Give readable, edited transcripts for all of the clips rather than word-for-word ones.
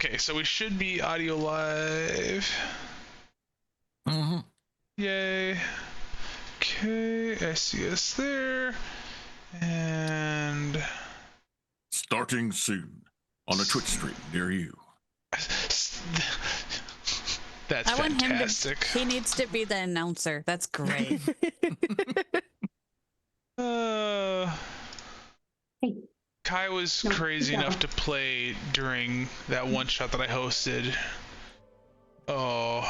Okay, so we should be audio live. Mm-hmm. Yay. Okay, I see us there. And starting soon on a Twitch stream near you. That's fantastic. He needs to be the announcer. That's great. Kai was crazy enough to play during that one shot that I hosted. Oh,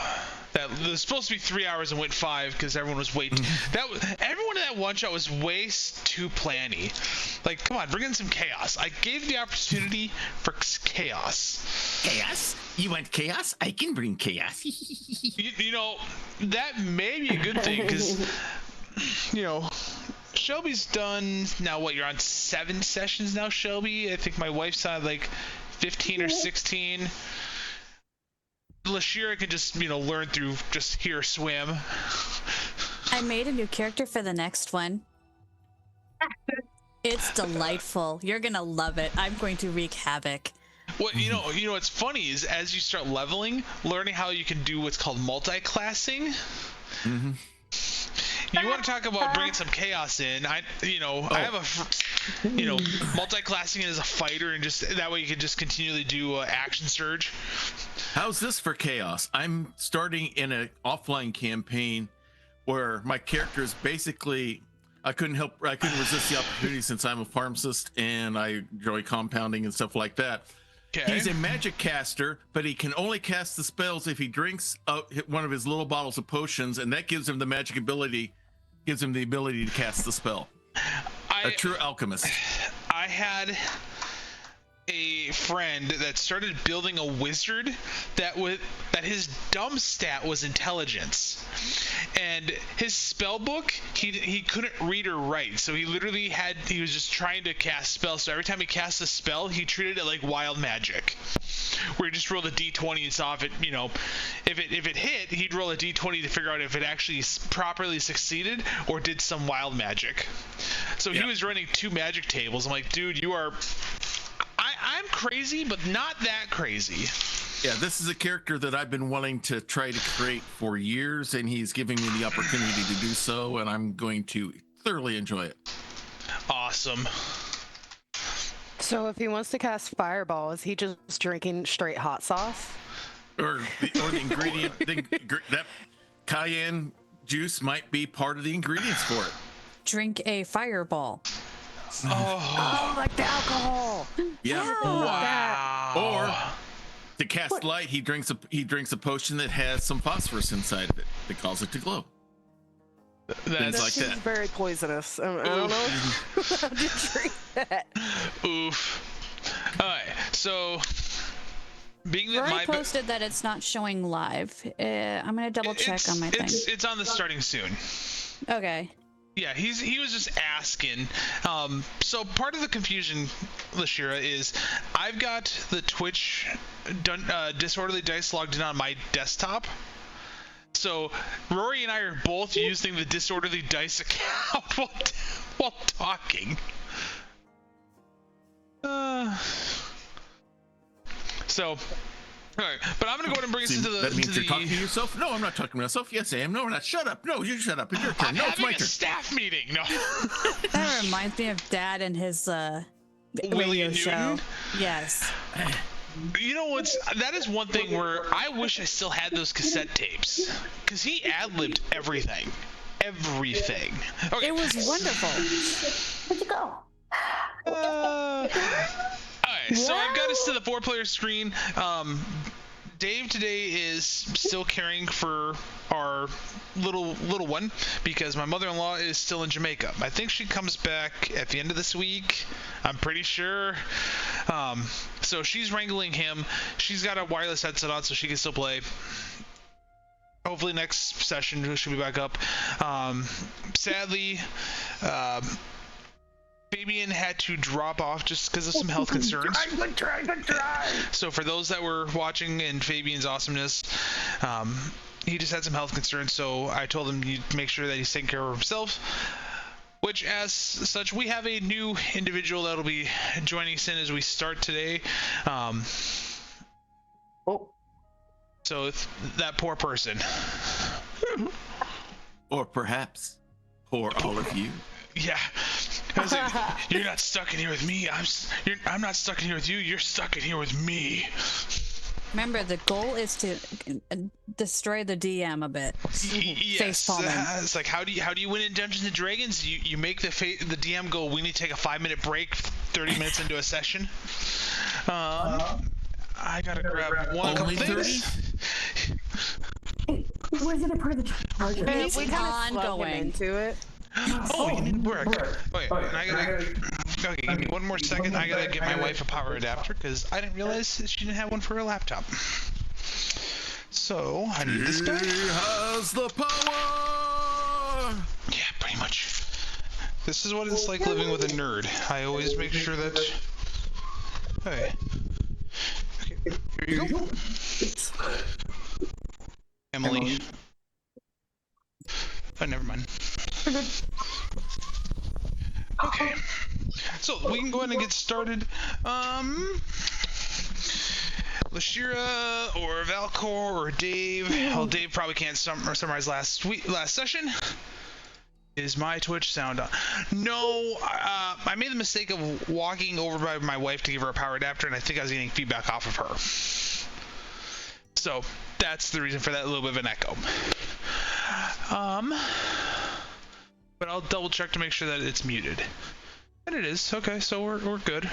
that was supposed to be 3 hours and went 5 because everyone was everyone in that one shot was way too planny. Like, come on, bring in some chaos. I gave the opportunity for chaos. Chaos? You want chaos? I can bring chaos. you know, that may be a good thing because, you know, Shelby's done now. What, you're on 7 sessions now, Shelby? I think my wife's on like 15 or 16. Leshira can just, you know, learn through just hear swim. I made a new character for the next one. It's delightful. You're gonna love it. I'm going to wreak havoc. What you know what's funny is as you start leveling, learning how you can do what's called multi-classing. Mm-hmm. You want to talk about bringing some chaos in? I have multi-classing as a fighter, and just that way you can just continually do action surge. How's this for chaos? I'm starting in an offline campaign where my character is basically I couldn't resist the opportunity since I'm a pharmacist and I enjoy compounding and stuff like that. Okay. He's a magic caster, but he can only cast the spells if he drinks one of his little bottles of potions, and that gives him the magic ability, gives him the ability to cast the spell. A true alchemist. I had a friend that started building a wizard that his dumb stat was intelligence, and his spell book he couldn't read or write, so he was just trying to cast spells. So every time he cast a spell, he treated it like wild magic, where he just rolled a d20 and saw if it hit, he'd roll a d20 to figure out if it actually properly succeeded or did some wild magic. So he was running 2 magic tables. I'm like, dude, you are I'm crazy, but not that crazy. Yeah, this is a character that I've been wanting to try to create for years, and he's giving me the opportunity to do so, and I'm going to thoroughly enjoy it. Awesome. So if he wants to cast Fireball, is he just drinking straight hot sauce? Or the ingredient, that cayenne juice might be part of the ingredients for it. Drink a Fireball. Oh, like the alcohol. Yeah. Wow. Or to cast light, he drinks a potion that has some phosphorus inside of it that causes it to glow. Things like that. Very poisonous. I don't know how to drink that. Oof. All right. So, being that I posted that it's not showing live. I'm gonna double check on my thing. It's on the starting soon. Okay. Yeah, he was just asking. So part of the confusion, Leshira, is I've got the Twitch Disorderly Dice logged in on my desktop. So Rory and I are both using the Disorderly Dice account while talking. So, all right, but I'm gonna go ahead and bring us into the. That means you're talking to yourself. No, I'm not talking to myself. Yes, I am. No, we're not. Shut up. No, you shut up. It's your turn. No, it's my turn. Staff meeting. No. That reminds me of Dad and his radio show. Yes. You know that is one thing where I wish I still had those cassette tapes, because he ad-libbed everything. Okay. It was wonderful. Where'd you go? Alright, so I've got us to the 4-player screen. Dave today is still caring for our little one because my mother-in-law is still in Jamaica. I think she comes back at the end of this week. I'm pretty sure. So she's wrangling him. She's got a wireless headset on so she can still play. Hopefully next session she'll be back up. Sadly, Fabian had to drop off just because of some health concerns. Good try. So for those that were watching in Fabian's awesomeness, he just had some health concerns, so I told him to make sure that he's taking care of himself. Which, as such, we have a new individual that'll be joining us in as we start today. Oh. So that poor person. Or perhaps for all of you. Yeah. I was like, you're not stuck in here with me. I'm not stuck in here with you. You're stuck in here with me. Remember, the goal is to destroy the DM a bit. Yes. It's like how do you win in Dungeons and Dragons? You make the DM go, we need to take a 5-minute break 30 minutes into a session. I gotta grab one couple things. Was it a part of the charge? It's we kind of ongoing. into it. Oh, you need work. Okay, give me one more second. I gotta get my wife a power adapter because I didn't realize that she didn't have one for her laptop. So I need this guy. He has the power. Yeah, pretty much. This is what it's like living with a nerd. I always make sure that. Okay. Here you go. Emily. Oh, never mind. Okay. So we can go ahead and get started. Leshira or Valkor or Dave. Well, Dave probably can't summarize last session. Is my Twitch sound on? No, I made the mistake of walking over by my wife to give her a power adapter, and I think I was getting feedback off of her. So that's the reason for that little bit of an echo. But I'll double check to make sure that it's muted. And it is. Okay, so we're good.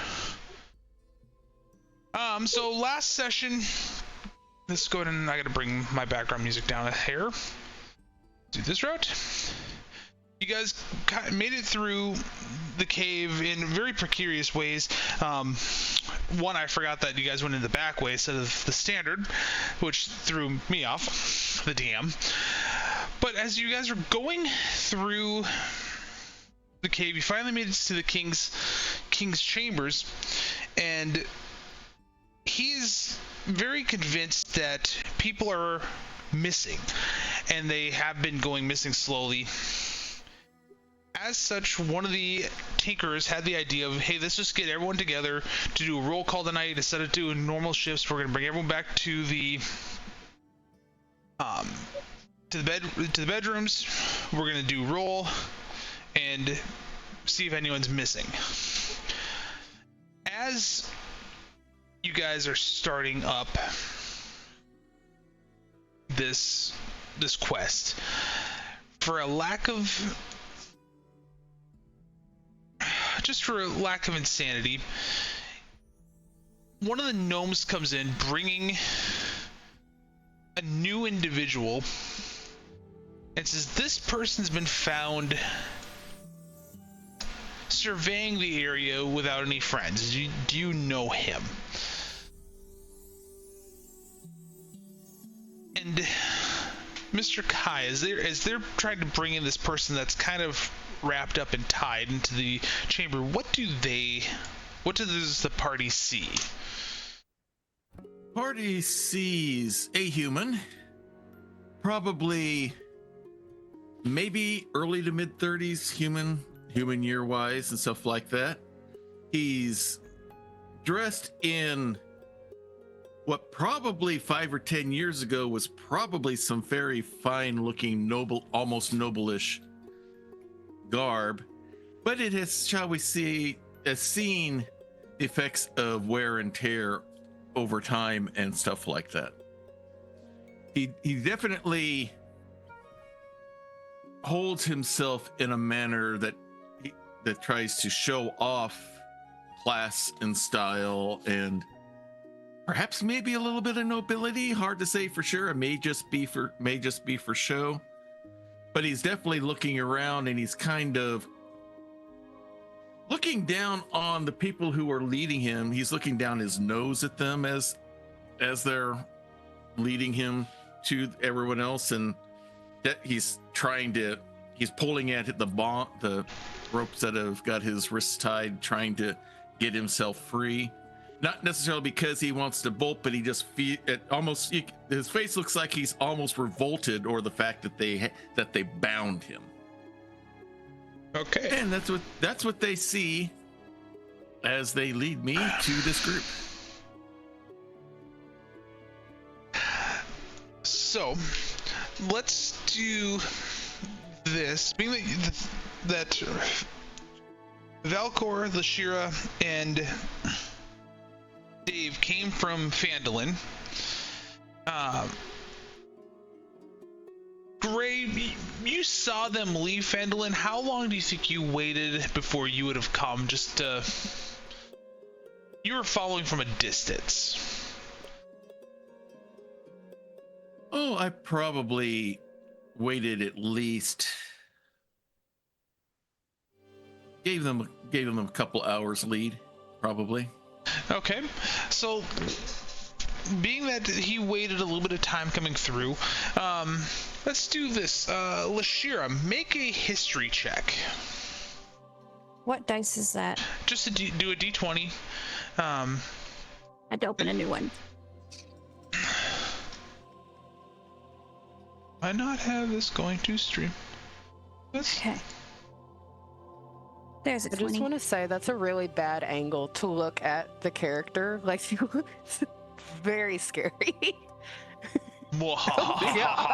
So last session, let's go ahead and I gotta bring my background music down a hair. Do this route. You guys made it through the cave in very precarious ways. One, I forgot that you guys went in the back way instead of the standard, which threw me off, the DM. But as you guys are going through the cave, you finally made it to the king's chambers, and he's very convinced that people are missing, and they have been going missing slowly. As such, one of the tinkers had the idea of, hey, let's just get everyone together to do a roll call tonight instead of doing normal shifts. We're gonna bring everyone back to the bedrooms. We're gonna do roll and see if anyone's missing. As you guys are starting up this quest, for a lack of insanity, one of the gnomes comes in bringing a new individual and says, this person's been found surveying the area without any friends. Do you know him? And Mr. Kai, as they're trying to bring in this person that's kind of wrapped up and tied into the chamber, what does the party see? Party sees a human, probably maybe early to mid 30s, human year wise and stuff like that. He's dressed in what probably 5 or 10 years ago was probably some very fine looking, noble, almost noble-ish garb, but it has, shall we say, has seen the effects of wear and tear over time and stuff like that. He definitely holds himself in a manner that tries to show off class and style and perhaps maybe a little bit of nobility. Hard to say for sure. It may just be for show. But he's definitely looking around, and he's kind of looking down on the people who are leading him. He's looking down his nose at them as they're leading him to everyone else, and that he's pulling at the ropes that have got his wrists tied, trying to get himself free. Not necessarily because he wants to bolt, but he just his face looks like he's almost revolted, or the fact that they bound him. Okay. And that's what they see as they lead me to this group. So, let's do this. Being that Valkor, Leshira, and Dave came from Phandalin. Gray, you saw them leave Phandalin. How long do you think you waited before you would have come? You were following from a distance. Oh, I probably waited at least. Gave them a couple hours lead, probably. Okay, so being that he waited a little bit of time coming through, let's do this. Leshira, make a history check. What dice is that? Just to do a d20. I had to open a new one. Why not have this going to stream? Okay. There's a I 20. just want to say that's a really bad angle to look at the character. Like, it's very scary. Oh,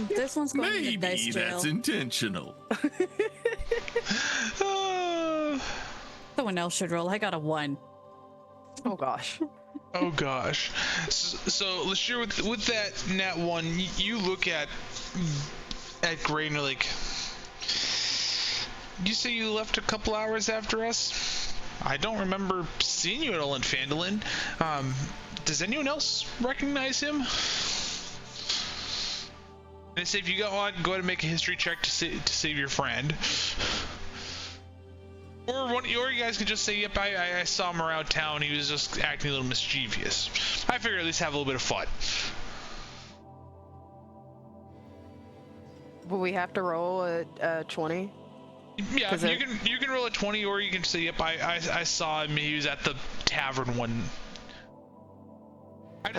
this one's going in the dice Maybe jail. that's intentional. Someone else should roll. I got a 1. Oh gosh. Oh gosh. So Leshira, with that nat 1, you look at Gray and you're like, you say you left a couple hours after us? I don't remember seeing you at all in Phandalin. Does anyone else recognize him? And I say, if you go ahead and make a history check to save your friend. Or you guys could just say, yep, I saw him around town. He was just acting a little mischievous. I figure at least have a little bit of fun. Will we have to roll a 20? Yeah, you can roll a 20, or you can say, yep, I saw him. He was at the tavern one. I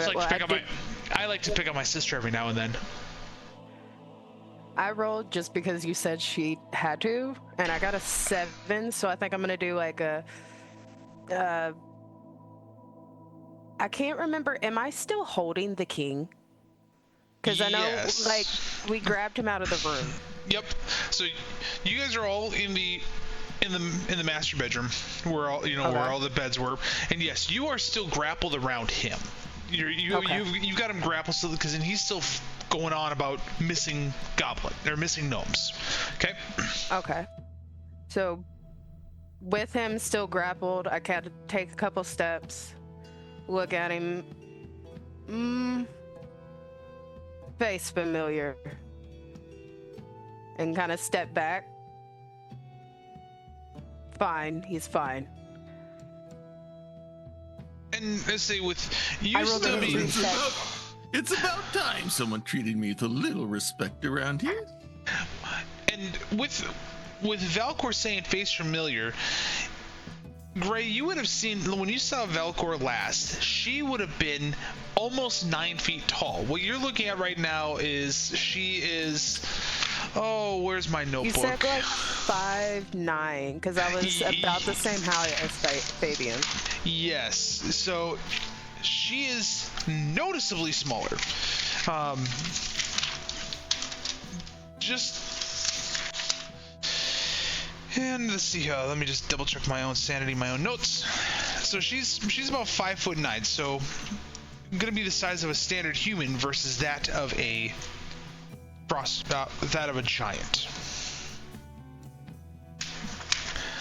like to pick up my sister every now and then. I rolled just because you said she had to, and I got a 7, so I think I'm gonna do like a. I can't remember. Am I still holding the king? Because I know, Yes. like, we grabbed him out of the room. Yep. So you guys are all in the master bedroom, where all where all the beds were, and yes, you are still grappled around him. You've got him grappled because he's still going on about missing missing gnomes. Okay. Okay. So, with him still grappled, I had to take a couple steps, look at him. Face familiar. And kind of step back. Fine, he's fine. And let's say with you I rolled still a being It's about time someone treated me with a little respect around here. and with Valkor saying face familiar, Gray, you would have seen when you saw Valkor last, she would have been almost 9 feet tall. What you're looking at right now is where's my notebook? You said like 5'9", because I was about the same height as Fabian. Yes. So she is noticeably smaller. And let's see here. Let me just double check my own sanity, my own notes. So she's about 5'9", so gonna be the size of a standard human versus that of a giant.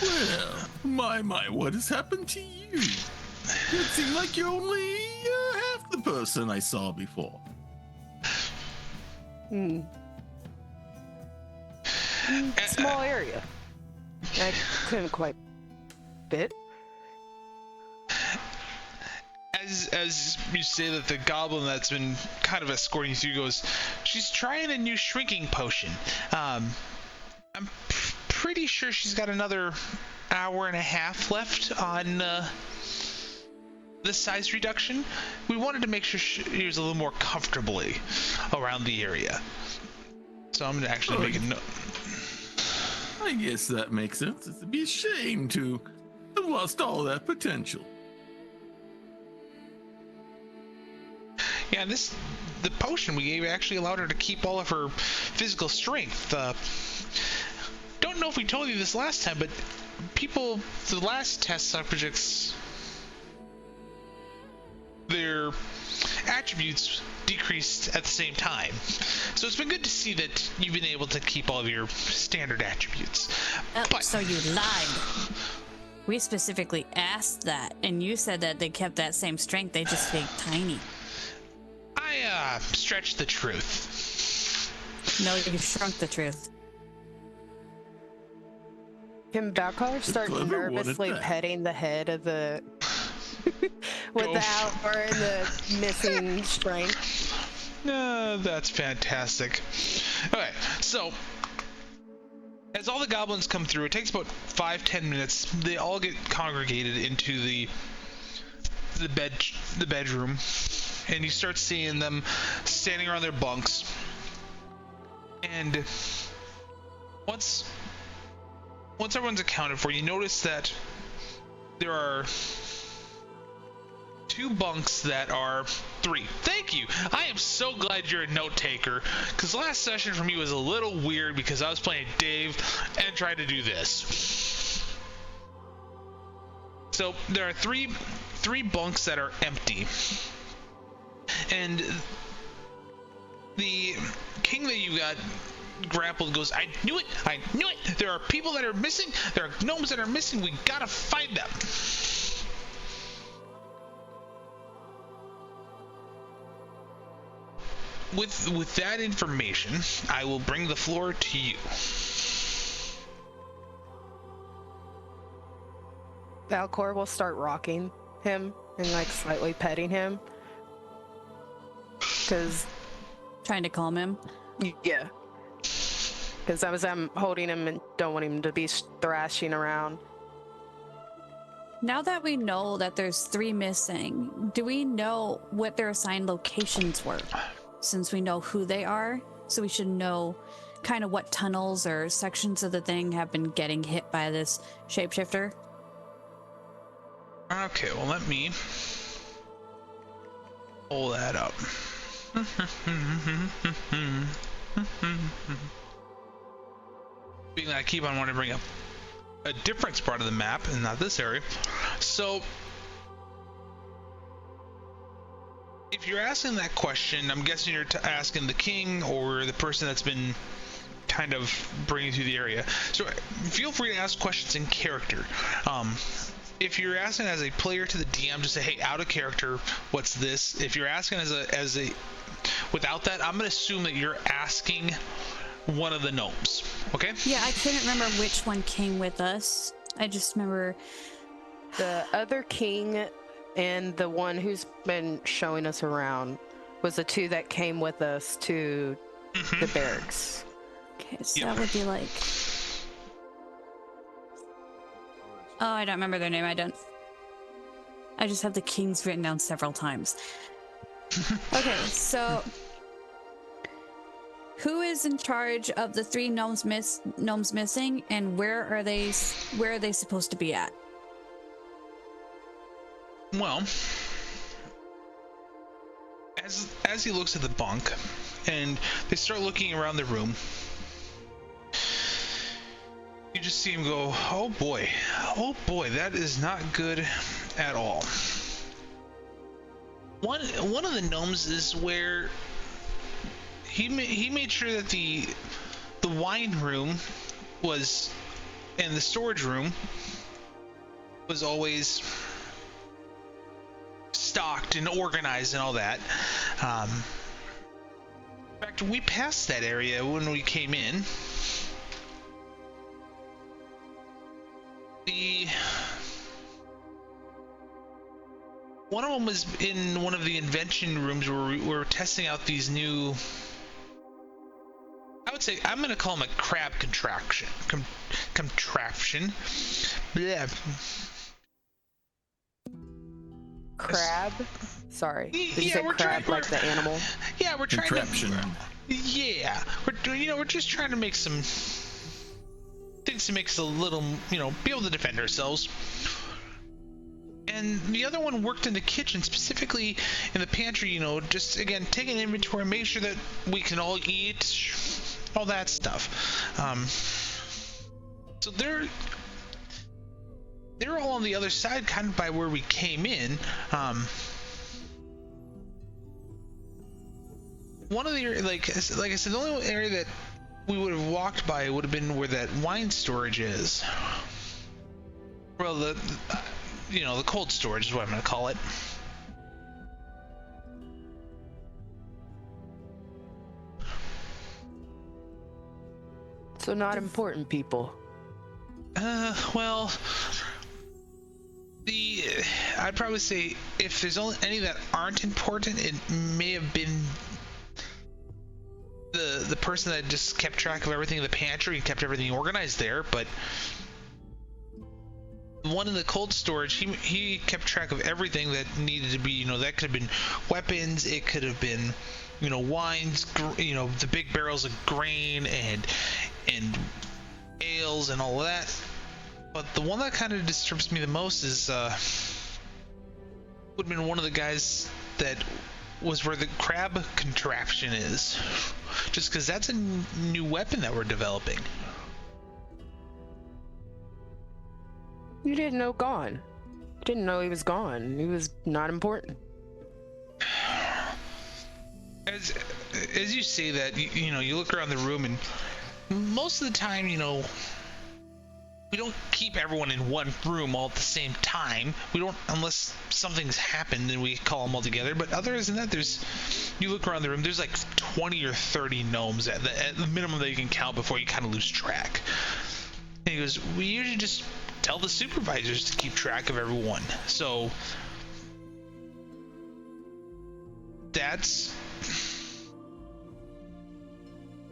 Well, my, what has happened to you? It seemed like you're only half the person I saw before. Small area. I couldn't quite fit. As you say that, the goblin that's been kind of escorting you through goes, she's trying a new shrinking potion. I'm pretty sure she's got another hour and a half left on the size reduction. We wanted to make sure she was a little more comfortably around the area. So I'm going to actually make a note. I guess that makes sense. It'd be a shame to have lost all that potential. Yeah, the potion we gave actually allowed her to keep all of her physical strength. Don't know if we told you this last time, but the last test subjects, their attributes decreased at the same time. So it's been good to see that you've been able to keep all of your standard attributes. Oh, But so you lied. We specifically asked that, and you said that they kept that same strength, they just stayed tiny. I stretched the truth. No, you shrunk the truth. Can Valkor start Clever one at nervously that. petting the head of the with the Ghost. outdoor and the missing strength? That's fantastic. Okay, so as all the goblins come through, it takes about 5-10 minutes. They all get congregated into the bedroom, and you start seeing them standing around their bunks. And once everyone's accounted for, you notice that there are 2 bunks that are 3. Thank you. I am so glad you're a note taker, because last session for me was a little weird because I was playing Dave and tried to do this. So there are three bunks that are empty, and the king that you got grappled goes, I knew it. There are people that are missing. There are gnomes that are missing. We gotta find them. With that information, I will bring the floor to you. Valkor will start rocking him and like slightly petting him. Cause Trying to calm him. yeah. Cause I'm holding him and don't want him to be thrashing around. Now that we know that there's 3 missing, do we know what their assigned locations were? Since we know who they are, so we should know kind of what tunnels or sections of the thing have been getting hit by this shapeshifter. Okay, well, let me pull that up. Being that I keep on wanting to bring up a different part of the map and not this area. So if you're asking that question, I'm guessing you're asking the king or the person that's been kind of bringing you through the area. So feel free to ask questions in character. If you're asking as a player to the DM, just say, hey, out of character, what's this? If you're asking as a without that, I'm going to assume that you're asking one of the gnomes. Okay? Yeah, I couldn't remember which one came with us. I just remember The other king and the one who's been showing us around was the 2 that came with us to the barracks. okay, so Yep. that would be like oh, I don't remember their name. I just have the kings written down several times. Okay, so who is in charge of the 3 gnomes missing, and where are they supposed to be at? Well, as he looks at the bunk, and they start looking around the room, you just see him go, oh boy, that is not good at all. One of the gnomes is where he made sure that the wine room was, and the storage room was always stocked and organized and all that. In fact, we passed that area when we came in. One of them was in one of the invention rooms where we were testing out these new, I would say, I'm going to call them a crab contraption. Blah. Crab? Sorry. Did you Yeah, say we're crab trying- like the animal? Yeah, we're trying Contraption. to. Yeah, we're just trying to make some things to make us a little, be able to defend ourselves. And then the other one worked in the kitchen, specifically in the pantry, you know, just again taking inventory, make sure that we can all eat, all that stuff. So they're all on the other side, kind of by where we came in. One of the, like I said, the only area that we would have walked by would have been where that wine storage is. Well, the cold storage is what I'm going to call it. So not important people. Well, I'd probably say if there's only any that aren't important, it may have been the person that just kept track of everything in the pantry and kept everything organized there. But the one in the cold storage, he kept track of everything that needed to be, you know, that could have been weapons, it could have been, you know, wines, you know, the big barrels of grain and ales and all of that. But the one that kind of disturbs me the most is would have been one of the guys that was where the crab contraption is, just because that's a new weapon that we're developing. You didn't know gone. Didn't know he was gone. He was not important. As you say that, you know, you look around the room, and most of the time, you know, we don't keep everyone in one room all at the same time. We don't, unless something's happened, then we call them all together. But other than that, you look around the room, there's like 20 or 30 gnomes at the minimum that you can count before you kind of lose track. And he goes, we usually just tell the supervisors to keep track of everyone. So that's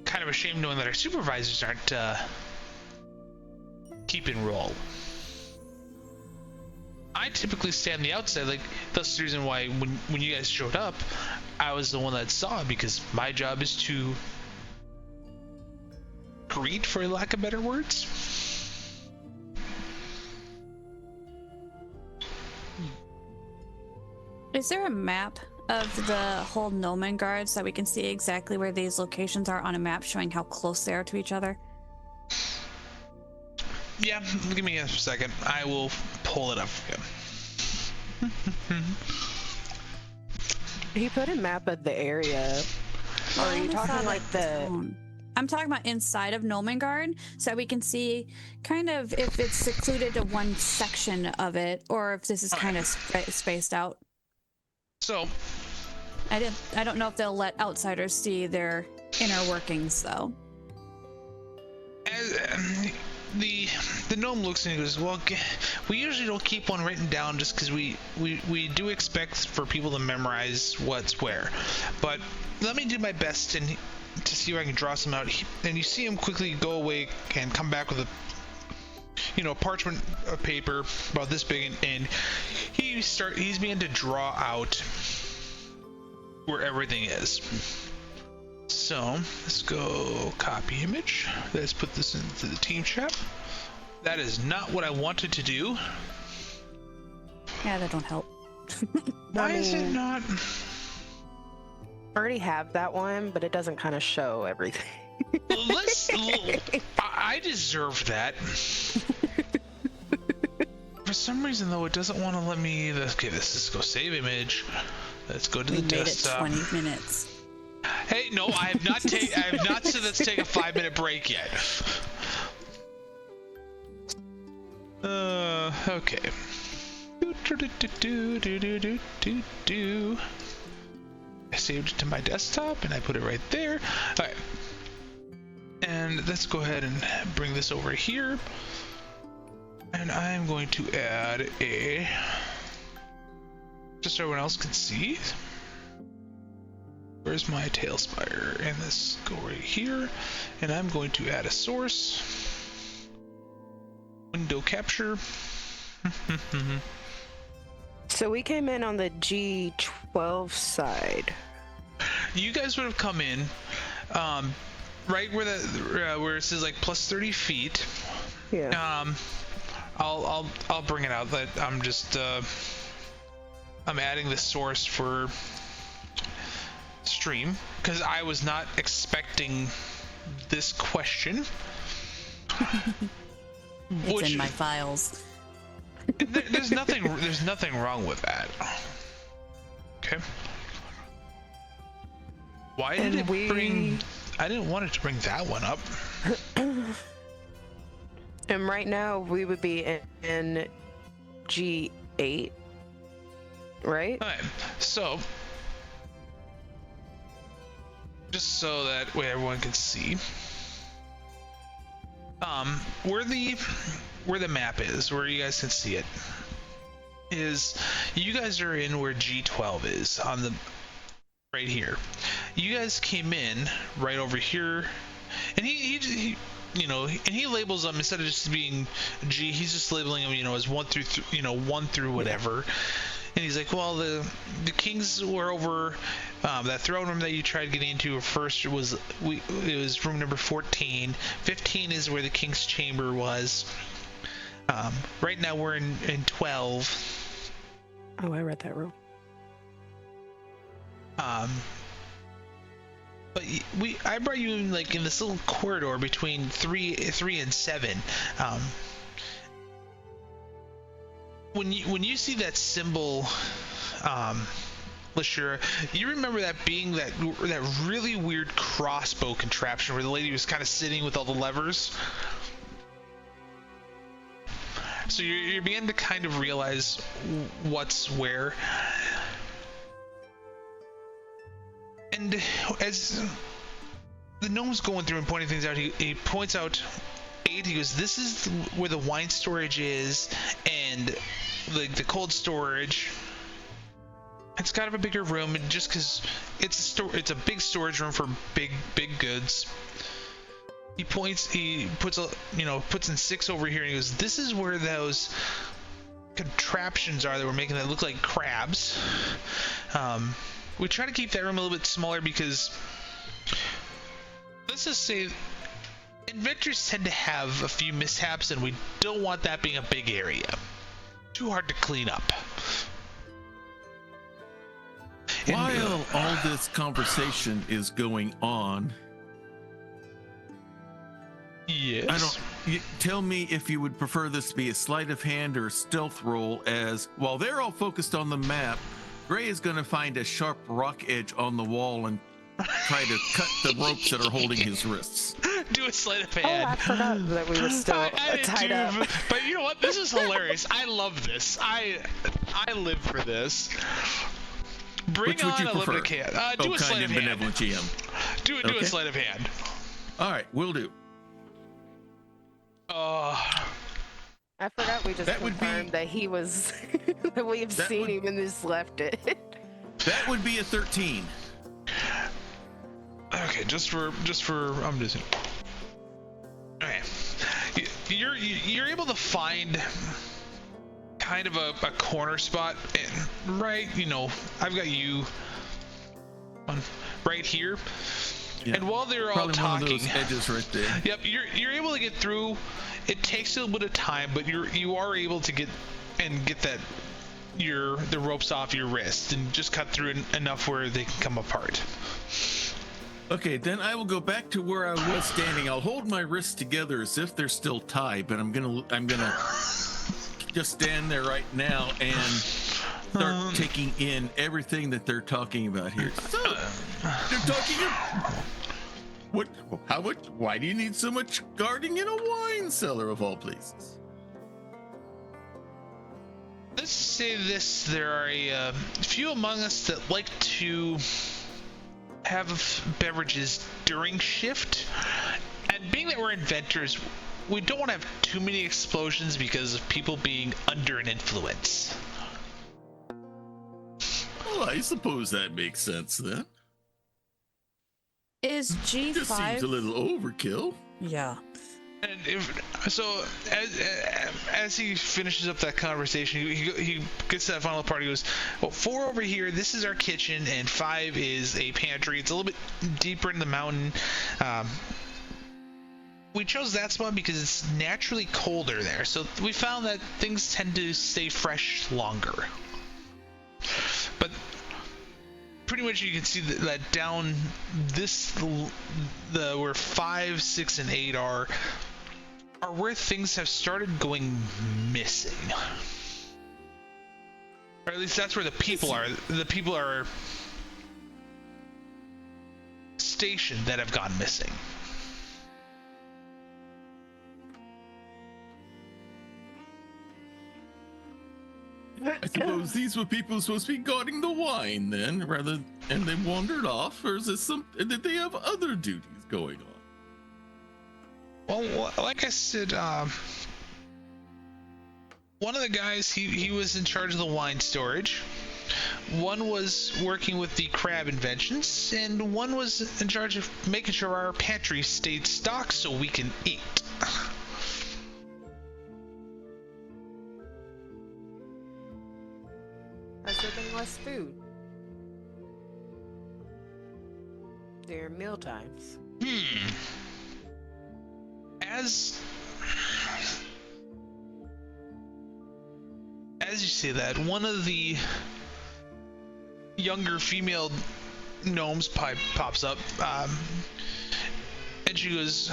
kind of a shame knowing that our supervisors aren't keeping roll. I typically stay on the outside, like that's the reason why when you guys showed up, I was the one that saw it, because my job is to greet, for lack of better words. Is there a map of the whole Gnomengarde so that we can see exactly where these locations are on a map, showing how close they are to each other? Yeah, give me a second. I will pull it up for you. He put a map of the area. Or are you talking like the... I'm talking about inside of Gnomengarde, so we can see kind of if it's secluded to one section of it, or if this is kind of spaced out. So, I don't know if they'll let outsiders see their inner workings, though. The gnome looks and he goes, well, we usually don't keep one written down just because we do expect for people to memorize what's where. But let me do my best to see if I can draw some out. And you see him quickly go away and come back with a parchment of paper about this big, and he's beginning to draw out where everything is. So let's go copy image. Let's put this into the team chat. That is not what I wanted to do. Yeah, that don't help. Why is it not? I already have that one, but it doesn't kind of show everything. I deserve that. For some reason, though, it doesn't want to let me. Okay, let's go save image. Let's go to the desktop. We made it 20 minutes. Hey, no, I have not said let's take a 5-minute break yet. Okay. I saved it to my desktop and I put it right there. All right. And let's go ahead and bring this over here. And I'm going to add just so everyone else can see. Where's my Icespire? And this go right here. And I'm going to add a source. Window capture. So we came in on the G12 side. You guys would have come in right where where it says like plus 30 feet. Yeah. I'll bring it out. That I'm just I'm adding the source for stream because I was not expecting this question. It's in my files. There's nothing wrong with that. Okay. Why did it bring? I didn't want it to bring that one up. And right now we would be in G8, right? Alright, so just so that way everyone can see, where the map is, where you guys can see it, is you guys are in where G12 is on the right here. You guys came in right over here, and he you know, and he labels them instead of just being G, he's just labeling them, you know, as 1 through whatever. And he's like, well, the kings were over that throne room that you tried getting into first. It was room number 14. 15 is where the king's chamber was. Right now we're in 12. Oh, I read that room. But I brought you in like in this little corridor between 3 and 7. When you see that symbol, Leshira, you remember that being that really weird crossbow contraption where the lady was kind of sitting with all the levers. So you begin to kind of realize what's where. And as the gnome's going through and pointing things out, he points out 8. He goes, this is where the wine storage is, and the cold storage. It's kind of a bigger room, and just because it's a big storage room for big goods. He puts in 6 over here, and he goes, this is where those contraptions are that we're making that look like crabs. We try to keep that room a little bit smaller because, let's just say, inventors tend to have a few mishaps, and we don't want that being a big area. Too hard to clean up. While all this conversation is going on, yes. Tell me if you would prefer this to be a sleight of hand or a stealth roll, as while they're all focused on the map, Gray is going to find a sharp rock edge on the wall and try to cut the ropes that are holding his wrists. Do a sleight of Oh, hand. I forgot that we were still I did tied too, up. but you know what? This is hilarious. I love this. I live for this. Bring Which would on you a prefer? little bit of chaos. Do a sleight Kind of and hand. benevolent GM. Do Okay. a sleight of hand. All right, will do. I forgot we just That would be- confirmed that he was that we have That seen would- him and just left it. That would be a 13. Okay, just for I'm just. Okay, you're able to find kind of a corner spot, and right, you know, I've got you on right here, Yeah. and while they're all Probably one of talking, those edges right there. yep, you're able to get through. It takes a little bit of time, but you are able to get that the ropes off your wrist and just cut through enough where they can come apart. Okay, then I will go back to where I was standing. I'll hold my wrists together as if they're still tied, but I'm gonna just stand there right now and start taking in everything that they're talking about here. So, they're talking what? How much? Why do you need so much guarding in a wine cellar of all places? Let's say this: there are a few among us that like to have beverages during shift, and being that we're inventors, we don't want to have too many explosions because of people being under an influence. Well, I suppose that makes sense then. Is Just seems a G5? little overkill. Yeah. And so as he finishes up that conversation, he gets to that final part. He goes, well, 4 over here, this is our kitchen, and 5 is a pantry. It's a little bit deeper in the mountain. we chose that spot because it's naturally colder there. So we found that things tend to stay fresh longer. But pretty much you can see that down this, where 5, 6, and 8 are where things have started going missing. Or at least that's where the people are. The people are stationed that have gone missing. I suppose these were people supposed to be guarding the wine then, and they wandered off, or is this did they have other duties going on? Well, like I said, one of the guys, he was in charge of the wine storage. One was working with the crab inventions, and one was in charge of making sure our pantry stayed stocked so we can eat. Has there been less food during meal times? As you say that, one of the younger female gnomes pops up, and she goes,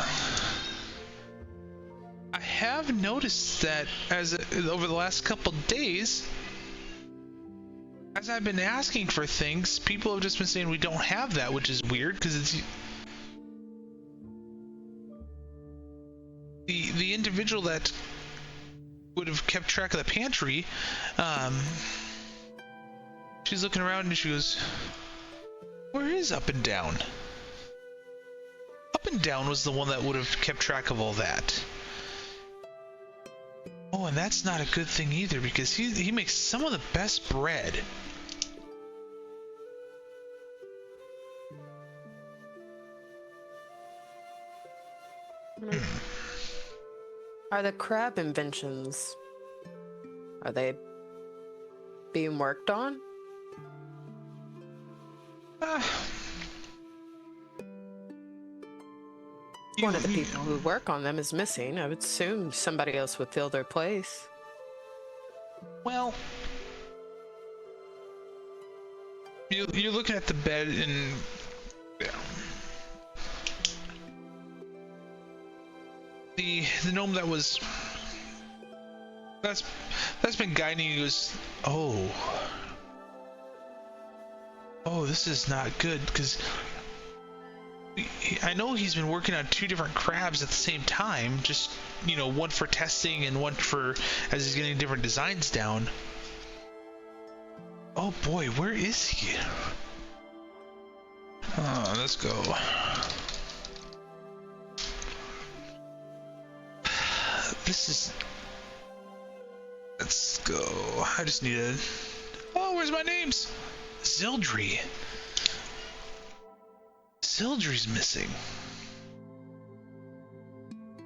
I have noticed that over the last couple days, as I've been asking for things, people have just been saying we don't have that, which is weird because it's the individual that would have kept track of the pantry. She's looking around and she goes, where is Up and Down? Up and Down was the one that would have kept track of all that. Oh, and that's not a good thing either because he makes some of the best bread. Are the crab inventions, are they being worked on? One of the people who work on them is missing. I would assume somebody else would fill their place. Well, you're looking at the bed and the gnome that's been guiding you goes, oh, this is not good because I know he's been working on 2 different crabs at the same time, just, one for testing and one for as he's getting different designs down. Oh boy, where is he? Let's go. Let's go. I just need a... Oh, where's my names? Zildri. Zildri's missing.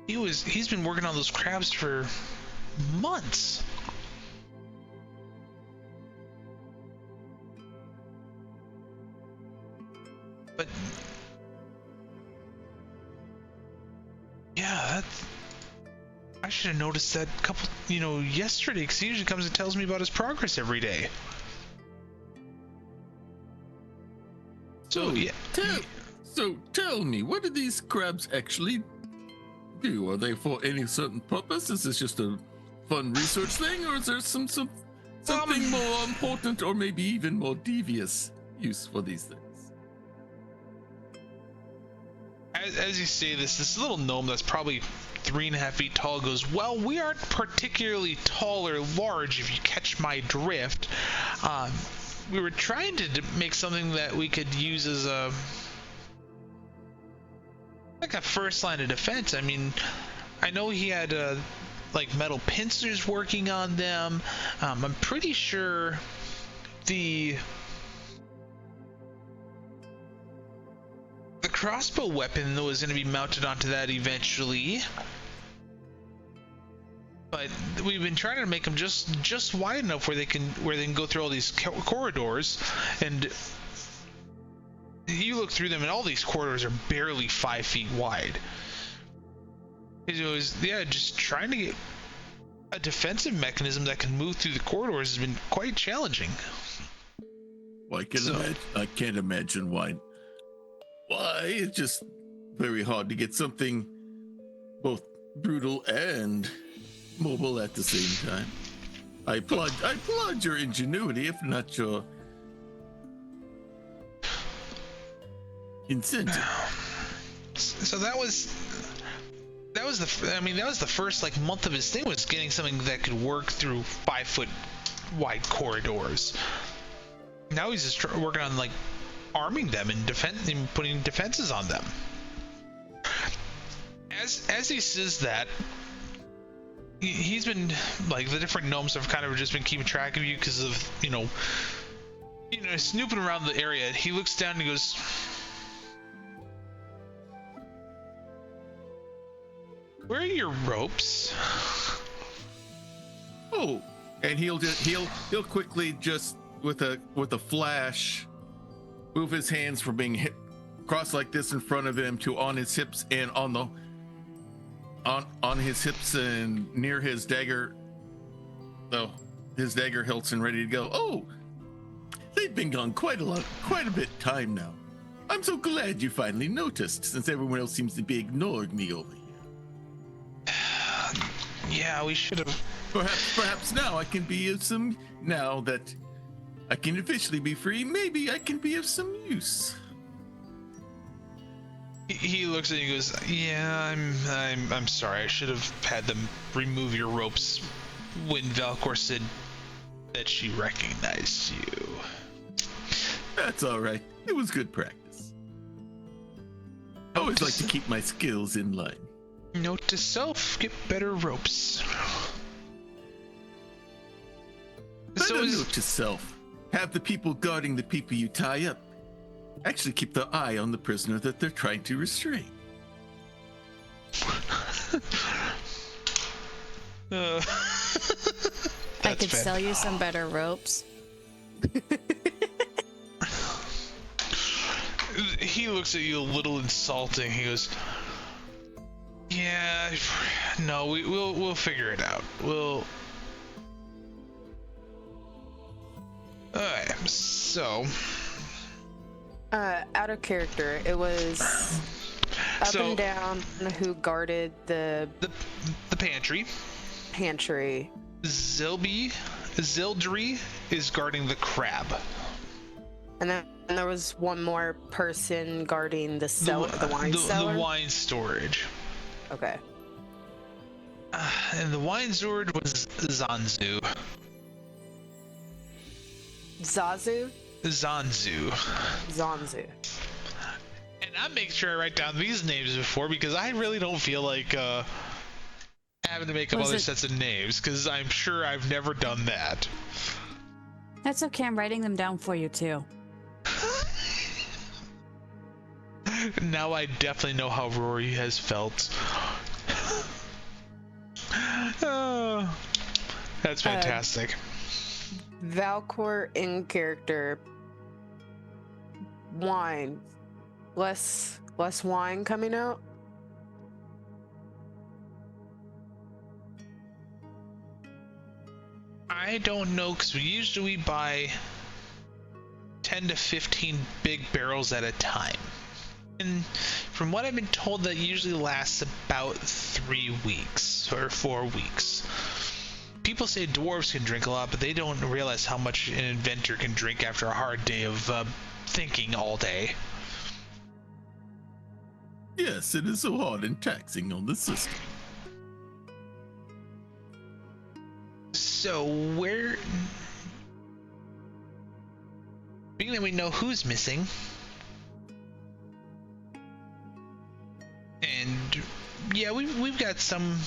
He's been working on those crabs for months. But yeah, I should have noticed that yesterday, because he usually comes and tells me about his progress every day. So tell me, what do these crabs actually do? Are they for any certain purpose? Is this just a fun research thing, or is there something more important, or maybe even more devious use for these things? As you say this little gnome that's probably 3.5 feet tall goes, well, we aren't particularly tall or large, if you catch my drift. We were trying to make something that we could use as a first line of defense. I mean, I know he had metal pincers working on them. I'm pretty sure the crossbow weapon was going to be mounted onto that eventually, but we've been trying to make them just wide enough where they can go through all these corridors, and you look through them and all these corridors are barely 5 feet wide. It was, yeah, just trying to get a defensive mechanism that can move through the corridors has been quite challenging. Well, I can't imagine why. Why? It's just very hard to get something both brutal and mobile at the same time. I applaud your ingenuity, if not your incentive. So that was the first like month of his thing, was getting something that could work through 5-foot wide corridors. Now he's just working on like arming them and putting defenses on them. As he says that, he's been like, the different gnomes have kind of just been keeping track of you because of you know snooping around the area. He looks down and he goes, "Where are your ropes?" Oh, and he'll quickly just with a flash move his hands from being hit crossed like this in front of him to on his hips and on his hips and near his dagger. Though his dagger hilts and ready to go. Oh, they've been gone quite a bit time now. I'm so glad you finally noticed, since everyone else seems to be ignoring me over here. Yeah, we should have. Perhaps now I can be of some. Now that I can officially be free, maybe I can be of some use. He looks at you and goes, "Yeah, I'm sorry. I should have had them remove your ropes when Valkor said that she recognized you." That's all right. It was good practice. I always like to keep my skills in line. Note to self: get better ropes. Note to self: have the people guarding the people you tie up actually keep their eye on the prisoner that they're trying to restrain. I could sell you some better ropes. He looks at you a little insulting. He goes, "Yeah, no, we'll figure it out. We'll." Alright, so. Out of character, it was up and down who guarded the pantry. Zildri is guarding the crab. And then there was one more person guarding the cellar, the wine cellar? The wine storage. Okay. And the wine storage was Zanzu. Zazu? Zanzu. And I make sure I write down these names before, because I really don't feel like having to make up other sets of names, because I'm sure I've never done that. That's okay, I'm writing them down for you too. Now I definitely know how Rory has felt. Oh, that's fantastic. Valkor in character. Wine. Less wine coming out? I don't know, because we buy 10 to 15 big barrels at a time. And from what I've been told, that usually lasts about 3 weeks or 4 weeks. People say dwarves can drink a lot, but they don't realize how much an inventor can drink after a hard day of thinking all day. Yes, it is so hard and taxing on the system. So being that we know who's missing, and yeah, we've got some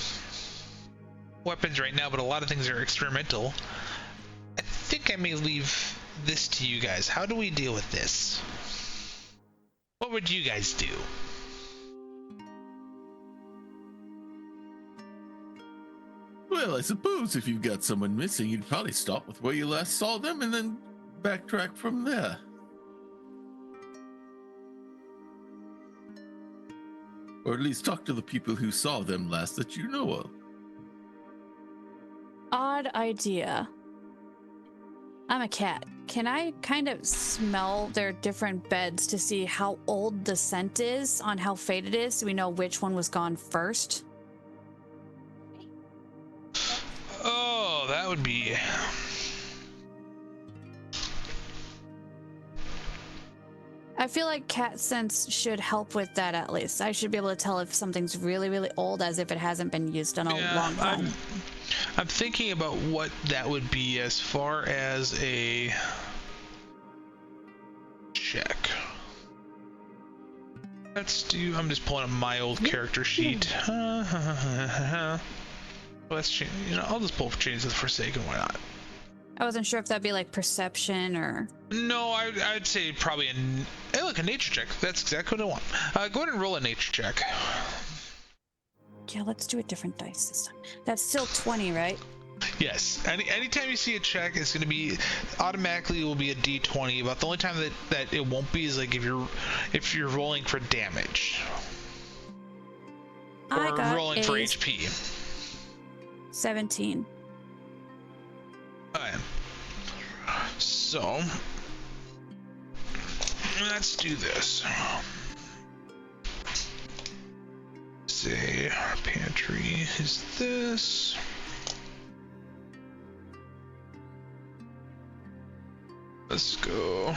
weapons right now, but a lot of things are experimental. I think I may leave this to you guys. How do we deal with this? What would you guys do? Well, I suppose if you've got someone missing, you'd probably stop with where you last saw them and then backtrack from there. Or at least talk to the people who saw them last that you know of. Odd idea. I'm a cat. Can I kind of smell their different beds to see how old the scent is on how faded it is so we know which one was gone first? Oh, that would be... I feel like cat sense should help with that at least. I should be able to tell if something's really, really old as if it hasn't been used in a long time. I'm thinking about what that would be as far as a check. Let's do... I'm just pulling up my old character sheet. Let's change... You know, I'll just pull Chains of the Forsaken. Why not? I wasn't sure if that'd be like perception or... No, I'd say probably hey, look, a nature check. That's exactly what I want. Go ahead and roll a nature check. Yeah, let's do a different dice this time. That's still 20, right? Yes. Anytime you see a check, it's going to be automatically will be a D20. About the only time that it won't be is like if you're rolling for damage or I got rolling for HP. 17. Okay. So let's do this. Say our pantry is this. Let's go.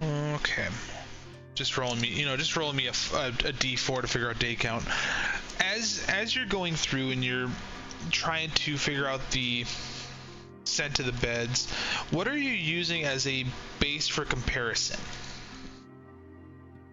Okay. Just rolling me a D4 to figure out day count. As you're going through and you're trying to figure out the scent of the beds, what are you using as a base for comparison?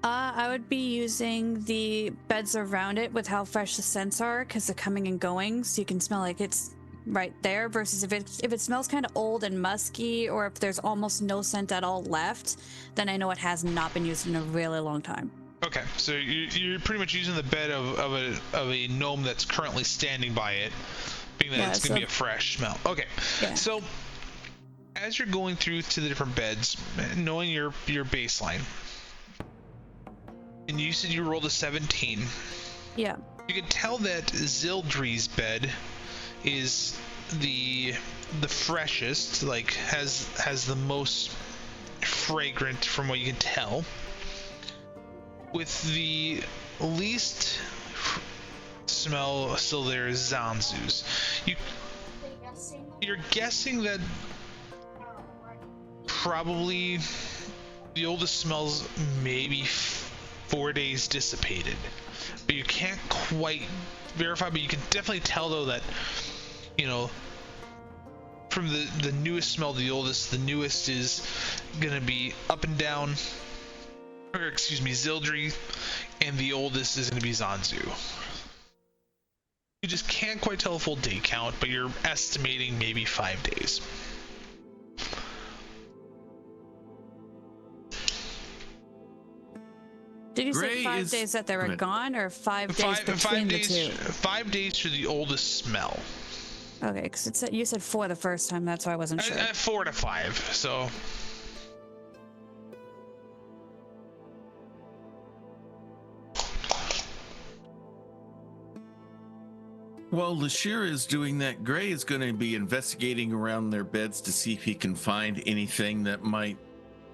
I would be using the beds around it with how fresh the scents are because they're coming and going, so you can smell like it's right there. Versus if it smells kind of old and musky, or if there's almost no scent at all left, then I know it has not been used in a really long time. Okay, so you're pretty much using the bed of a gnome that's currently standing by it, being that it's gonna be a fresh smell. Okay, yeah. So as you're going through to the different beds, knowing your baseline, and you said you rolled a 17. Yeah. You can tell that Zildri's bed is the freshest, like has the most fragrant from what you can tell. With the least smell still there is Zanzu's. You're guessing that probably the oldest smells maybe 4 days dissipated, but you can't quite verify. But you can definitely tell though that, you know, from the newest smell to the oldest, the newest is gonna be up and down, or excuse me, Zildri, and the oldest is gonna be Zanzu. You just can't quite tell a full day count, but you're estimating maybe 5 days. Did you say 5 days that they were gone, or 5 days between the two? 5 days for the oldest smell. Okay, because you said 4 the first time, that's why I wasn't sure. 4 to 5, so... While Leshira is doing that, Gray is going to be investigating around their beds to see if he can find anything that might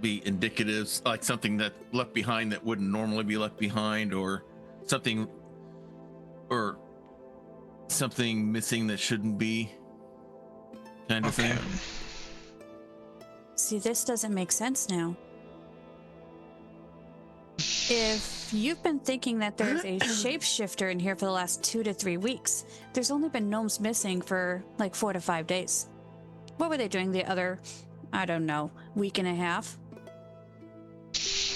be indicative, like something that left behind that wouldn't normally be left behind, or something missing that shouldn't be, kind of thing. See, this doesn't make sense now. If you've been thinking that there's a shapeshifter in here for the last 2 to 3 weeks, there's only been gnomes missing for like 4 to 5 days. What were they doing the other, I don't know, week and a half?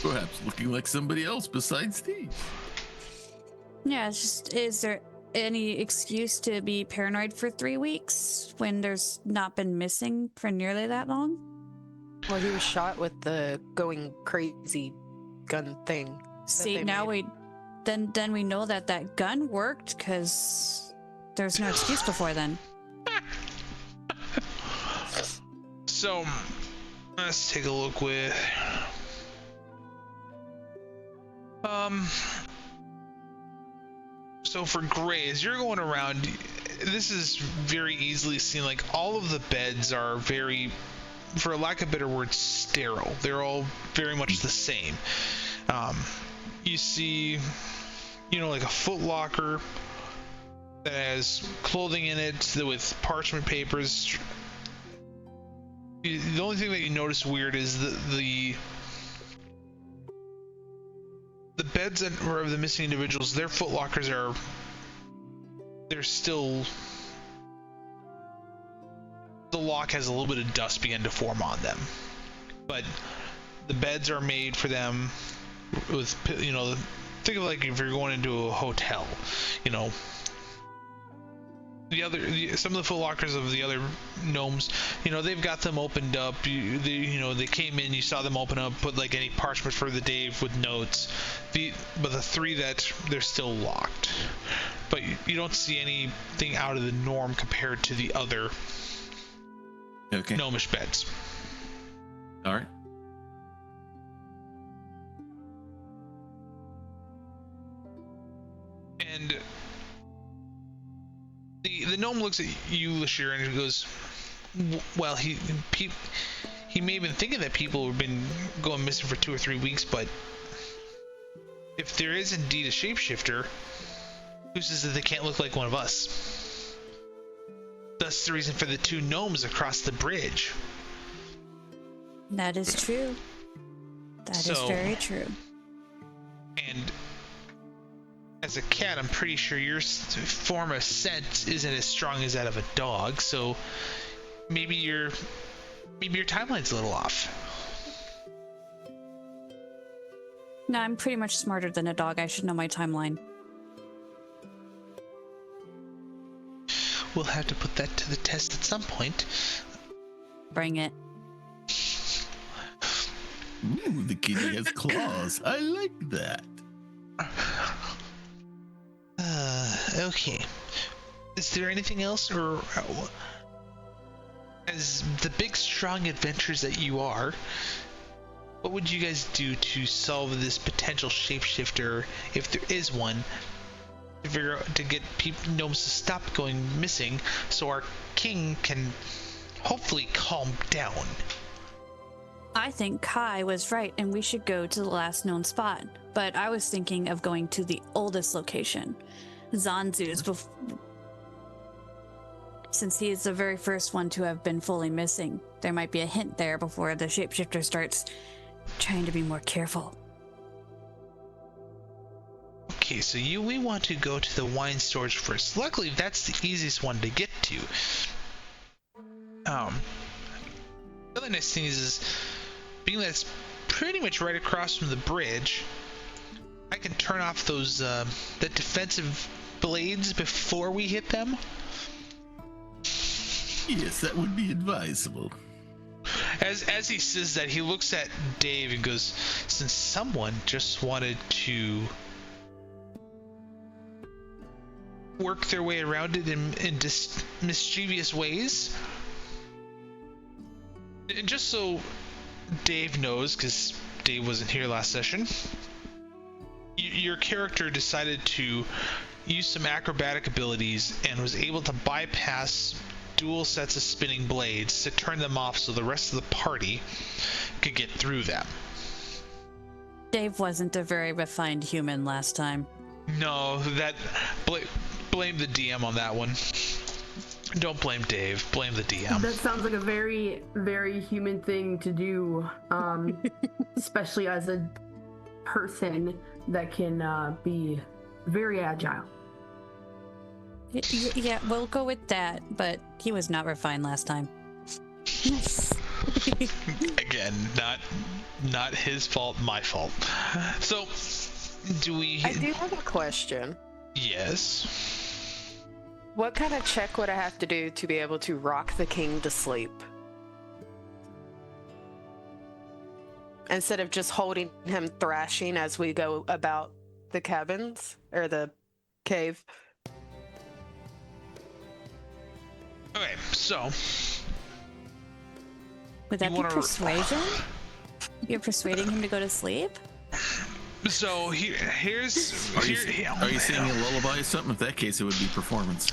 Perhaps looking like somebody else besides these. Yeah, it's just, is there any excuse to be paranoid for 3 weeks when there's not been missing for nearly that long? Well, he was shot with the going crazy gun thing. See, now then we know that gun worked, because there's no excuse before then. So let's take a look with So for Gray, as you're going around, this is very easily seen. Like, all of the beds are very, for lack of a better word, sterile. They're all very much the same. You see, like a foot locker that has clothing in it with parchment papers. The only thing that you notice weird is the beds of the missing individuals. Their foot lockers they're still, the lock has a little bit of dust begin to form on them, but the beds are made for them with, think of like if you're going into a hotel, some of the foot lockers of the other gnomes, they've got them opened up. They came in, you saw them open up, put like any parchment for the day with notes. But the three that they're still locked. But you don't see anything out of the norm compared to the other gnomish beds. All right. And the gnome looks at you, Leshira, and he goes, well, he may have been thinking that people have been going missing for 2 or 3 weeks, but if there is indeed a shapeshifter, who says that they can't look like one of us? That's the reason for the 2 gnomes across the bridge. That is true. That is very true. And as a cat, I'm pretty sure your form of scent isn't as strong as that of a dog, so maybe your timeline's a little off. No, I'm pretty much smarter than a dog. I should know my timeline. We'll have to put that to the test at some point. Bring it. Ooh, the kitty has claws. I like that. Okay. Is there anything else, or as the big strong adventurers that you are, what would you guys do to solve this potential shapeshifter, if there is one, to figure out, to get gnomes to stop going missing, so our king can hopefully calm down? I think Kai was right, and we should go to the last known spot. But I was thinking of going to the oldest location, Zanzu's, since he is the very first one to have been fully missing. There might be a hint there before the shapeshifter starts trying to be more careful. Okay, so we want to go to the wine storage first. Luckily, that's the easiest one to get to. The other nice thing is being that it's pretty much right across from the bridge, I can turn off those the defensive blades before we hit them. Yes, that would be advisable. As he says that, he looks at Dave and goes, since someone just wanted to work their way around it in mischievous ways, and just so Dave knows, because Dave wasn't here last session, your character decided to use some acrobatic abilities and was able to bypass dual sets of spinning blades to turn them off so the rest of the party could get through them. Dave wasn't a very refined human last time. No, blame the DM on that one. Don't blame Dave, blame the DM. That sounds like a very, very human thing to do, especially as a person that can be very agile. Yeah, we'll go with that, but he was not refined last time. Again, not his fault, my fault. So, I do have a question. Yes. What kind of check would I have to do to be able to rock the king to sleep? Instead of just holding him thrashing as we go about the cabins, or the cave. Okay, so Would that be persuasion? You're persuading him to go to sleep? So here's Are you singing a lullaby or something? In that case, it would be performance.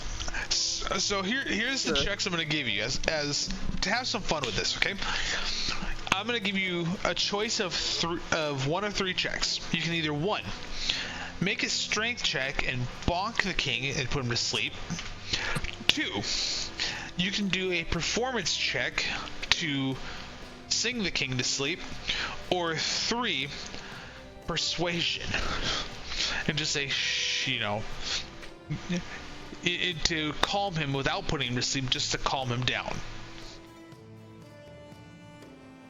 So here's the checks I'm gonna give you as to have some fun with this. Okay, I'm gonna give you a choice of one of three checks. You can either one, make a strength check and bonk the king and put him to sleep. Two, you can do a performance check to sing the king to sleep. Or three, persuasion, and just say, to calm him without putting him to sleep, just to calm him down.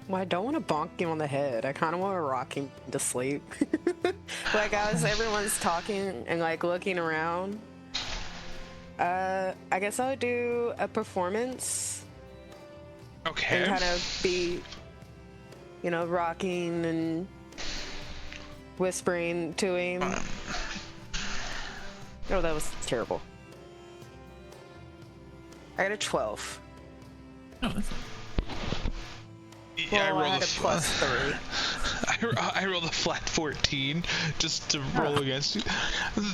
Well, I don't want to bonk him on the head. I kind of want to rock him to sleep. Like, as everyone's talking and, like, looking around, I guess I would do a performance. Okay. And kind of be, rocking and whispering to him. Oh, that was terrible. I got a 12. Oh, that's Yeah, well, I had a plus 3. I rolled a flat 14 just to roll against you.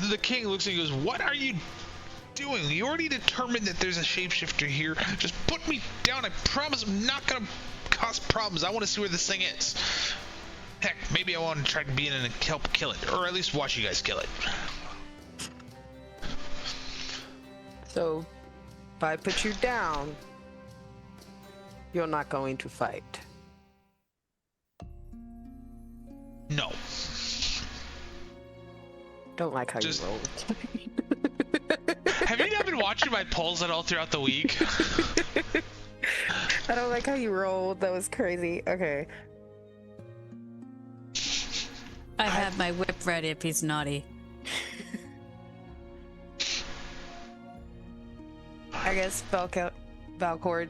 The king looks at you and goes, "What are you doing? You already determined that there's a shapeshifter here. Just put me down. I promise I'm not gonna cause problems. I want to see where this thing is. Heck, maybe I want to try to be in and help kill it, or at least watch you guys kill it." So, if I put you down, you're not going to fight. No. Don't like how Just- you rolled. Have you not been watching my polls at all throughout the week? I don't like how you rolled. That was crazy. Okay. I have my whip ready if he's naughty. I guess Valkor,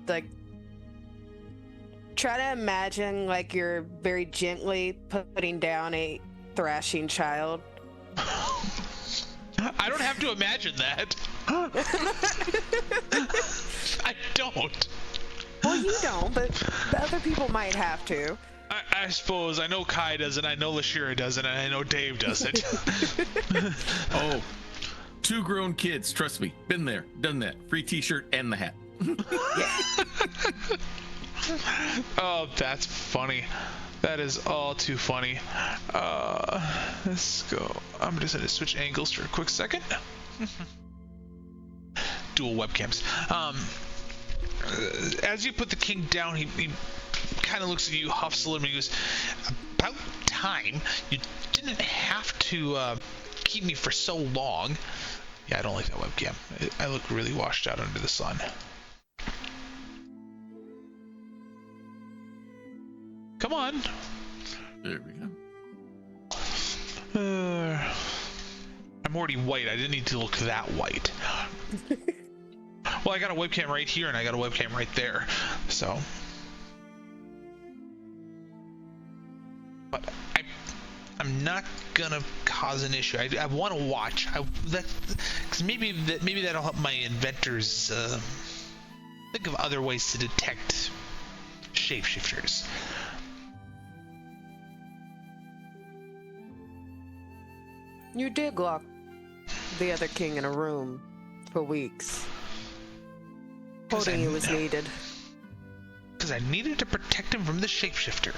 like, try to imagine like you're very gently putting down a thrashing child. I don't have to imagine that. I don't. Well, you don't, but the other people might have to. I suppose. I know Kai does it, I know Leshira does it, and I know Dave does it. Oh, 2 grown kids. Trust me, been there, done that. Free T-shirt and the hat. Oh, that's funny. That is all too funny. Let's go. I'm just going to switch angles for a quick second. Dual webcams. As you put the king down, he kind of looks at you, huffs a little bit, and he goes, "About time. You didn't have to keep me for so long." Yeah, I don't like that webcam. I look really washed out under the sun. Come on. There we go. I'm already white. I didn't need to look that white. Well, I got a webcam right here, and I got a webcam right there. So. But I'm not gonna cause an issue. I want to watch. Because maybe that'll help my inventors think of other ways to detect shapeshifters. You did lock the other king in a room for weeks. Holding you was needed. Because I needed to protect him from the shapeshifter.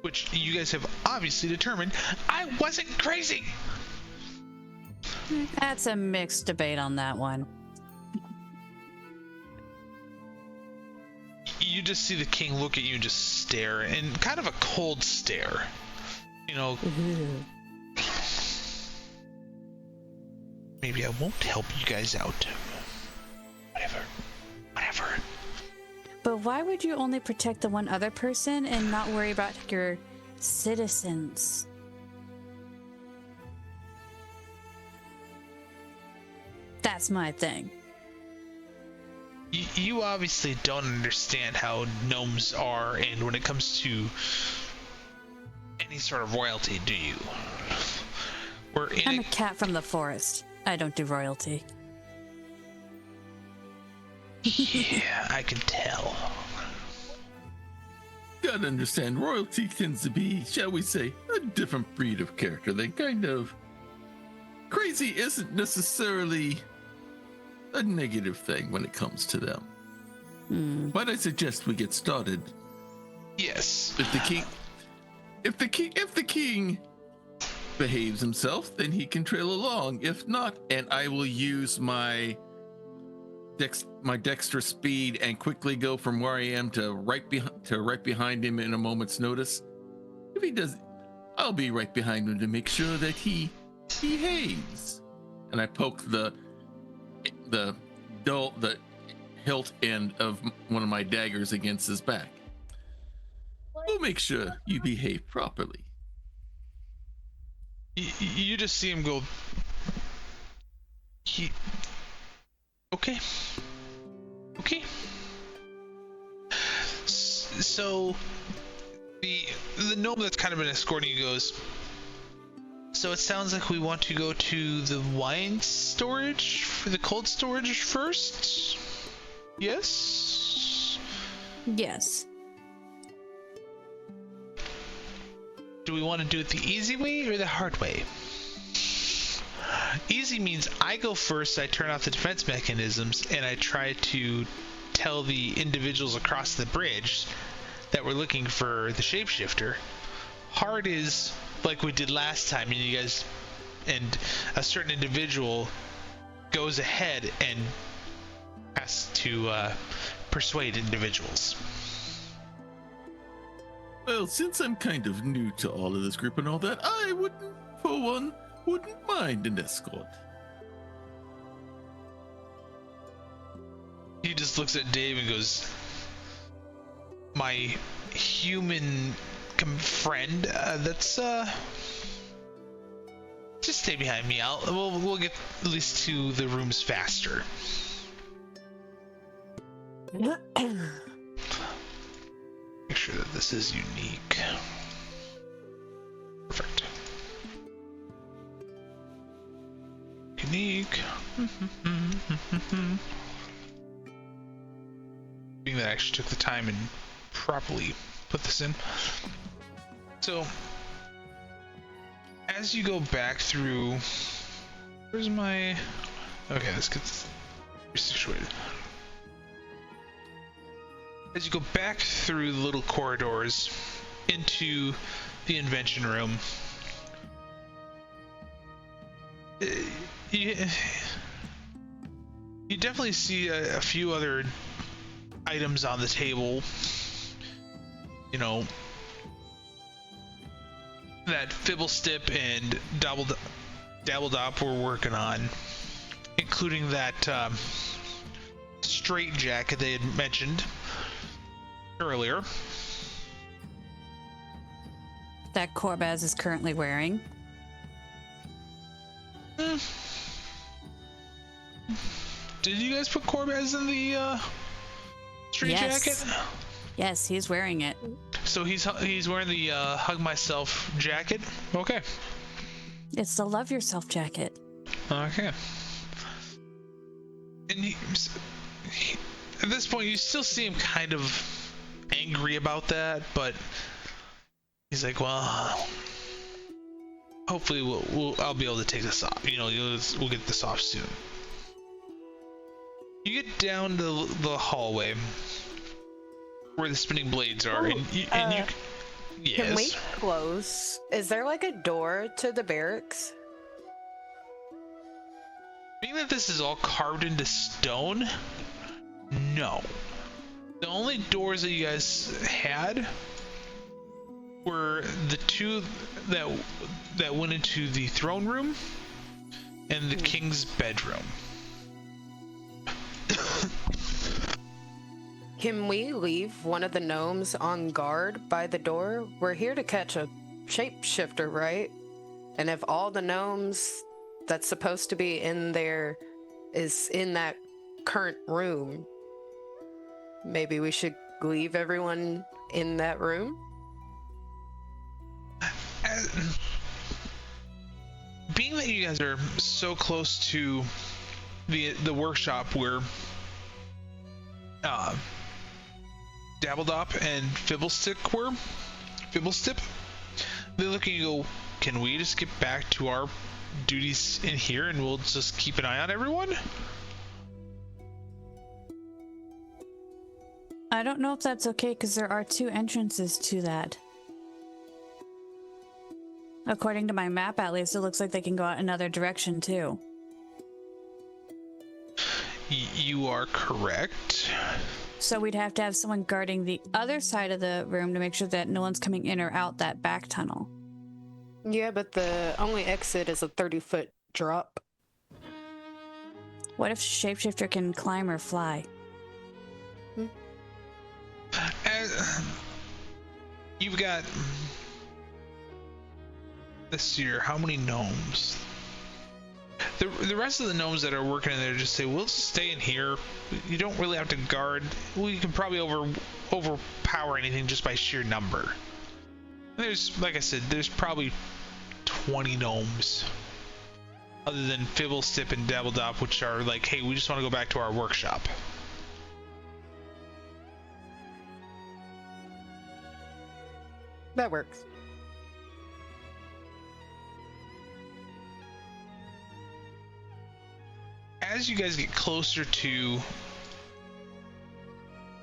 Which you guys have obviously determined I wasn't crazy. That's a mixed debate on that one. You just see the king look at you and just stare, and kind of a cold stare. Maybe I won't help you guys out. Whatever. But why would you only protect the one other person and not worry about your citizens? That's my thing. You obviously don't understand how gnomes are, and when it comes to any sort of royalty, do you? I'm a cat from the forest. I don't do royalty. Yeah, I can tell. gotta understand, royalty tends to be, shall we say, a different breed of character. They kind of... Crazy isn't necessarily a negative thing when it comes to them. Might I suggest we get started? Yes. If the king behaves himself, then he can trail along. If not, and I will use my dexterous speed and quickly go from where I am to right behind him in a moment's notice. If he does, I'll be right behind him to make sure that he behaves. And I poke the hilt end of one of my daggers against his back. We'll make sure you behave properly. You just see him go. Okay. So the gnome that's kind of been escorting you goes. So it sounds like we want to go to the wine storage for the cold storage first. Yes. Yes. Do we want to do it the easy way or the hard way? Easy means I go first, I turn off the defense mechanisms, and I try to tell the individuals across the bridge that we're looking for the shapeshifter. Hard is like we did last time, and you guys and a certain individual goes ahead and has to persuade individuals. Well, since I'm kind of new to all of this group and all that, I wouldn't mind an escort. He just looks at Dave and goes, my human friend, that's just stay behind me. We'll get at least to the rooms faster. Make sure that this is unique. Perfect. Unique. Being that I actually took the time and properly put this in. So, as you go back through, where's my? Okay, this gets situated. As you go back through the little corridors into the invention room, you definitely see a few other items on the table. You know, that Fibblestip and Dabbledop were working on, including that straight jacket they had mentioned earlier. That Corbaz is currently wearing. Did you guys put Corbaz in the straight jacket? Yes, he's wearing it. So he's wearing the Hug Myself jacket? Okay. It's the Love Yourself jacket. Okay. And at this point, you still see him kind of angry about that, but he's like, well, hopefully I'll be able to take this off. You know, we'll get this off soon. You get down to the hallway where the spinning blades are, and you yes. Can we close? Is there like a door to the barracks? Being that this is all carved into stone, no. The only doors that you guys had were the two that went into the throne room and the king's bedroom. Can we leave one of the gnomes on guard by the door? We're here to catch a shapeshifter, right? And if all the gnomes that's supposed to be in there is in that current room, maybe we should leave everyone in that room? Being that you guys are so close to the workshop where Dabbledop and Fibblestip, they look and you go, can we just get back to our duties in here and we'll just keep an eye on everyone? I don't know if that's okay because there are 2 entrances to that. According to my map, at least, it looks like they can go out another direction too. You are correct. So we'd have to have someone guarding the other side of the room to make sure that no one's coming in or out that back tunnel. Yeah, but the only exit is a 30-foot drop. What if shapeshifter can climb or fly? You've got this year. How many gnomes? The rest of the gnomes that are working in there just say, we'll just stay in here. You don't really have to guard. We can probably overpower anything just by sheer number. There's, like I said, there's probably 20 gnomes. Other than Fibblestip and Dabbledop, which are like, hey, we just want to go back to our workshop. That works. As you guys get closer to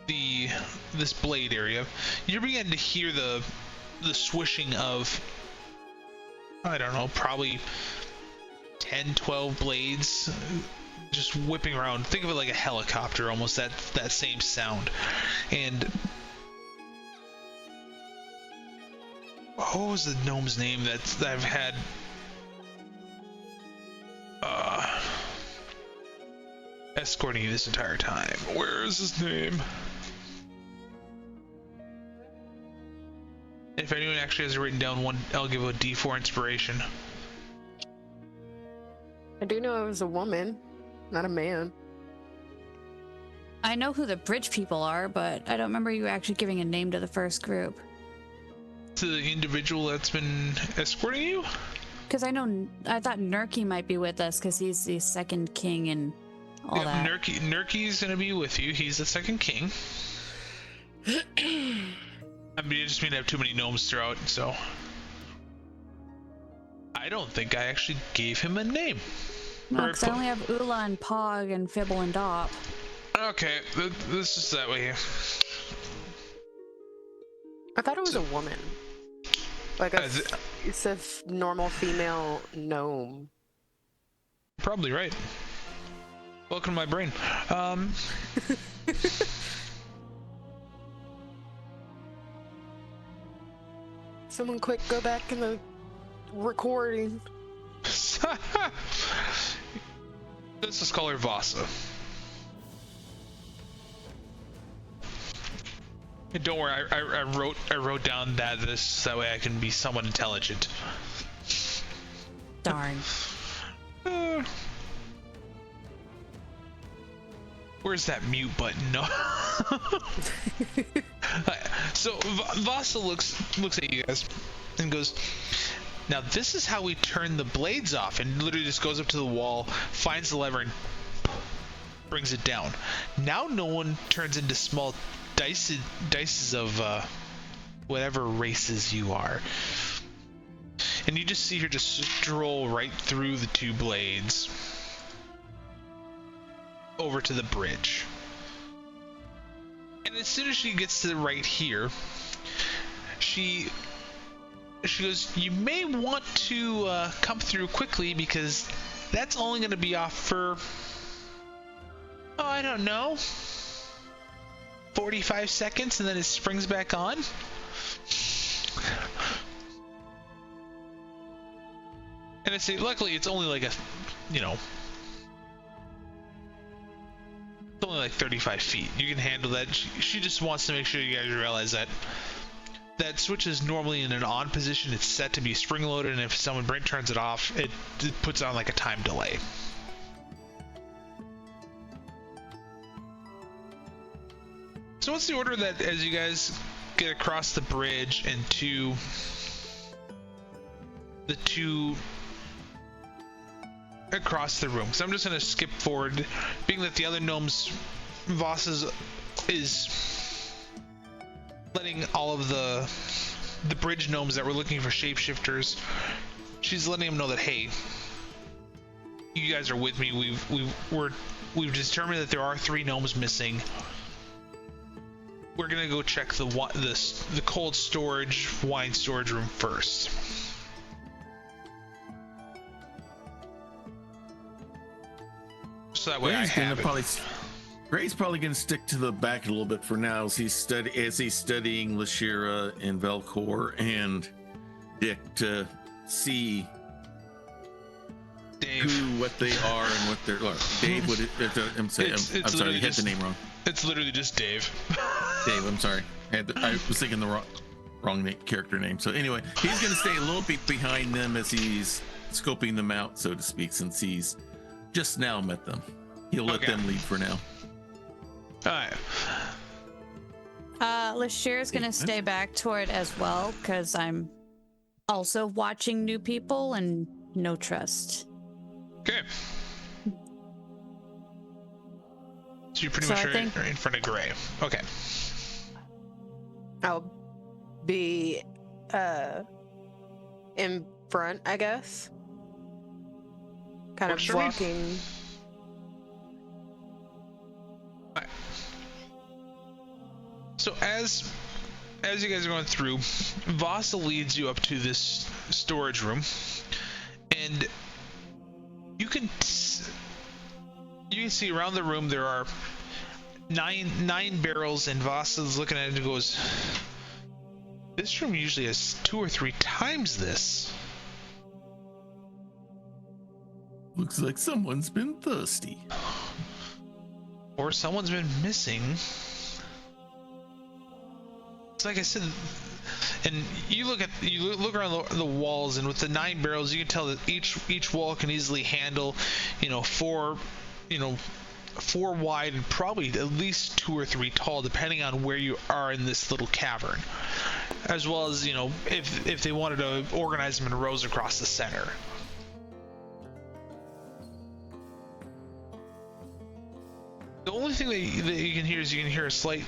this blade area, you're beginning to hear the swishing of, I don't know, probably 10, 12 blades just whipping around. Think of it like a helicopter, almost that same sound. And what was the gnome's name that I've had? Escorting you this entire time. Where is his name? If anyone actually has written down one, I'll give a D4 inspiration. I do know it was a woman, not a man. I know who the bridge people are, but I don't remember you actually giving a name to the first group. To the individual that's been escorting you? Because I thought Nurky might be with us because he's the second king and all that. Nurky's gonna be with you. He's the second king. I mean, I just mean I have too many gnomes throughout, so I don't think I actually gave him a name. No, because I only have Ula and Pog and Fibble and Dop. Okay, this is that way. I thought it was a woman. Like it's a normal female gnome. Probably right. Welcome to my brain. Someone quick go back in the recording. This is called her Vasa. And don't worry, I wrote down that way I can be somewhat intelligent. Darn. Where's that mute button? No. So Vasa looks at you guys and goes, now this is how we turn the blades off, and literally just goes up to the wall, finds the lever, and brings it down. Now no one turns into small dices of whatever races you are. And you just see her just stroll right through the 2 blades over to the bridge. And as soon as she gets to right here, she goes, you may want to come through quickly because that's only going to be off for, I don't know, 45 seconds, and then it springs back on. And I say, luckily it's only like it's only like 35 feet. You can handle that. She just wants to make sure you guys realize that switch is normally in an on position. It's set to be spring loaded, and if someone turns it off, it puts on like a time delay. So what's the order that as you guys get across the bridge and to the 2 across the room? So I'm just going to skip forward, being that the other gnomes, Voss's is letting all of the bridge gnomes that were looking for shapeshifters, she's letting them know that, hey, you guys are with me. We've determined that there are 3 gnomes missing. We're gonna go check the cold storage wine storage room first. So that way Gray's probably going to stick to the back a little bit for now as he's studying Leshira and Valkor and Dick to see what they are and what they're. Look, Dave, I'm sorry, I had the name wrong. It's literally just Dave. Dave, I'm sorry. I was thinking the wrong character name. So anyway, he's going to stay a little bit behind them as he's scoping them out, so to speak, since he's just now met them. He'll let them lead for now. All right. Leshira's gonna stay back toward as well because I'm also watching new people and no trust. Okay. So you're pretty much are in front of Gray. Okay. I'll be in front, I guess. Kind of walking. Right. So as you guys are going through, Vasa leads you up to this storage room, and you can see around the room there are nine barrels, and Vasa's looking at it and goes, "This room usually has 2 or 3 times this." Looks like someone's been thirsty. Or someone's been missing. It's like I said, and you look around the walls, and with the 9 barrels, you can tell that each wall can easily handle, 4 wide and probably at least 2 or 3 tall, depending on where you are in this little cavern. As well as, if they wanted to organize them in rows across the center. The only thing that you can hear is a slight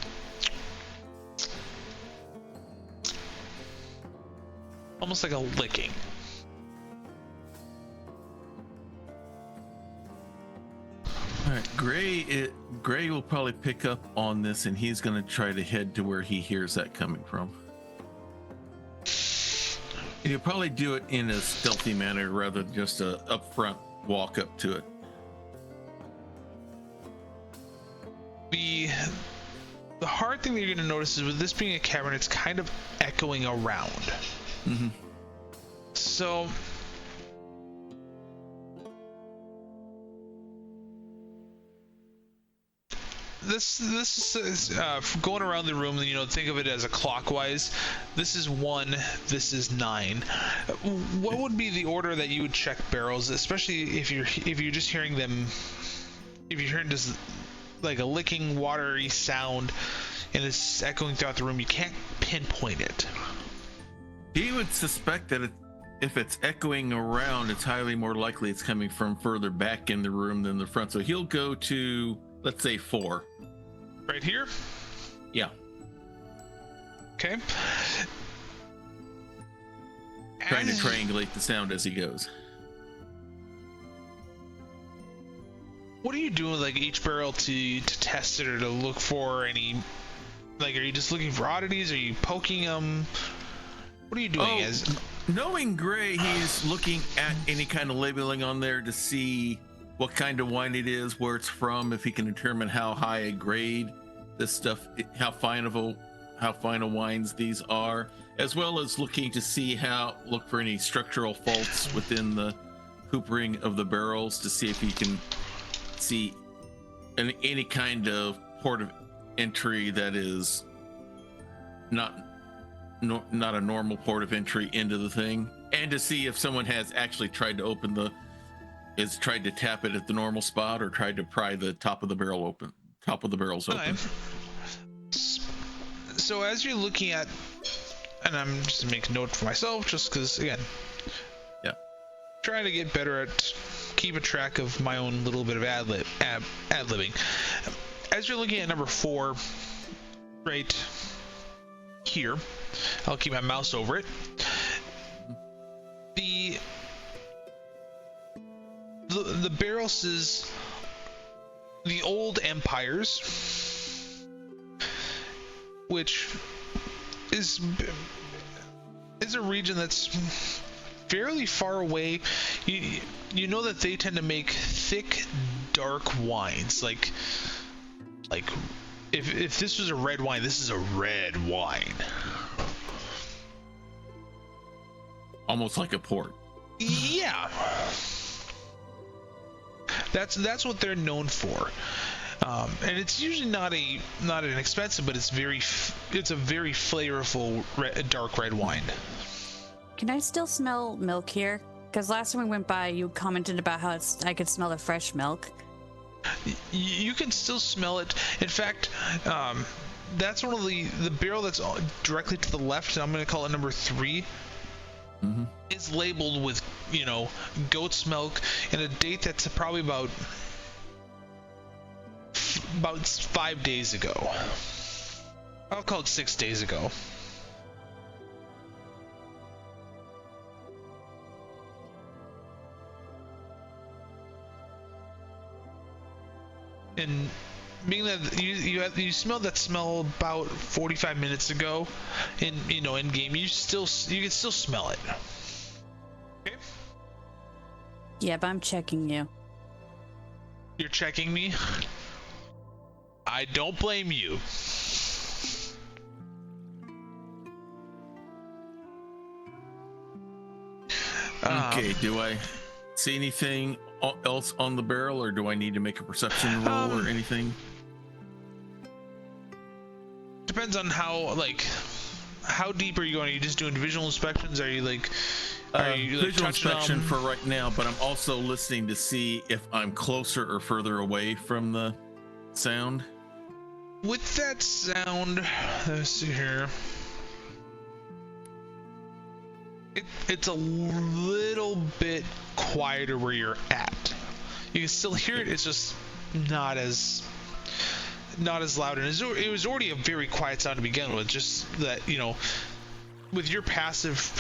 almost like a licking. All right, Gray will probably pick up on this, and he's going to try to head to where he hears that coming from. And he'll probably do it in a stealthy manner rather than just a upfront walk up to it. The hard thing that you're going to notice is with this being a cavern, it's kind of echoing around. Mm-hmm. So this is going around the room. Think of it as a clockwise. This is 1. This is 9. What would be the order that you would check barrels, especially if you're just hearing them? If you're hearing just like a licking, watery sound, and it's echoing throughout the room, you can't pinpoint it. He would suspect that if it's echoing around, it's highly more likely it's coming from further back in the room than the front. So he'll go to, let's say, 4. Right here? Yeah. Okay. Trying to triangulate the sound as he goes. What are you doing, like, each barrel to test it or to look for any, like, are you just looking for oddities? Are you poking them? What are you doing? Knowing Gray, he's looking at any kind of labeling on there to see what kind of wine it is, where it's from, if he can determine how high a grade this stuff, how fine of wines these are, as well as looking to look for any structural faults within the hoopering of the barrels to see if he can see any kind of port of entry that is not a normal port of entry into the thing, and to see if someone has actually tried to tried to tap it at the normal spot or tried to pry the top of the barrels open. So as you're looking at, and I'm just making note for myself, just because again, trying to get better at keeping track of my own little bit of ad-libbing. As you're looking at number 4, right, here. I'll keep my mouse over it. The Barrows, the old empires, which is a region that's fairly far away. You know that they tend to make thick, dark wines. Like if this was a red wine, this is a red wine. Almost like a port. Yeah. That's what they're known for. And it's usually not an expensive, but it's a very flavorful dark red wine. Can I still smell milk here? Because last time we went by, you commented about how I could smell the fresh milk. You can still smell it. In fact, that's one of the barrel that's directly to the left, and I'm going to call it number 3. Mm-hmm. Is labeled with, goat's milk, and a date that's probably about 5 days ago. I'll call it 6 days ago. And being that you smelled that smell about 45 minutes ago, in game, you can still smell it. Okay. Yeah, but I'm checking you. You're checking me. I don't blame you. Okay. Do I see anything else on the barrel, or do I need to make a perception roll or anything? Depends on how deep are you going? Are you just doing visual inspections? Are you visual inspection for right now, but I'm also listening to see if I'm closer or further away from the sound. With that sound, let's see here. It's a little bit quieter where you're at. You can still hear it. It's just not as loud, and it was already a very quiet sound to begin with. Just that, with your passive,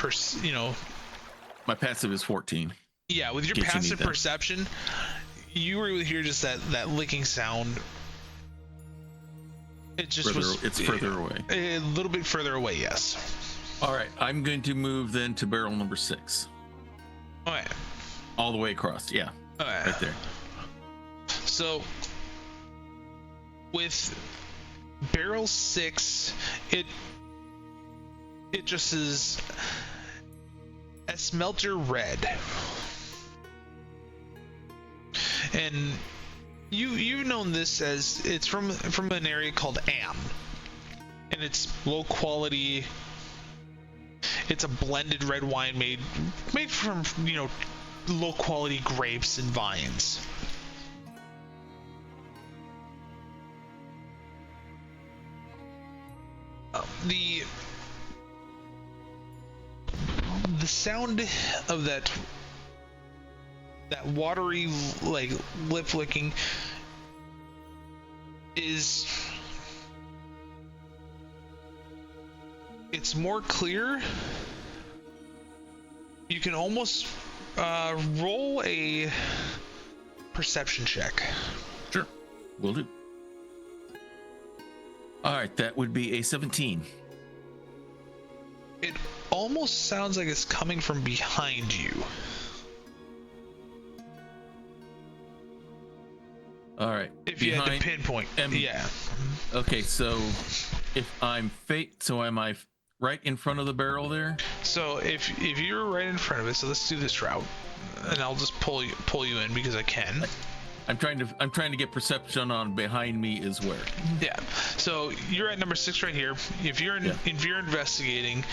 my passive is 14. Yeah, with your passive perception, you were able to hear just that licking sound. It just it's further away. A little bit further away, yes. All right, I'm going to move then to barrel number 6. All right. All the way across, yeah. All right. Right there. So, with barrel 6, it just is a smelter red, and you've known this as it's from an area called Am, and it's low quality. It's a blended red wine made from low quality grapes and vines. The sound of that watery lip licking it's more clear. You can almost roll a perception check. Sure, will do. All right, that would be a 17. It almost sounds like it's coming from behind you. All right. If you had to pinpoint. Yeah. Okay, so if I'm am I right in front of the barrel there? So if you're right in front of it, so let's do this route, and I'll just pull you in because I can. I'm trying to get perception on behind me is where. Yeah. So you're at number 6 right here. If you're investigating,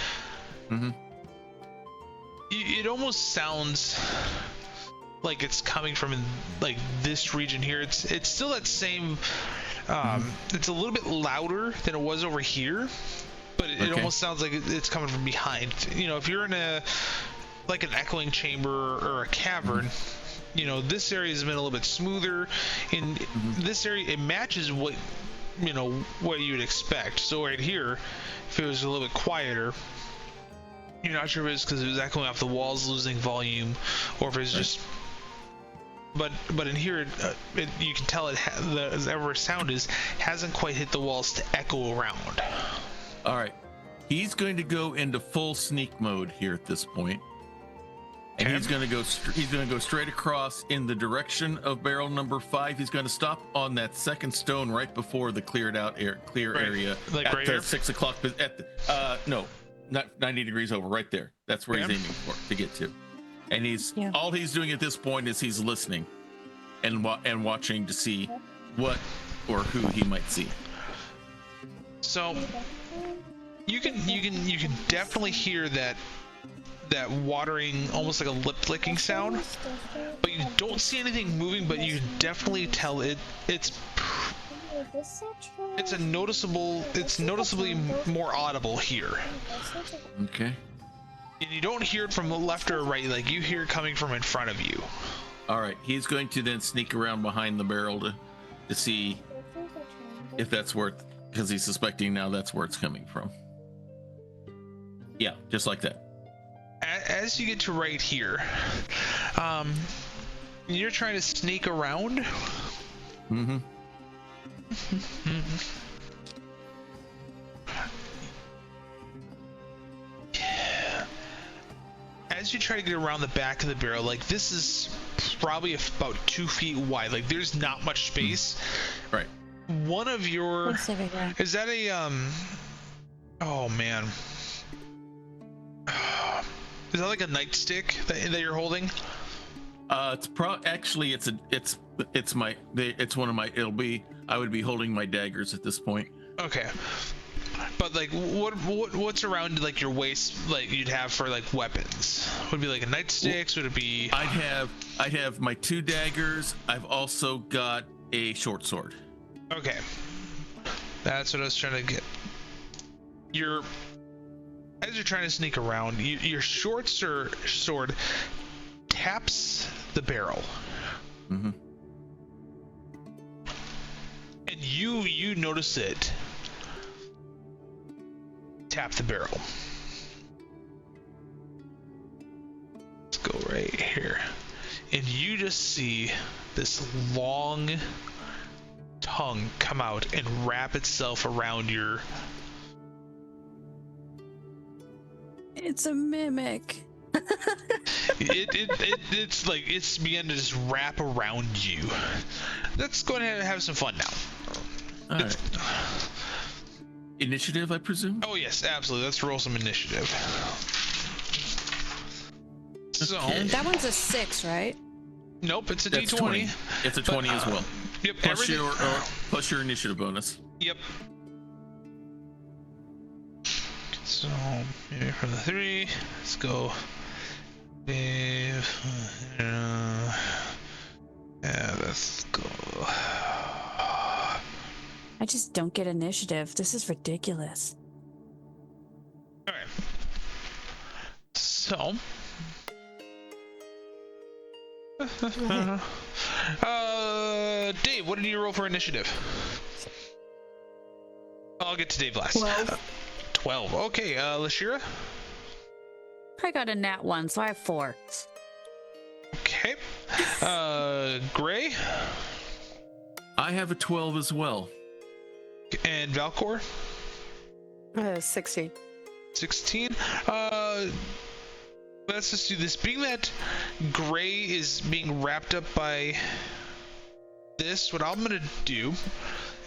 mm-hmm. It almost sounds like it's coming from this region here. It's still that same. It's a little bit louder than it was over here, but it almost sounds like it's coming from behind. If you're in an echoing chamber or a cavern. This area has been a little bit smoother. In this area, it matches what what you'd expect. So right here, if it was a little bit quieter, you're not sure if it's because it was echoing off the walls, losing volume, or if it's just. But in here, you can tell whatever sound hasn't quite hit the walls to echo around. All right, he's going to go into full sneak mode here at this point, and Okay. he's going to go straight across in the direction of barrel number 5. He's going to stop on that second stone right before the clear area Like at right the here? 6 o'clock. At the no, not 90 degrees over, right there. That's where Okay. he's aiming for to get to, and all he's doing at this point is he's listening and watching to see what or who he might see. So you can definitely hear that watering, almost like a lip licking sound, but you don't see anything moving. But you can definitely tell it's noticeably more audible here, Okay. and you don't hear it from the left or right. Like, you hear it coming from in front of you. All right, he's going to then sneak around behind the barrel to see if that's where, because he's suspecting now that's where it's coming from. Yeah, just like that. As you get to right here, you're trying to sneak around. Mm-hmm. As you try to get around the back of the barrel, like, this is probably about 2 feet wide. Like, there's not much space. Right. One of your Let's see if I can- is that a oh man, is that like a nightstick that you're holding? Actually it's one of my. I would be holding my daggers at this point. Okay. But like, what's around like your waist, like you'd have for like weapons? Would it be like a nightstick? Would it be? I'd have my 2 daggers. I've also got a short sword. Okay. That's what I was trying to get. As you're trying to sneak around, your short sword taps the barrel. Mm-hmm. And you notice it tap the barrel. Let's go right here. And you just see this long tongue come out and wrap itself around your... It's a mimic. It's like it's begun to just wrap around you. Let's go ahead and have some fun now. All right. Initiative, I presume? Oh yes, absolutely. Let's roll some initiative. So, Okay. That one's a 6, right? nope, it's a That's D20. 20. It's a 20 as well. Yep, Plus everything. plus your initiative bonus. Yep. So, maybe from the 3, let's go. Dave. Yeah, let's go. I just don't get initiative. This is ridiculous. Alright. So. Dave, what did you roll for initiative? I'll get to Dave last. 12. 12. Okay, Leshira? I got a nat 1, so I have 4. Okay. Gray? I have a 12 as well. And Valkor? 16. 16. Let's just do this. Being that Gray is being wrapped up by this, what I'm gonna do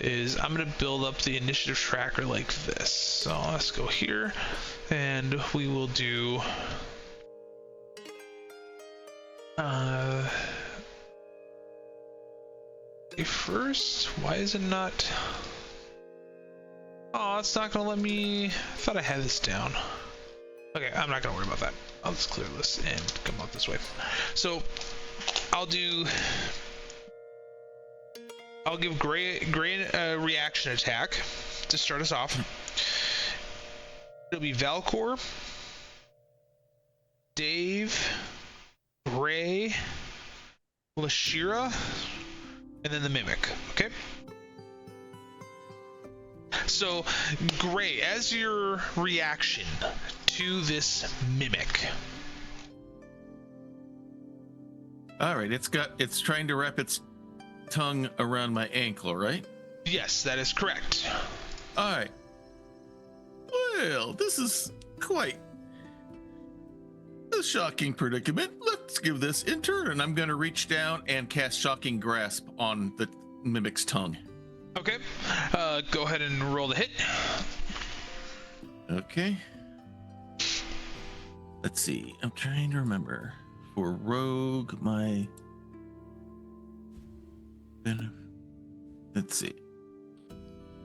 is I'm gonna build up the initiative tracker like this. So let's go here, and we will do first. Why is it not? Oh, it's not gonna let me. I thought I had this down. Okay, I'm not gonna worry about that. I'll just clear this and come out this way. So I'll give Gray a reaction attack to start us off. It'll be Valkor, Dave, Gray, Leshira, and then the Mimic. Okay. So, Gray, as your reaction to this mimic. All right, it's trying to wrap its tongue around my ankle, right? Yes, that is correct. All right. Well, this is quite a shocking predicament. Let's give this in turn, and I'm going to reach down and cast Shocking Grasp on the mimic's tongue. Okay. Go ahead and roll the hit. Okay. Let's see. I'm trying to remember. For rogue, let's see.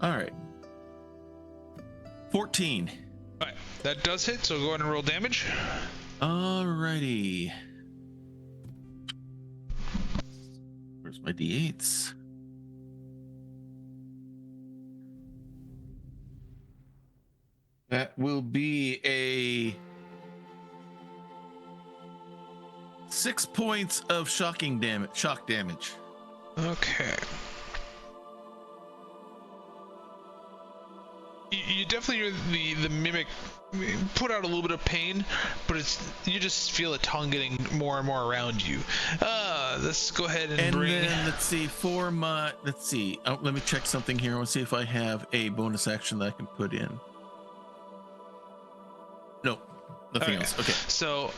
All right. 14. All right, that does hit, so go ahead and roll damage. Alrighty. Where's my d8s? That will be a 6 points of shock damage. Okay. You definitely hear the mimic put out a little bit of pain, but you just feel the tongue getting more and more around you. Let's go ahead and bring. Then let's see let me check something here. I want to see if I have a bonus action that I can put in. Nope, nothing else. Okay. So,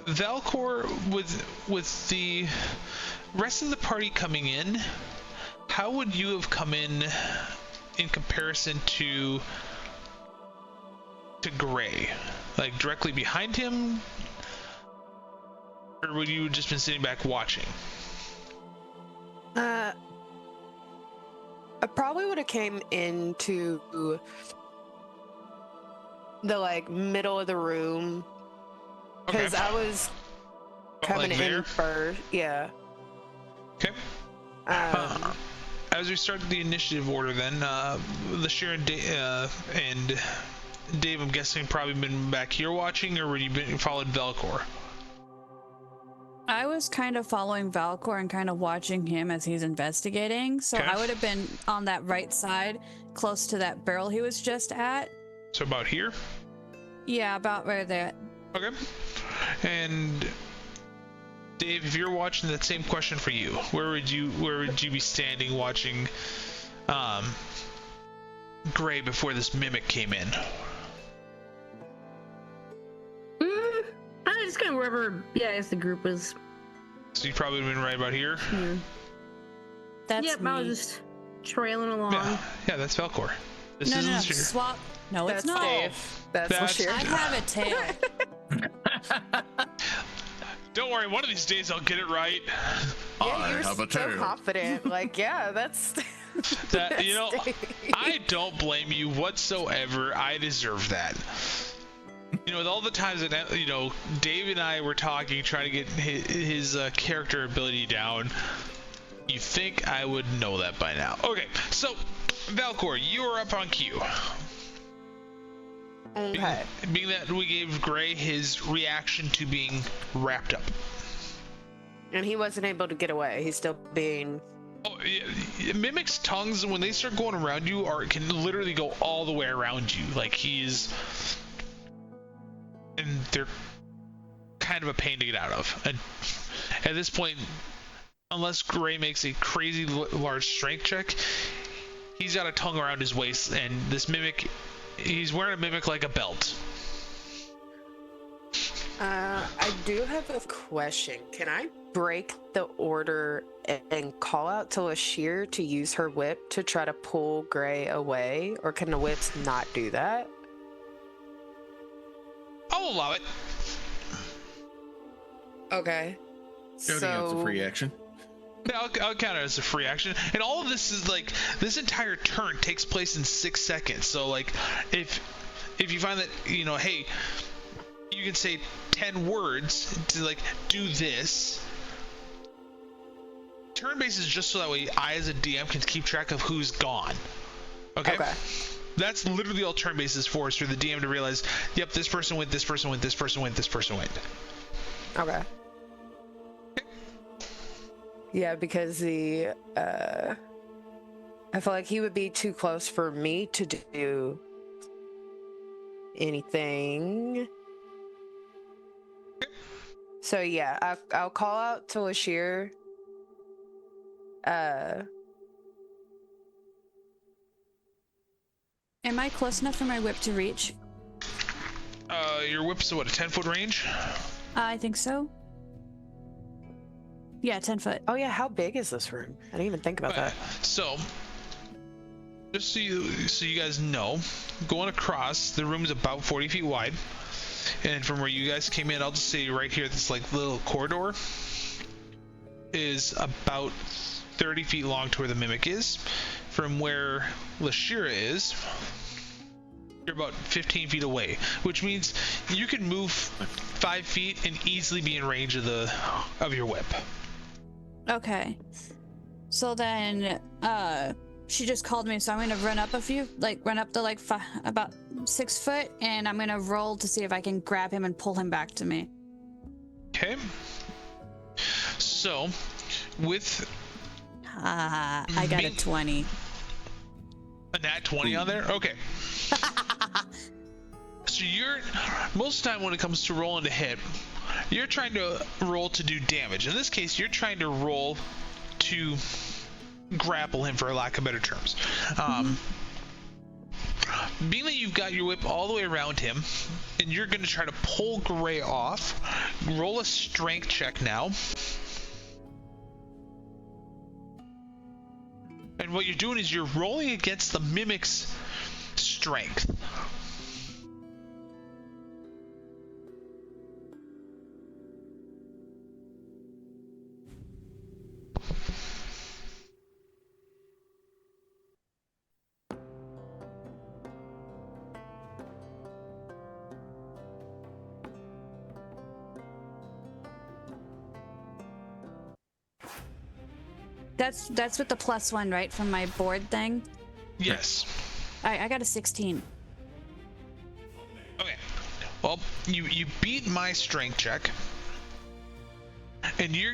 Valkor, with the rest of the party coming in, how would you have come in comparison to Gray? Like directly behind him, or would you have just been sitting back watching? I probably would have came into the like middle of the room because I was coming like in there? first. Yeah. Okay. As we start the initiative order, then Leshira and Dave, I'm guessing probably been back here watching, or would you been followed Valkor? I was kind of following Valkor and kind of watching him as he's investigating. So Okay. I would have been on that right side, close to that barrel he was just at. So about here. Yeah, about right there. Okay. And Dave, if you're watching, that same question for you. Where would you be standing watching Gray before this mimic came in? I just kind of wherever, I guess the group was. So you probably would have been right about here. Yeah. That's Yep, me. I was just trailing along. Yeah, that's Valkor. This no, is no, Leshira. swap. No, That's it's not. Dave. That's That's- Leshira. I have a tail. Don't worry, one of these days I'll get it right. Yeah, you're have a so tail. confident. Like, yeah, that's. That that's Dave. I don't blame you whatsoever. I deserve that. With all the times that Dave and I were talking, trying to get his character ability down, you think I would know that by now. Okay, so Valkor, you are up on cue. Okay. Being that we gave Gray his reaction to being wrapped up. And he wasn't able to get away. He's still being. Oh, yeah, mimics' tongues, when they start going around you, can literally go all the way around you. Like and they're kind of a pain to get out of. And at this point, unless Gray makes a crazy large strength check, he's got a tongue around his waist, and this mimic, he's wearing a mimic like a belt. I do have a question. Can I break the order and call out to Leshira to use her whip to try to pull Gray away? Or can the whips not do that? I'll allow it. Okay. It's a free action. Yeah, I'll count it as a free action. And all of this is like, this entire turn takes place in 6 seconds. So like, if you find that, hey, you can say 10 words to like do this. Turn base is just so that way I as a DM can keep track of who's gone. Okay? That's literally all turn base is for the DM to realize, yep, this person went, this person went, this person went, this person went. Okay. Yeah, because the I feel like he would be too close for me to do anything. So yeah, I'll call out to Leshira. Am I close enough for my whip to reach? Your whip's what, a 10-foot range? I think so. Yeah, 10 foot. Oh yeah, how big is this room? I didn't even think about that. So, just so you guys know, going across, the room's about 40 feet wide. And from where you guys came in, I'll just say right here, this like little corridor is about 30 feet long to where the mimic is. From where Leshira is, you're about 15 feet away, which means you can move 5 feet and easily be in range of your whip. Okay. So then, she just called me, so I'm gonna run up run up to about 6 foot, and I'm gonna roll to see if I can grab him and pull him back to me. Okay. So, with I got a 20. a nat 20 on there? Okay. So most of the time when it comes to rolling to hit, you're trying to roll to do damage. In this case, you're trying to roll to grapple him, for lack of better terms. Being that you've got your whip all the way around him, and you're going to try to pull Gray off, roll a strength check now. And what you're doing is you're rolling against the mimic's strength. That's with the +1, right, from my board thing? Yes. I got a 16. Okay. Well, you beat my strength check, and you're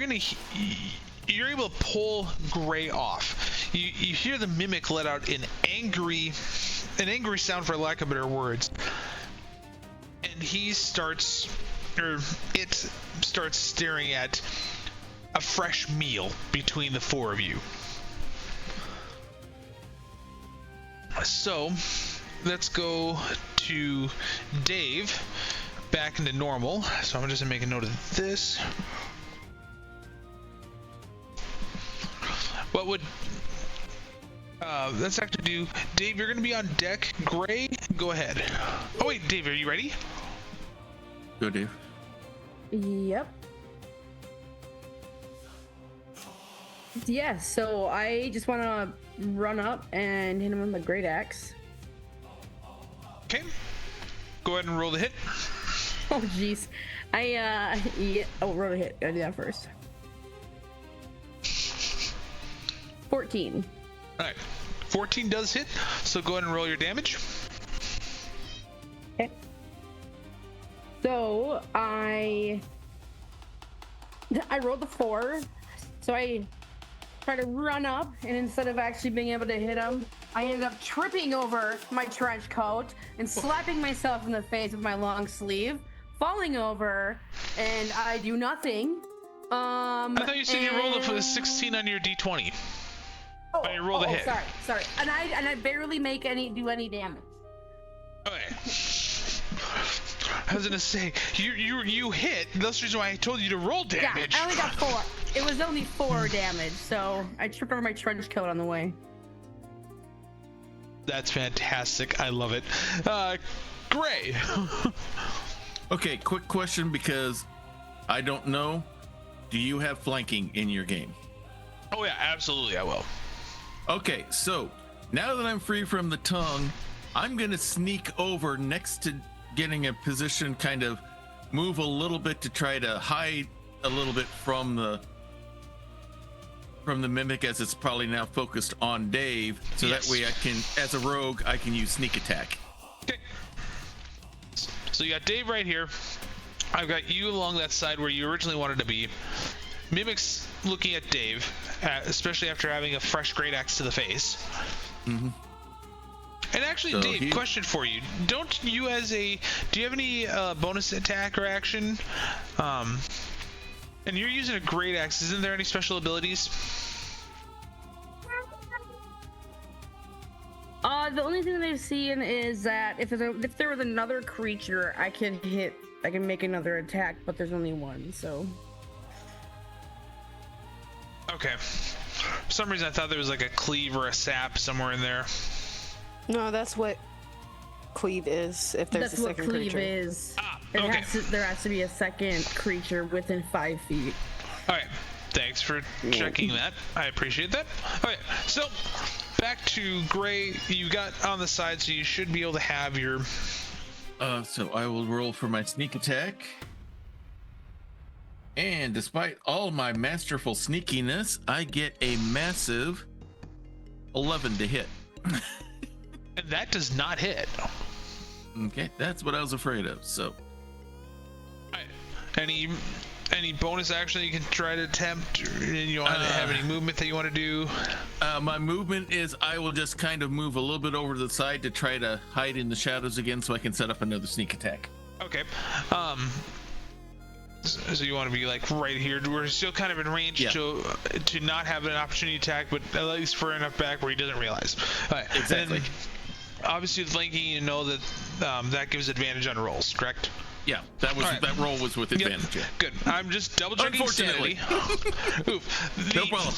able to pull Gray off. You hear the mimic let out an angry sound, for lack of better words, and it starts staring at a fresh meal between the four of you. So let's go to Dave back into normal. So I'm just gonna make a note of this. What would let's actually do Dave, you're gonna be on deck. Gray, go ahead. Oh wait, Dave, are you ready? Go, Dave. Yep. Yeah, so I just want to run up and hit him with the great axe. Okay. Go ahead and roll the hit. Oh, jeez. Roll the hit. Gotta do that first. 14. Alright. 14 does hit, so go ahead and roll your damage. Okay. So, I rolled the 4, so I try to run up, and instead of actually being able to hit him, I ended up tripping over my trench coat and slapping myself in the face with my long sleeve, falling over, and I do nothing. I thought you said you rolled a 16 on your d20. Oh, you rolled a hit. Sorry. And I barely do any damage. Okay. I was gonna say you hit. That's the reason why I told you to roll damage. Yeah, I only got 4. It was only 4 damage, so I tripped over my trench coat on the way. That's fantastic. I love it. Gray. Okay, quick question, because I don't know. Do you have flanking in your game? Oh yeah, absolutely I will. Okay, so now that I'm free from the tongue, I'm gonna sneak over next to getting a position, kind of move a little bit to try to hide a little bit from the mimic, as it's probably now focused on Dave, so yes. That way I can, as a rogue, I can use sneak attack. Okay. So you got Dave right here. I've got you along that side where you originally wanted to be. Mimic's looking at Dave, especially after having a fresh great axe to the face. Mm-hmm. And actually, So Dave, question for you: do you have any bonus attack or action? And you're using a great axe. Isn't there any special abilities? The only thing that I've seen is that if there was another creature, I can make another attack, but there's only one, so. Okay. For some reason, I thought there was like a cleave or a sap somewhere in there. No, that's what cleave is. If there's That's a what second cleave creature. is. Okay. There has to be a second creature within 5 feet. All right. Thanks for checking that. I appreciate that. Okay. So back to Gray. You got on the side, so you should be able to have your. So I will roll for my sneak attack. And despite all my masterful sneakiness, I get a massive 11 to hit. And that does not hit. Okay, that's what I was afraid of. So, All right. Any bonus action that you can try to attempt? Or you want to have any movement that you want to do? my movement is I will just kind of move a little bit over to the side to try to hide in the shadows again, so I can set up another sneak attack. Okay. So you want to be like right here. We're still kind of in range to not have an opportunity attack, but at least for enough back where he doesn't realize. All right. Exactly. And obviously, with Lanky, you know that that gives advantage on rolls, correct? Yeah, that roll was with advantage. Yep. Yeah. Good. I'm just double checking Unfortunately. sanity. Oof. No problem.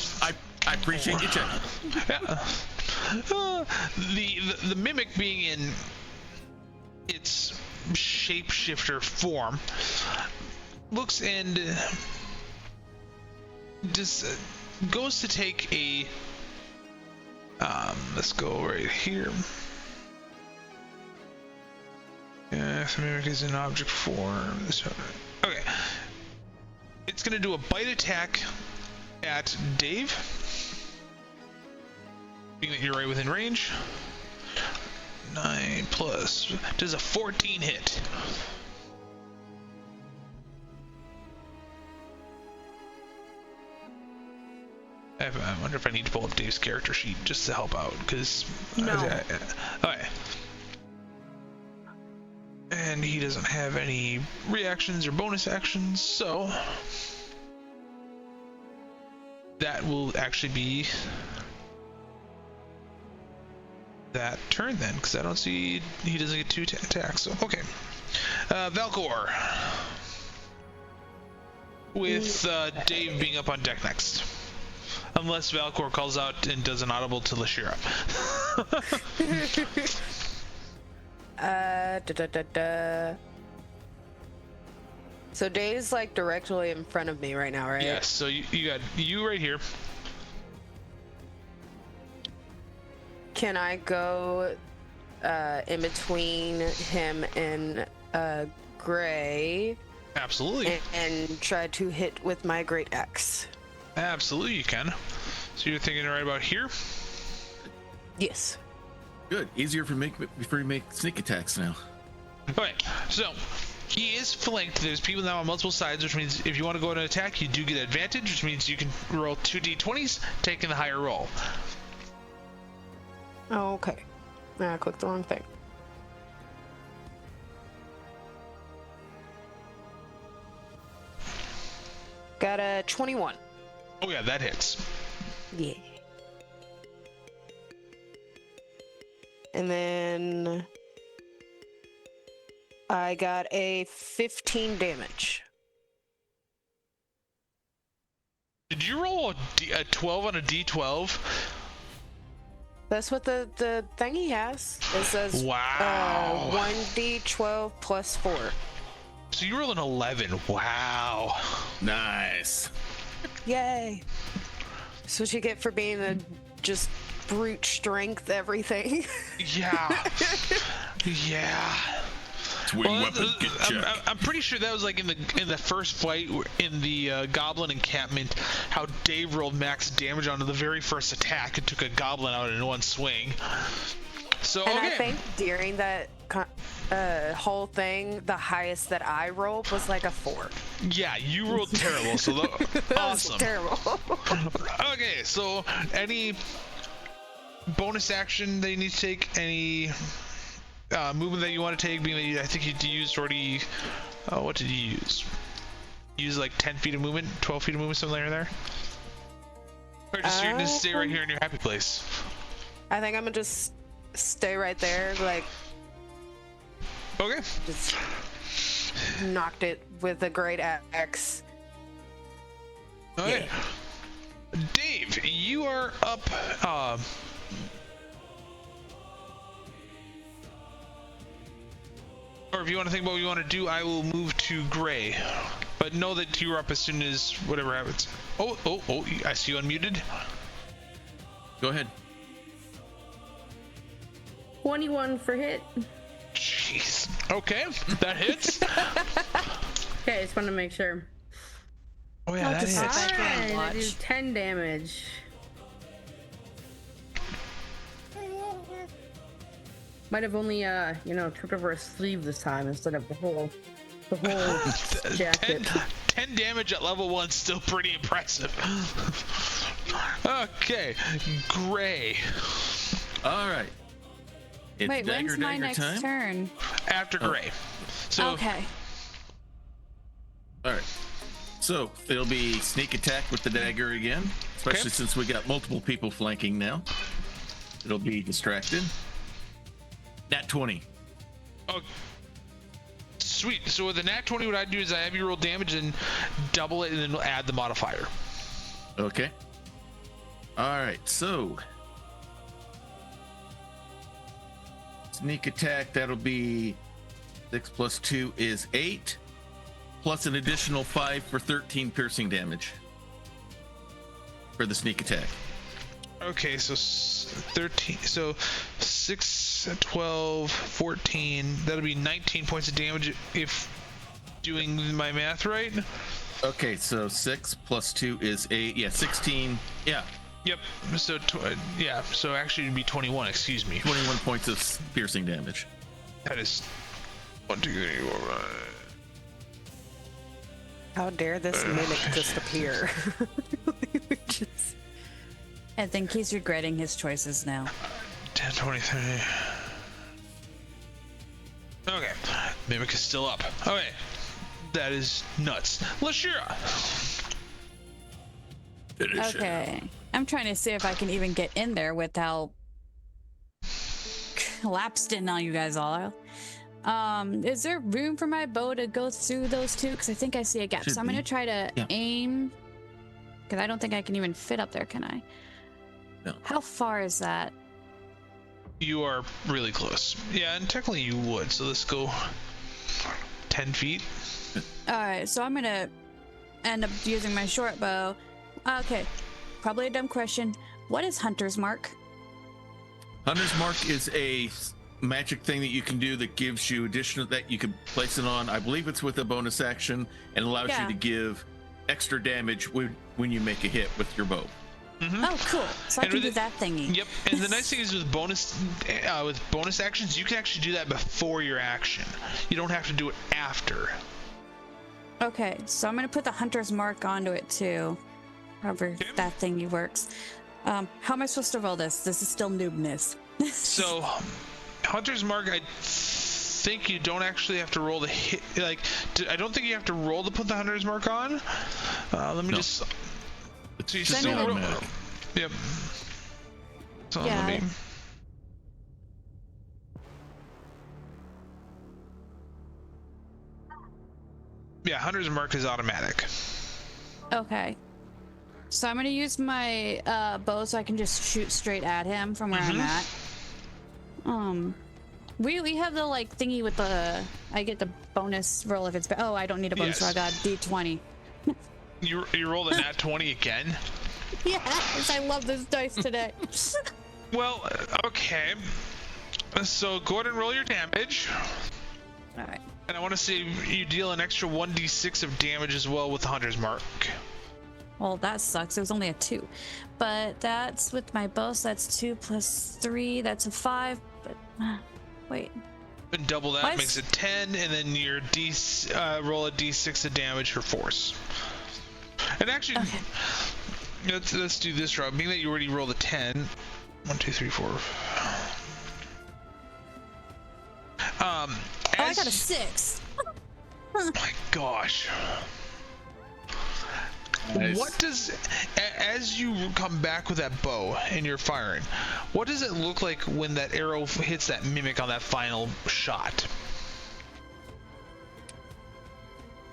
I appreciate you checking. Yeah. The mimic being in its shapeshifter form looks and just goes to take a let's go right here. If the mimic is in object form, okay, it's gonna do a bite attack at Dave, being that you're right within range. 9 plus does a 14 hit. I wonder if I need to pull up Dave's character sheet just to help out, because okay. And he doesn't have any reactions or bonus actions, so that will actually be that turn then, because I don't see he doesn't get 2 attacks. So okay, Valkor, with Dave being up on deck next. Unless Valkor calls out and does an audible to Leshira. So Dave's like directly in front of me right now, right? Yes, so you got you right here. Can I go in between him and Gray Absolutely. and try to hit with my great axe? Absolutely you can. So you're thinking right about here? Yes. Good. Easier for you to make sneak attacks now. Okay, so he is flanked. There's people now on multiple sides, which means if you want to go to an attack, you do get advantage, which means you can roll 2 d20s, taking the higher roll. Oh, okay. I clicked the wrong thing. Got a 21. Oh yeah, that hits. Yeah. And then I got a 15 damage. Did you roll a 12 on a d12? That's what the thingy has. It says Wow. 1d12 plus 4. So you rolled an 11. Wow. Nice. Yay. That's what you get for being a just brute strength everything. Yeah. Yeah. Twin weapon, good check. I'm pretty sure that was like in the first fight in the goblin encampment, how Dave rolled max damage onto the very first attack and took a goblin out in one swing. So And okay. I think during that whole thing, the highest that I rolled was like a 4. Yeah, you rolled terrible. So That awesome. was terrible. Okay, so any bonus action that you need to take, any movement that you want to take, being that I think you used already. What did you use? Use like 10 feet of movement, 12 feet of movement, something like that. Or just you're gonna stay right here in your happy place. I think I'm gonna just stay right there, like Okay. just knocked it with a great axe. Okay. Dave, you are up. Or if you want to think about what you want to do, I will move to Gray. But know that you're up as soon as whatever happens. Oh, I see you unmuted. Go ahead. 21 for hit. Jeez. Okay, that hits. Okay, just want to make sure. Oh yeah, that just hits. sit back here and Alright, I do watch. 10 damage. Might have only, tripped over a sleeve this time instead of the whole jacket. 10 damage at level 1 still pretty impressive. Okay, Gray. All right. It's Wait, when's my next time. turn? After Gray. So Okay. All right. So it'll be sneak attack with the dagger again, especially Okay. since we got multiple people flanking now. It'll be distracted. Nat 20. Oh, sweet. So with the nat 20, what I do is I have you roll damage and double it, and then add the modifier. Okay. All right. So sneak attack. That'll be 6 plus 2 is 8, plus an additional 5 for 13 piercing damage for the sneak attack. Okay, so 13. So 6, 12, 14. That'll be 19 points of damage if doing my math right. Okay, so 6 plus 2 is 8. Yeah, 16. Yeah, Yep. So yeah. So actually, it'd be 21. Excuse me. 21 points of piercing damage. That is 1, 2, 3, 4, 5. How dare this mimic just appear? I think he's regretting his choices now. 10, 23. Okay. Mimic is still up. Okay. That is nuts. Leshira. Finish it. Okay. I'm trying to see if I can even get in there without collapsed in on you guys all. Is there room for my bow to go through those two? Because I think I see a gap. Should So I'm going to be. try to Yeah. aim. Because I don't think I can even fit up there, can I? No. How far is that? You are really close. Yeah, and technically you would. So let's go 10 feet. Alright, so I'm going to end up using my short bow. Okay. Probably a dumb question. What is Hunter's Mark? Hunter's Mark is a magic thing that you can do that gives you additional, that you can place it on. I believe it's with a bonus action and allows Yeah. you to give extra damage when you make a hit with your bow. Oh, cool. So I And can with do it- that thingy. Yep. And the nice thing is with bonus actions, you can actually do that before your action. You don't have to do it after. Okay, so I'm gonna put the Hunter's Mark onto it too. However that thingy works. How am I supposed to roll this? This is still noobness. So, Hunter's Mark, I think you don't actually have to roll the hit. Like, I don't think you have to roll to put the Hunter's Mark on. Let me No. just. So you Send still it roll. automatic. Yep. So Yeah. let me. Yeah, Hunter's Mark is automatic. Okay. So I'm gonna use my bow so I can just shoot straight at him from where I'm at. We have the like thingy with the I get the bonus roll if it's oh I don't need a bonus roll, I got a D20. You rolled a nat 20 again? Yes, I love this dice today. Well, okay. So go ahead and roll your damage. All right. And I want to say you deal an extra 1d6 of damage as well with the Hunter's Mark. Well, that sucks. It was only a 2. But that's with my bow, so that's 2 plus 3. That's a 5. But wait. And double that Why makes is- it 10, and then your roll a d6 of damage for force. And actually, Okay. let's do this, Rob. Being that you already rolled a 10. 1, 2, 3, 4. Oh, I got a as 6. oh my gosh. Nice. What does, as you come back with that bow and you're firing, what does it look like when that arrow hits that mimic on that final shot?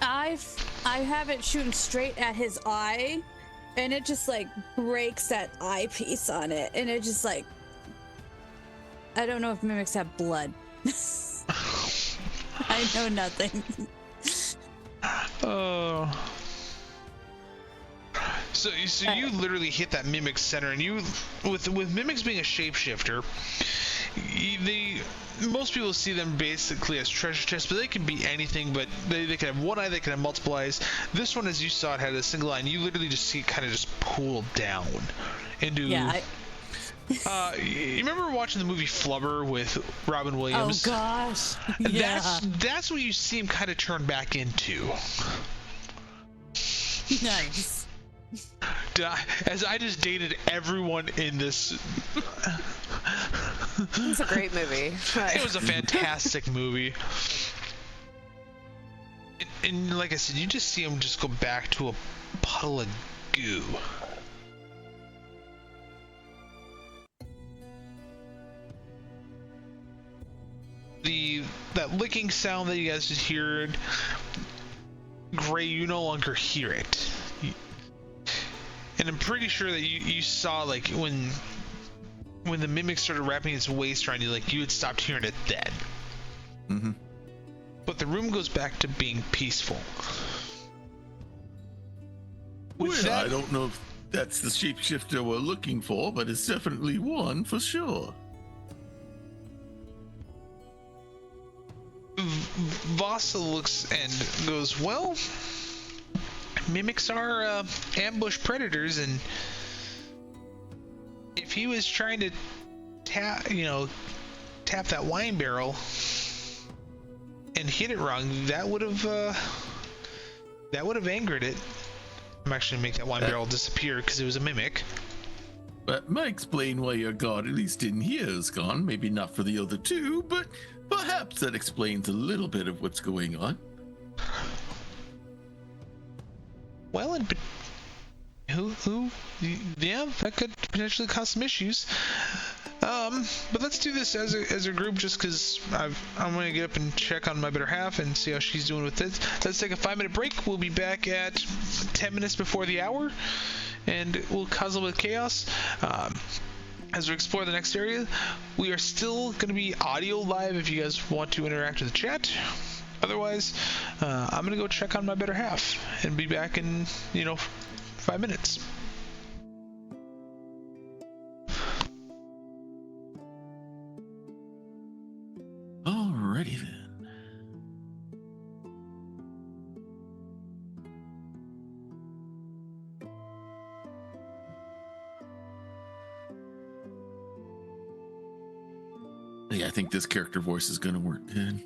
I have it shooting straight at his eye, and it just like breaks that eyepiece on it, and it just like, I don't know if mimics have blood. I know nothing. Oh. So you literally hit that mimic center, and you, with mimics being a shapeshifter, most people see them basically as treasure chests, but they can be anything. But they can have one eye, they can have multiple eyes. This one, as you saw it, had a single eye, and you literally just see it kind of just pull down into. Yeah. You remember watching the movie Flubber with Robin Oh Williams? gosh. Yeah. That's what you see him kind of turn back into. Nice. As I just dated everyone in this. It's a great movie. It was a fantastic movie. And like I said, you just see him just go back to a puddle of goo. That licking sound that you guys just heard, Gray, you no longer hear it. And I'm pretty sure that you saw, like, when the mimic started wrapping its waist around you, like, you had stopped hearing it then. Mm-hmm. But the room goes back to being peaceful. With Well, that, I don't know if that's the shapeshifter we're looking for, but it's definitely one for sure. Vasa looks and goes, well, mimics are ambush predators, and if he was trying to tap that wine barrel and hit it wrong, that would have angered it. I'm actually gonna make that wine barrel disappear because it was a mimic. That might explain why your guard, at least in here, is gone. Maybe not for the other two, but perhaps that explains a little bit of what's going on. Well, and yeah, that could potentially cause some issues. But let's do this as a group, just because I'm going to get up and check on my better half and see how she's doing with this. Let's take a 5-minute break. We'll be back at 10 minutes before the hour, and we'll cuzzle with chaos. As we explore the next area, we are still going to be audio live if you guys want to interact with the chat. Otherwise, I'm going to go check on my better half and be back in, 5 minutes. Alrighty then. Yeah, I think this character voice is going to work good.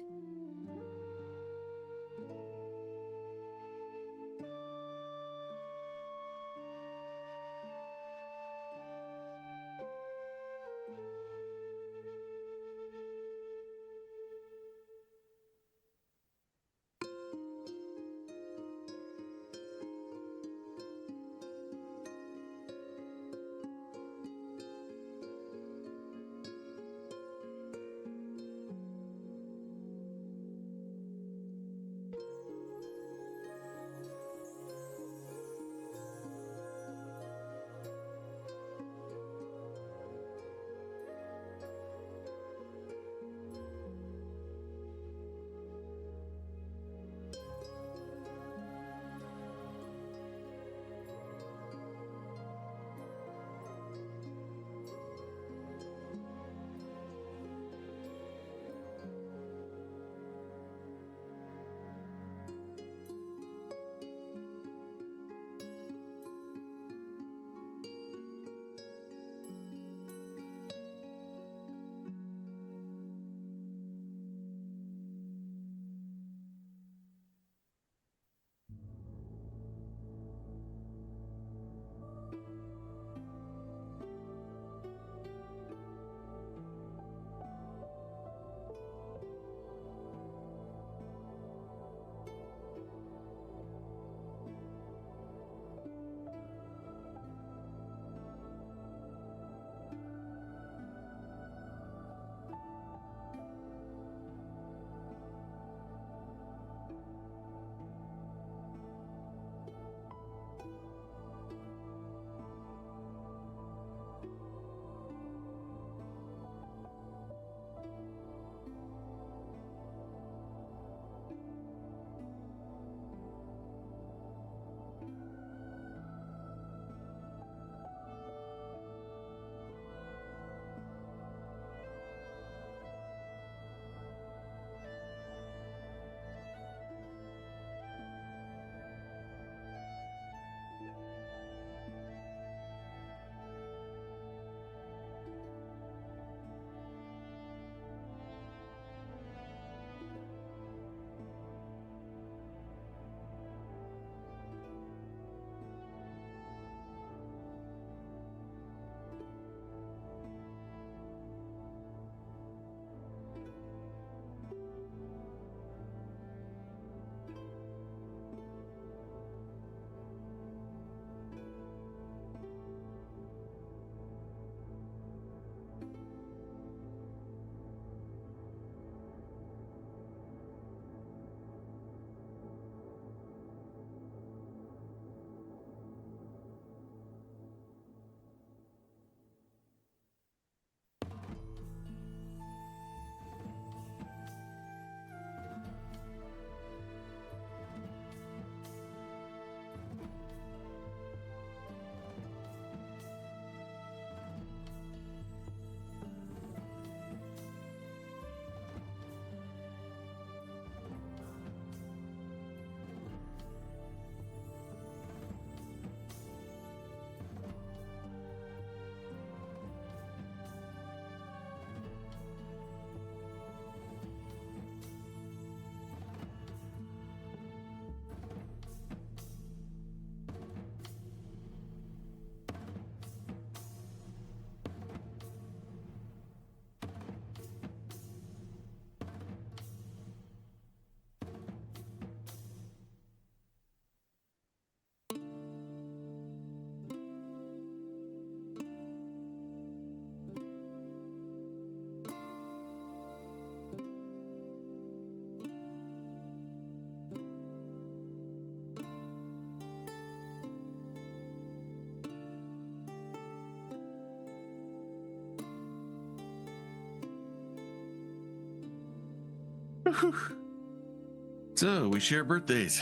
So we share birthdays.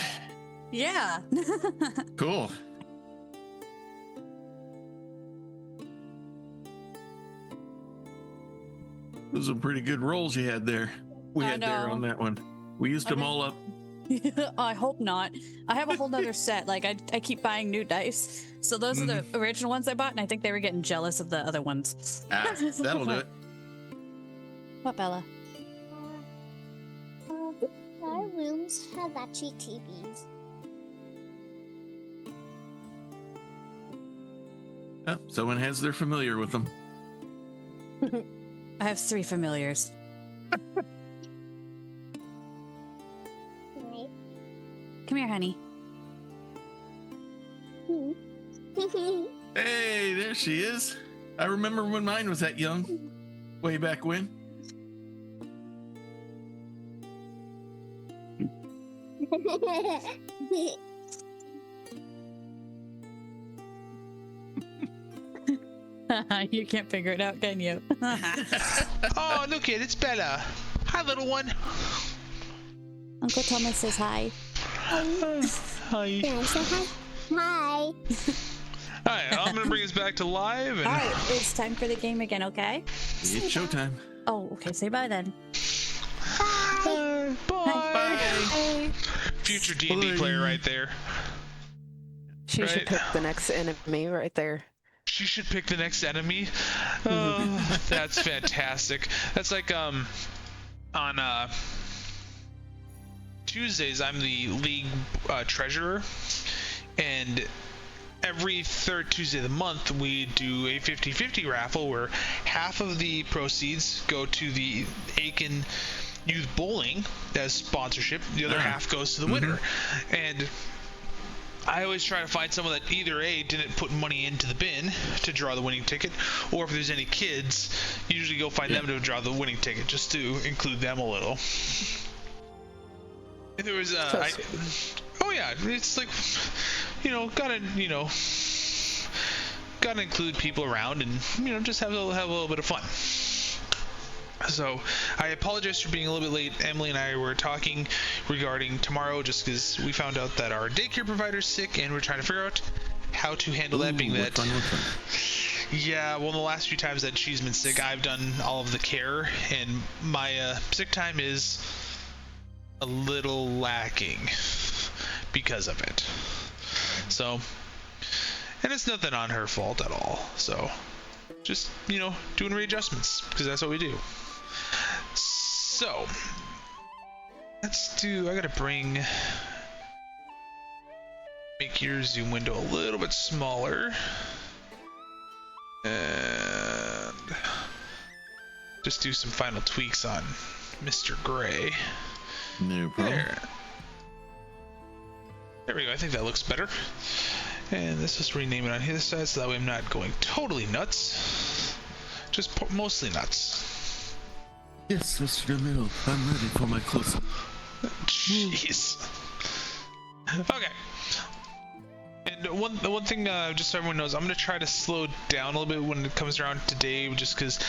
Yeah. Cool. Those are pretty good rolls you had there. We I had there know. on that one. We used them all up. I hope not. I have a whole nother set. Like I keep buying new dice. So those are the original ones I bought, and I think they were getting jealous of the other ones. Ah, that'll do it. What, Bella? Our rooms have actually TVs. Oh, someone has their familiar with them. I have 3 familiars. Right? Come here, honey. Hey, there she is. I remember when mine was that young. Way back when. You can't figure it out, can you? Oh, look it, it's Bella. Hi, little one. Uncle Thomas says hi. Hi. Can I say hi? Hi. Alright, I'm gonna bring us back to live and All right, it's time for the game again, okay? It's showtime. Oh, okay. Say bye then. bye. Bye. Future D&D player right there. She should Right. pick the next enemy right there. She should pick the next enemy. Oh, that's fantastic. That's like on Tuesdays I'm the league treasurer, and every third Tuesday of the month we do a 50-50 raffle where half of the proceeds go to the Aiken Youth Bowling as sponsorship, the other half goes to the winner. And I always try to find someone that either A, didn't put money into the bin to draw the winning ticket, or if there's any kids, usually go find them to draw the winning ticket, just to include them a little. If there was oh yeah, it's like, gotta include people around and, just have a little bit of fun. So I apologize for being a little bit late. Emily and I were talking regarding tomorrow just because we found out that our daycare provider's sick and we're trying to figure out how to handle that, being that yeah, well, the last few times that she's been sick, I've done all of the care, and my sick time is a little lacking because of it. So, and it's nothing on her fault at all. So, just, doing readjustments, because that's what we do. So, I gotta make your zoom window a little bit smaller. And just do some final tweaks on Mr. Gray. No problem. There we go. I think that looks better. And let's just rename it on his side so that way I'm not going totally nuts. Just mostly nuts. Yes, Mr. DeMille, I'm ready for my close-up. Jeez. Okay. And one thing, just so everyone knows, I'm going to try to slow down a little bit when it comes around to Dave, just because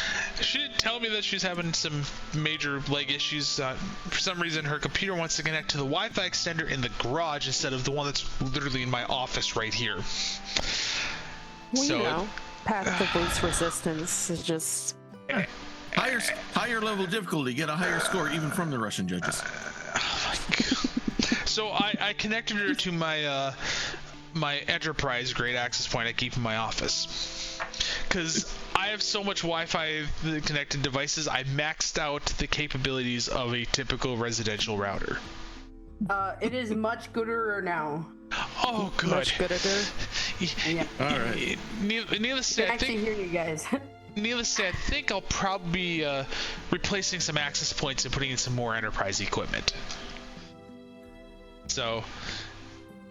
she didn't tell me that she's having some major leg issues. For some reason, her computer wants to connect to the Wi-Fi extender in the garage instead of the one that's literally in my office right here. Well, path of least resistance is just... Higher level difficulty, get a higher score even from the Russian judges. Oh my God. So I connected her to my my enterprise grade access point I keep in my office, because I have so much Wi-Fi connected devices. I maxed out the capabilities of a typical residential router. It is much gooder now. Oh, good. Much gooder. Yeah. All right. Needless to say, I actually hear you guys. Needless to say, I think I'll probably be replacing some access points and putting in some more enterprise equipment. So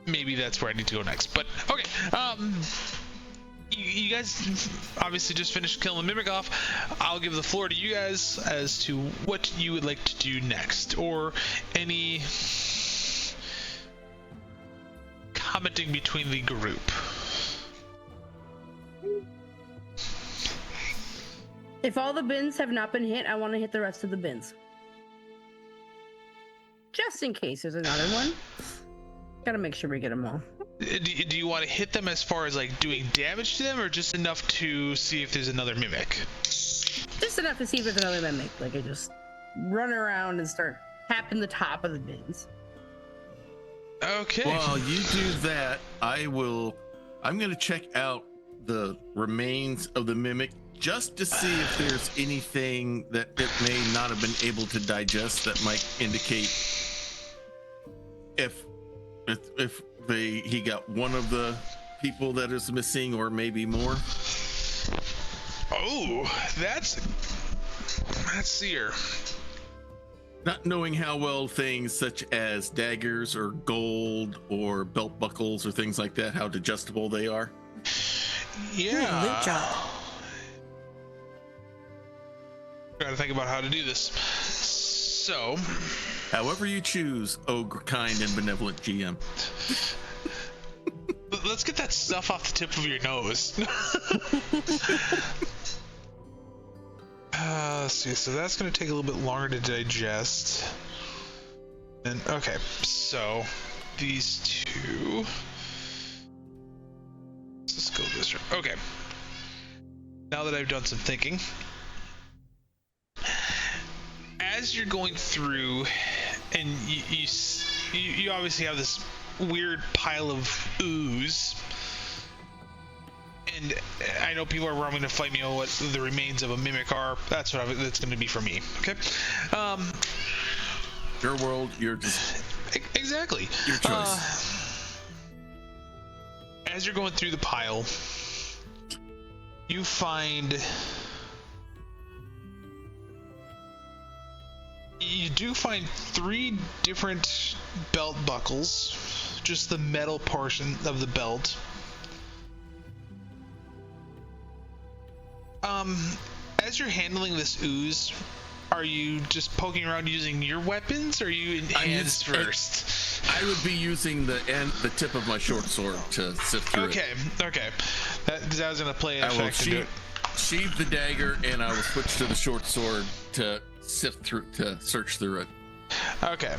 maybe that's where I need to go next. But okay, you guys obviously just finished killing the mimic off. I'll give the floor to you guys as to what you would like to do next, or any commenting between the group. If all the bins have not been hit, I want to hit the rest of the bins. just in case there's another one. Gotta make sure we get them all. Do you want to hit them as far as like doing damage to them, or just enough to see if there's another mimic? Just enough to see if there's another mimic. Like I just run around and start tapping the top of the bins. Okay. While you do that, I'm going to check out the remains of the mimic just to see if there's anything that it may not have been able to digest that might indicate if he got one of the people that is missing or maybe more. Oh, that's seer. Not knowing how well things such as daggers or gold or belt buckles or things like that, how digestible they are. Yeah. Loot job. Gotta think about how to do this. So, However you choose, ogre kind and benevolent GM. let's get that stuff off the tip of your nose. Let's see. So that's gonna take a little bit longer to digest. And okay, so these two. Let's go this way. Okay. Now that I've done some thinking, as you're going through, and you obviously have this weird pile of ooze, and I know people are roaming to fight me on what the remains of a mimic are. That's that's going to be for me. Okay. Your world, your exactly. Your choice. As you're going through the pile, you do find 3 different belt buckles, just the metal portion of the belt. As you're handling this ooze, are you just poking around using your weapons, or are you in hands first? I would be using the tip of my short sword to sift through it. Okay. Because I was gonna play an I will effect into it. sheathe the dagger, and I will switch to the short sword to sift through, to search through it. Okay.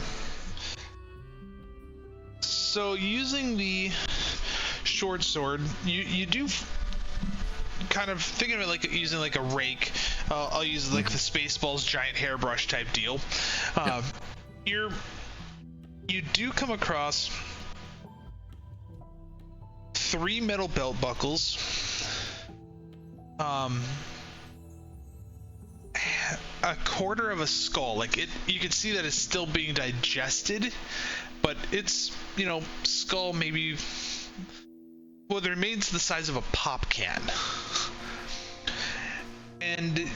So using the short sword, you do kind of think of it like using like a rake. I'll use like the Spaceballs giant hairbrush type deal. You do come across 3 metal belt buckles, a quarter of a skull. Like you can see that it's still being digested, but it's, skull maybe, well, the remains the size of a pop can. And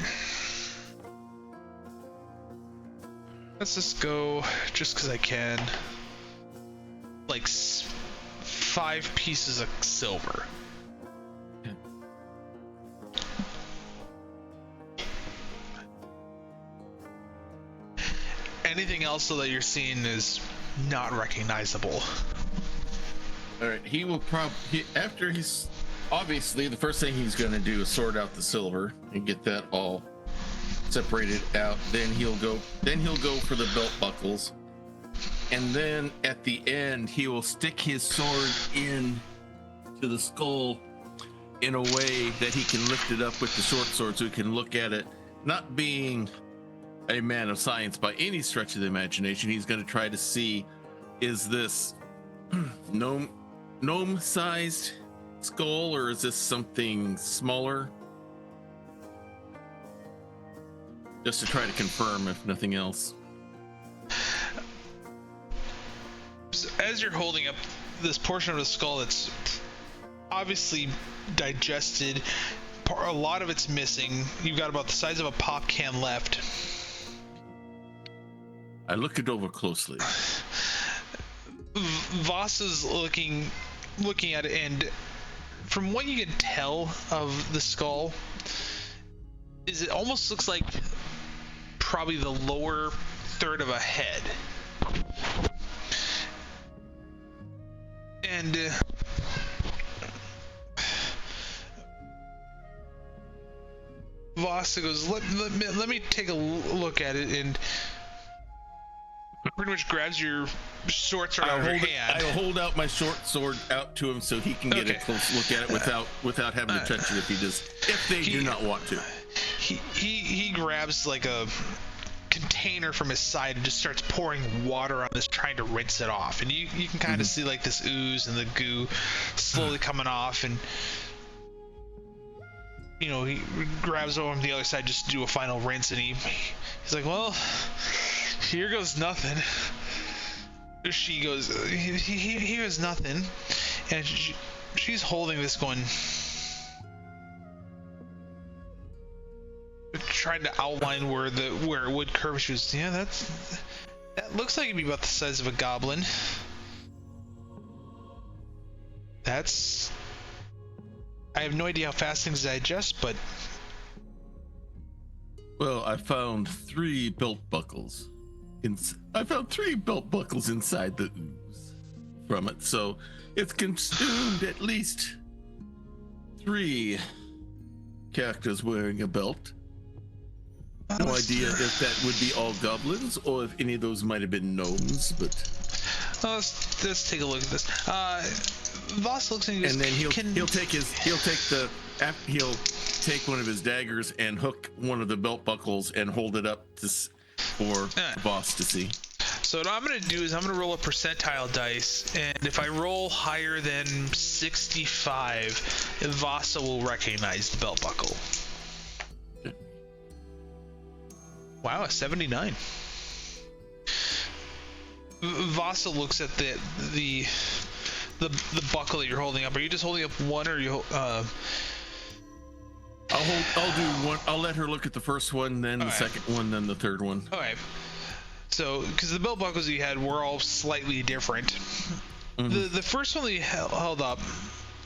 let's just go, just because I can, like 5 pieces of silver. Anything else so that you're seeing is not recognizable. All right, he will after he's obviously the first thing he's going to do is sort out the silver and get that all separated out. Then he'll go for the belt buckles, and then at the end he will stick his sword in to the skull in a way that he can lift it up with the short sword so he can look at it. Not being a man of science by any stretch of the imagination, he's going to try to see, is this gnome sized skull, or is this something smaller? Just to try to confirm, if nothing else. So as you're holding up this portion of the skull that's obviously digested, a lot of it's missing. You've got about the size of a pop can left. I look it over closely. Voss is looking at it, and from what you can tell of the skull, is it almost looks like probably the lower third of a head. And Voss goes, let me take a look at it, and pretty much grabs your short sword out of your hand. I'll hold out my short sword out to him so he can get a close look at it without having to touch it if they do not want to. He grabs like a container from his side and just starts pouring water on this, trying to rinse it off. And you can kind of see like this ooze and the goo slowly coming off, and he grabs over on the other side just to do a final rinse, and he's like, well, here goes nothing. She goes, he goes nothing, and she's holding this going, trying to outline where it would curve. She was, yeah, that looks like it'd be about the size of a goblin. I have no idea how fast things digest, but... Well, I found 3 belt buckles. I found 3 belt buckles inside the ooze from it, so it's consumed at least 3 characters wearing a belt. No idea if that would be all goblins or if any of those might have been gnomes, but... Let's take a look at this. Voss looks and goes, and then he'll take one of his daggers and hook one of the belt buckles and hold it up for Voss to see. So what I'm going to do is I'm going to roll a percentile dice, and if I roll higher than 65, Vasa will recognize the belt buckle. Wow, a 79. Vasa looks at the buckle that you're holding up. Are you just holding up one, or you? I'll do one. I'll let her look at the first one, then the second one, then the third one. Okay. So, because the belt buckles you had were all slightly different. The first one that you held up,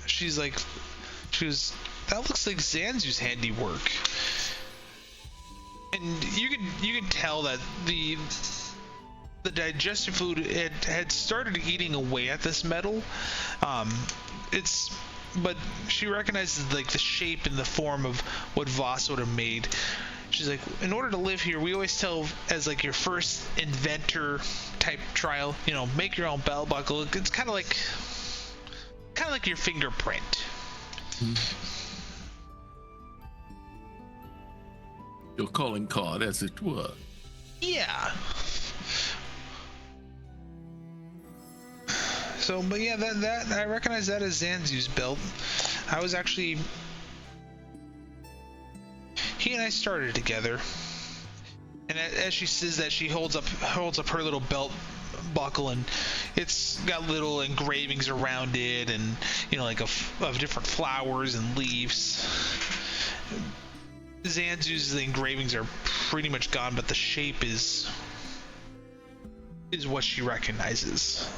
she was, that looks like Zanzu's handiwork. And you can tell that the digestive fluid had started eating away at this metal. But she recognizes like the shape and the form of what Voss would have made. She's like, in order to live here, we always tell as like your first inventor type trial, make your own belt buckle. It's kind of like your fingerprint. Your calling card, as it were. Yeah. So, but yeah, that I recognize that as Zanzu's belt. I was actually... He and I started together. And as she says that, she holds up her little belt buckle, and it's got little engravings around it, and like of different flowers and leaves. Zanzu's the engravings are pretty much gone, but the shape is what she recognizes.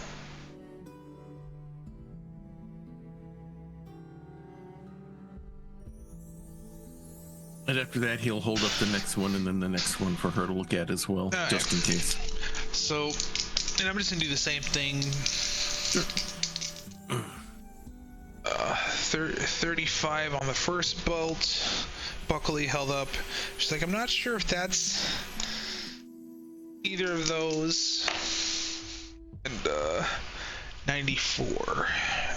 And after that, he'll hold up the next one and then the next one for her to look at as well, just in case. So, and I'm just gonna do the same thing. Sure. 35 on the first belt. Buckle he held up. She's like, I'm not sure if that's either of those. And 94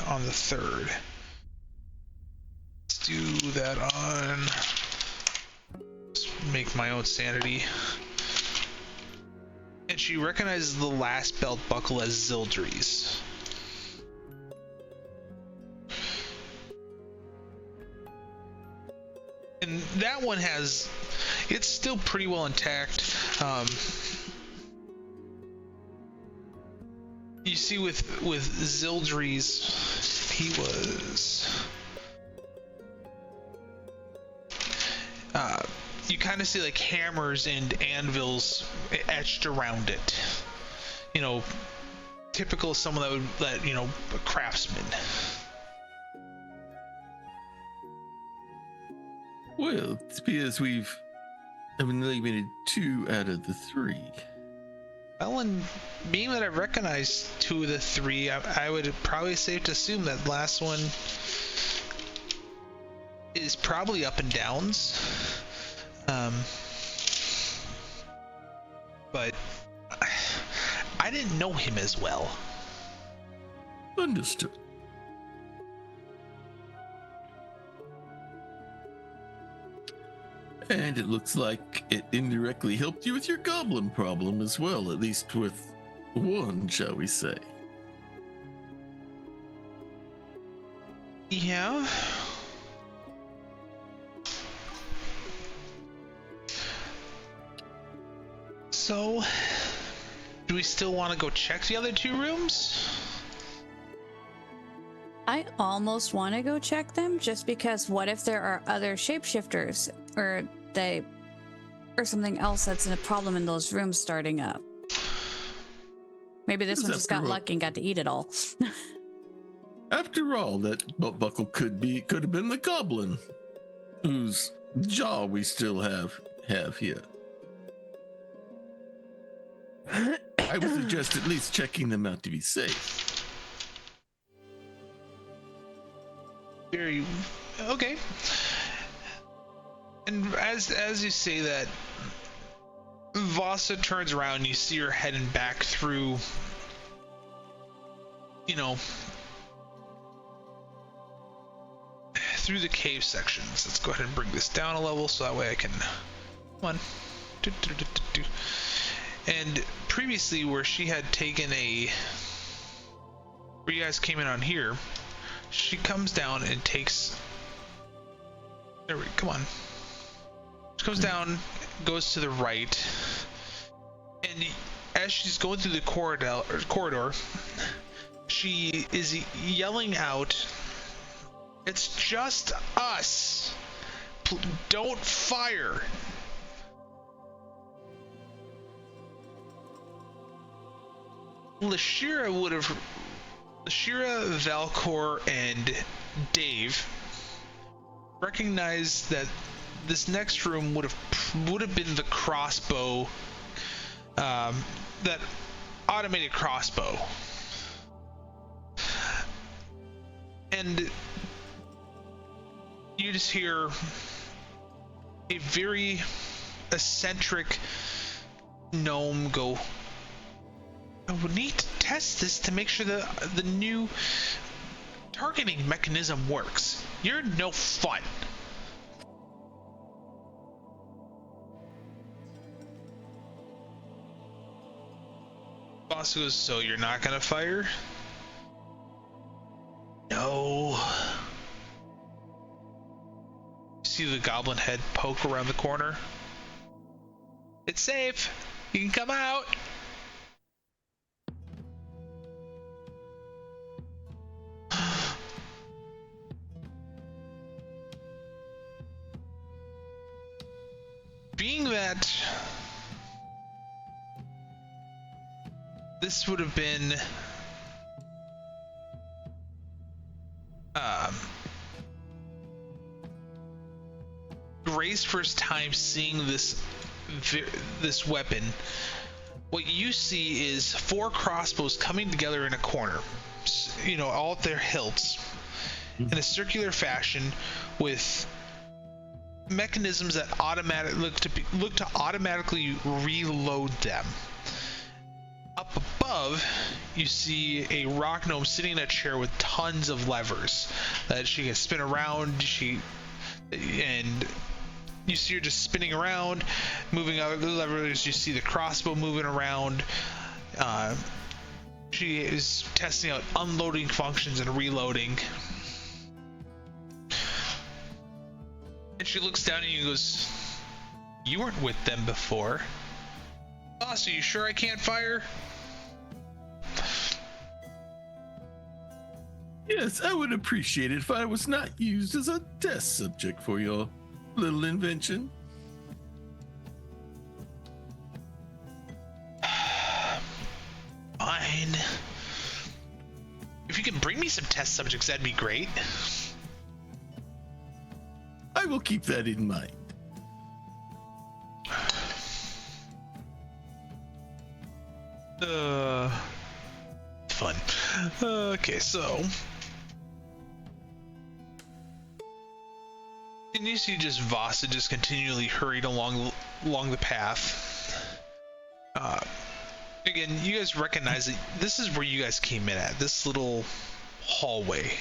on the third. Let's do that on. Let's make my own sanity. And she recognizes the last belt buckle as Zildri's. And that one it's still pretty well intact. You see with Zildri's, he was... you kind of see like hammers and anvils etched around it. Typical of someone that a craftsman. Well, it appears we've eliminated 2 out of the 3. Well, and being that I recognize 2 of the 3, I would probably safe to assume that last one is probably up and downs. But I didn't know him as well. Understood. And it looks like it indirectly helped you with your goblin problem as well, at least with one, shall we say. Yeah. So, do we still want to go check the other 2 rooms? I almost want to go check them just because what if there are other shapeshifters or something else that's a problem in those rooms starting up? Maybe this one just got lucky and got to eat it all. After all, that belt buckle could have been the goblin whose jaw we still have here. I would suggest at least checking them out to be safe. Very okay. And as you say that, Vasa turns around and you see her heading back through, through the cave sections. Let's go ahead and bring this down a level so that way I can, come on. And previously where she had taken where you guys came in on here, she comes down and takes, come on. She comes down, goes to the right, and as she's going through the corridor, she is yelling out, "It's just us! Don't fire!" Leshira, Valkor, and Dave recognized that this next room would have been the crossbow, that automated crossbow, and you just hear a very eccentric gnome go, "I would need to test this to make sure that the new targeting mechanism works. You're no fun." Boss goes, "So you're not gonna fire?" "No." See the goblin head poke around the corner. "It's safe. You can come out." Being that this would have been Gray's first time seeing this weapon, what you see is 4 crossbows coming together in a corner, all at their hilts in a circular fashion with mechanisms that look to automatically reload them. Up above, you see a rock gnome sitting in a chair with tons of levers that she can spin around. And you see her just spinning around, moving other levers. You see the crossbow moving around. She is testing out unloading functions and reloading. And she looks down at you and goes, "You weren't with them before." "Boss, are you sure I can't fire?" Yes, I would appreciate it if I was not used as a test subject for your little invention. Fine. If you can bring me some test subjects, that'd be great. I will keep that in mind. Fun. Okay, so and you see just Vasa just continually hurried along the path. Again, you guys recognize that this is where you guys came in at. This little hallway.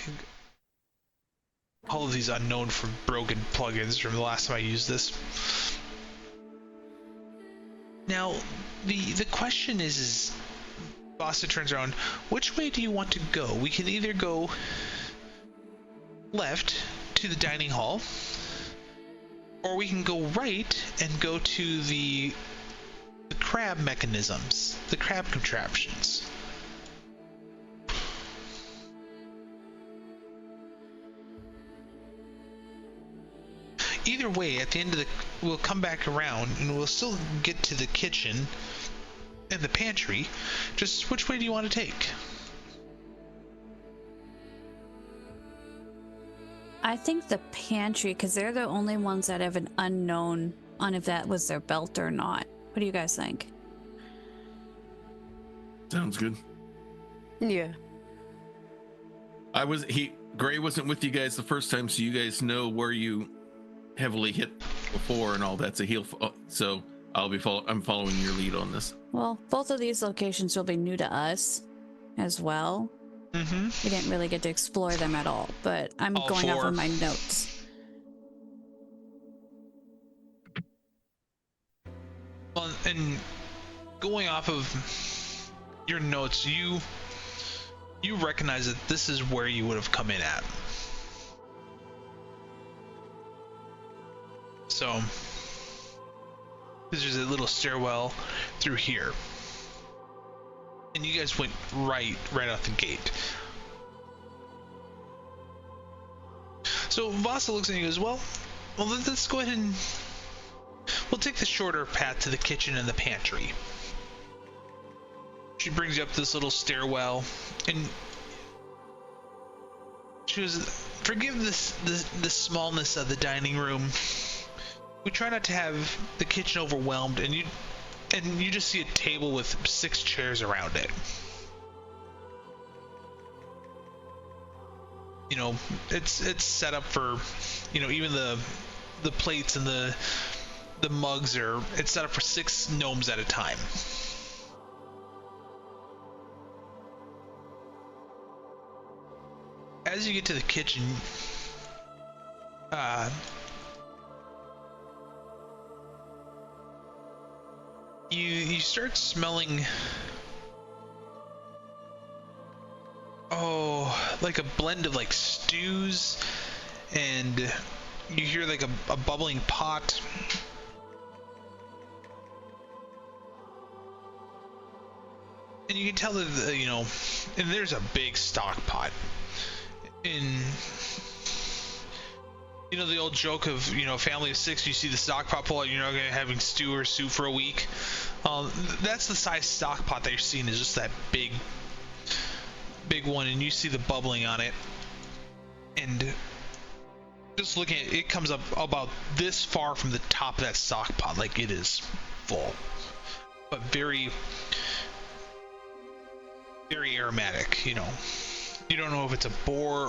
All of these unknown from broken plugins from the last time I used this. Now, the question is Boston turns around, which way do you want to go? We can either go left to the dining hall, or we can go right and go to the crab mechanisms, the crab contraptions. Either way, at the end of we'll come back around and we'll still get to the kitchen and the pantry. Just which way do you want to take? I think the pantry, because they're the only ones that have an unknown on if that was their belt or not. What do you guys think? Sounds good. Yeah. Gray wasn't with you guys the first time, so you guys know where you heavily hit before and all that. So I'm following your lead on this. Well, both of these locations will be new to us as well. Mm-hmm. We didn't really get to explore them at all, but I'm All going off four. of my notes. Well, and going off of your notes, you recognize that this is where you would have come in at. So there's a little stairwell through here, and you guys went right out the gate. So Vasa looks at you and goes, well, let's go ahead and we'll take the shorter path to the kitchen and the pantry. She brings you up this little stairwell, and she goes, forgive the smallness of the dining room. We try not to have the kitchen overwhelmed, and you just see a table with 6 chairs around it. You know, it's set up for, you know, even the plates and the mugs it's set up for 6 gnomes at a time. As you get to the kitchen, you start smelling, like a blend of like stews, and you hear like a bubbling pot. And you can tell that, you know, and there's a big stock pot. And, you know, the old joke of, you know, family of 6, you see the stock pot pull out, you're not going to be having stew or soup for a week. That's the size stock pot that you're seeing, is just that big one, and you see the bubbling on it. And just looking at it, it comes up about this far from the top of that stock pot, like it is full. But very, very aromatic, you know. You don't know if it's a boar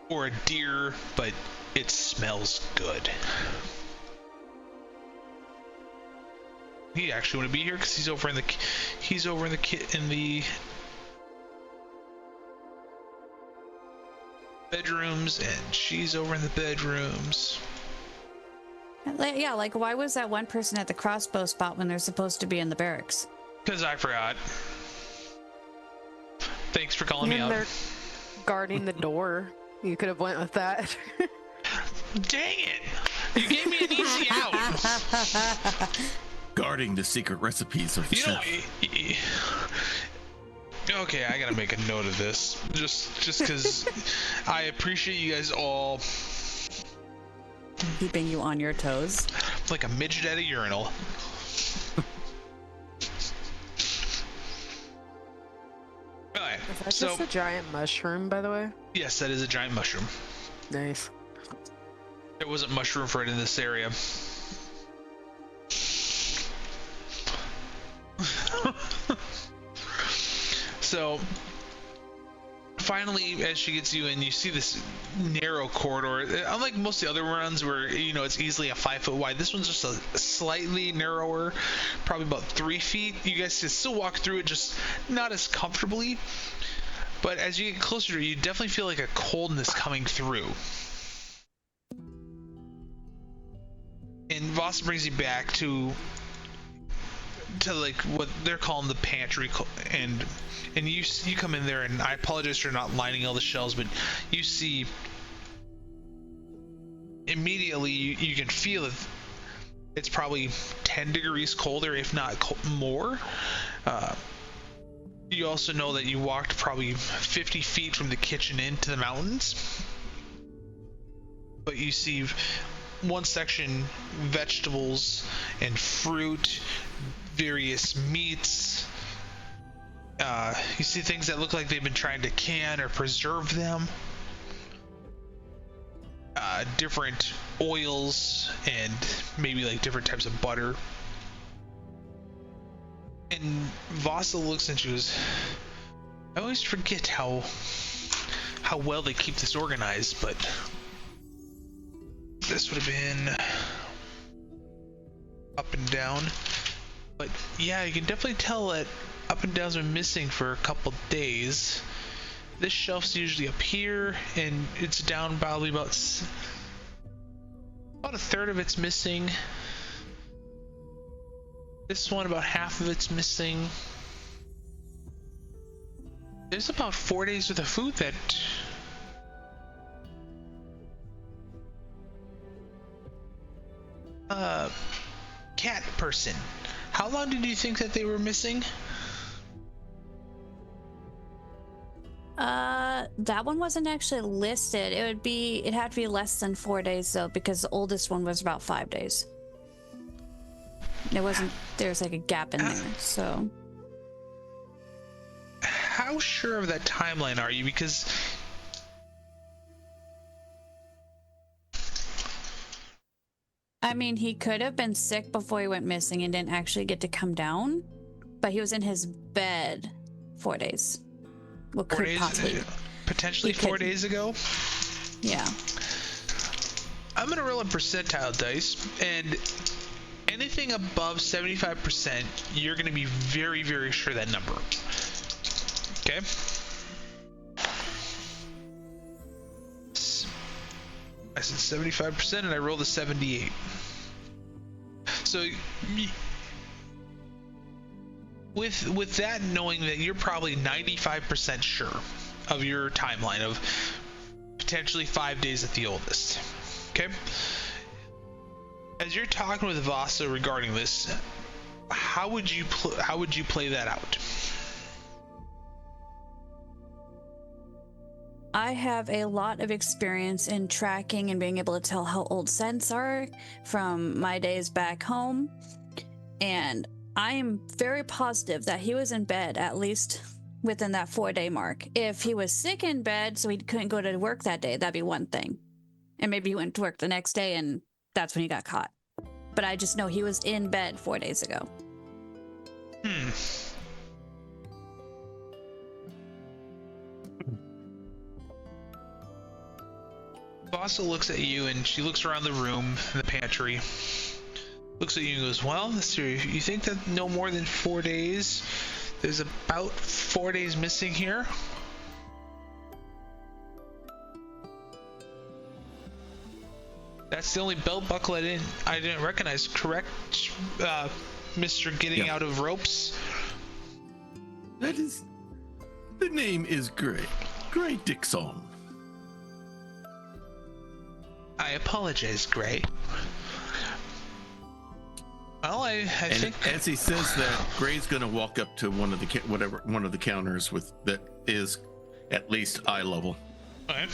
or a deer, but it smells good. He actually want to be here because he's over in the bedrooms, and she's over in the bedrooms. Yeah, like why was that one person at the crossbow spot when they're supposed to be in the barracks? Because I forgot. Thanks for calling me out. They're guarding the door. You could have went with that. Dang it! You gave me an easy out. Guarding the secret recipes of the chef. Okay, I gotta make a note of this. Just because I appreciate you guys all. Keeping you on your toes. Like a midget at a urinal. Alright, Is that so just a giant mushroom, by the way? yes, that is a giant mushroom. Nice. There wasn't mushroom for it in this area. So finally, as she gets you in, you see this narrow corridor. Unlike most of the other runs where, it's easily a 5 foot wide, this one's just a slightly narrower, probably about 3 feet. You guys can still walk through it, just not as comfortably. But as you get closer to it, you definitely feel like a coldness coming through. And Voss brings you back to like what they're calling the pantry, and you come in there, and I apologize for not lining all the shelves, but you see immediately you can feel it. It's probably 10 degrees colder, if not more. You also know that you walked probably 50 feet from the kitchen into the mountains, but you see one section vegetables and fruit, various meats. You see things that look like they've been trying to can or preserve them. Different oils and maybe like different types of butter. And Vasa looks and she goes, I always forget how well they keep this organized, but this would have been up and down. But yeah, you can definitely tell that up and down's been missing for a couple days. This shelf's usually up here, and it's down probably about a third of it's missing. This one, about half of it's missing. There's about 4 days worth of food that cat person. How long did you think that they were missing? That one wasn't actually listed. It'd have to be less than 4 days though, because the oldest one was about 5 days. There's like a gap in there, so. How sure of that timeline are you? Because I mean, he could have been sick before he went missing and didn't actually get to come down, but he was in his bed 4 days. Well, 4 days, potentially 4 days ago. Yeah. I'm gonna roll a percentile dice, and anything above 75%, you're gonna be very, very sure that number. Okay. I said 75%, and I rolled a 78. So, with that, knowing that you're probably 95% sure of your timeline of potentially 5 days at the oldest. Okay. As you're talking with Vasa regarding this, how would you play that out? I have a lot of experience in tracking and being able to tell how old scents are from my days back home. And I am very positive that he was in bed at least within that 4 day mark. If he was sick in bed, so he couldn't go to work that day, that'd be one thing. And maybe he went to work the next day and that's when he got caught. But I just know he was in bed 4 days ago. Vasa looks at you, and she looks around the room, the pantry, looks at you and goes, well, you think that no more than 4 days? There's about 4 days missing here. That's the only belt buckle I didn't recognize. Correct, Mr. Getting Out of Ropes? That is... The name is Gray. Gray Dixon. I apologize, Gray. Well, I think as he says that, Gray's going to walk up to one of the counters with that is at least eye level. Okay.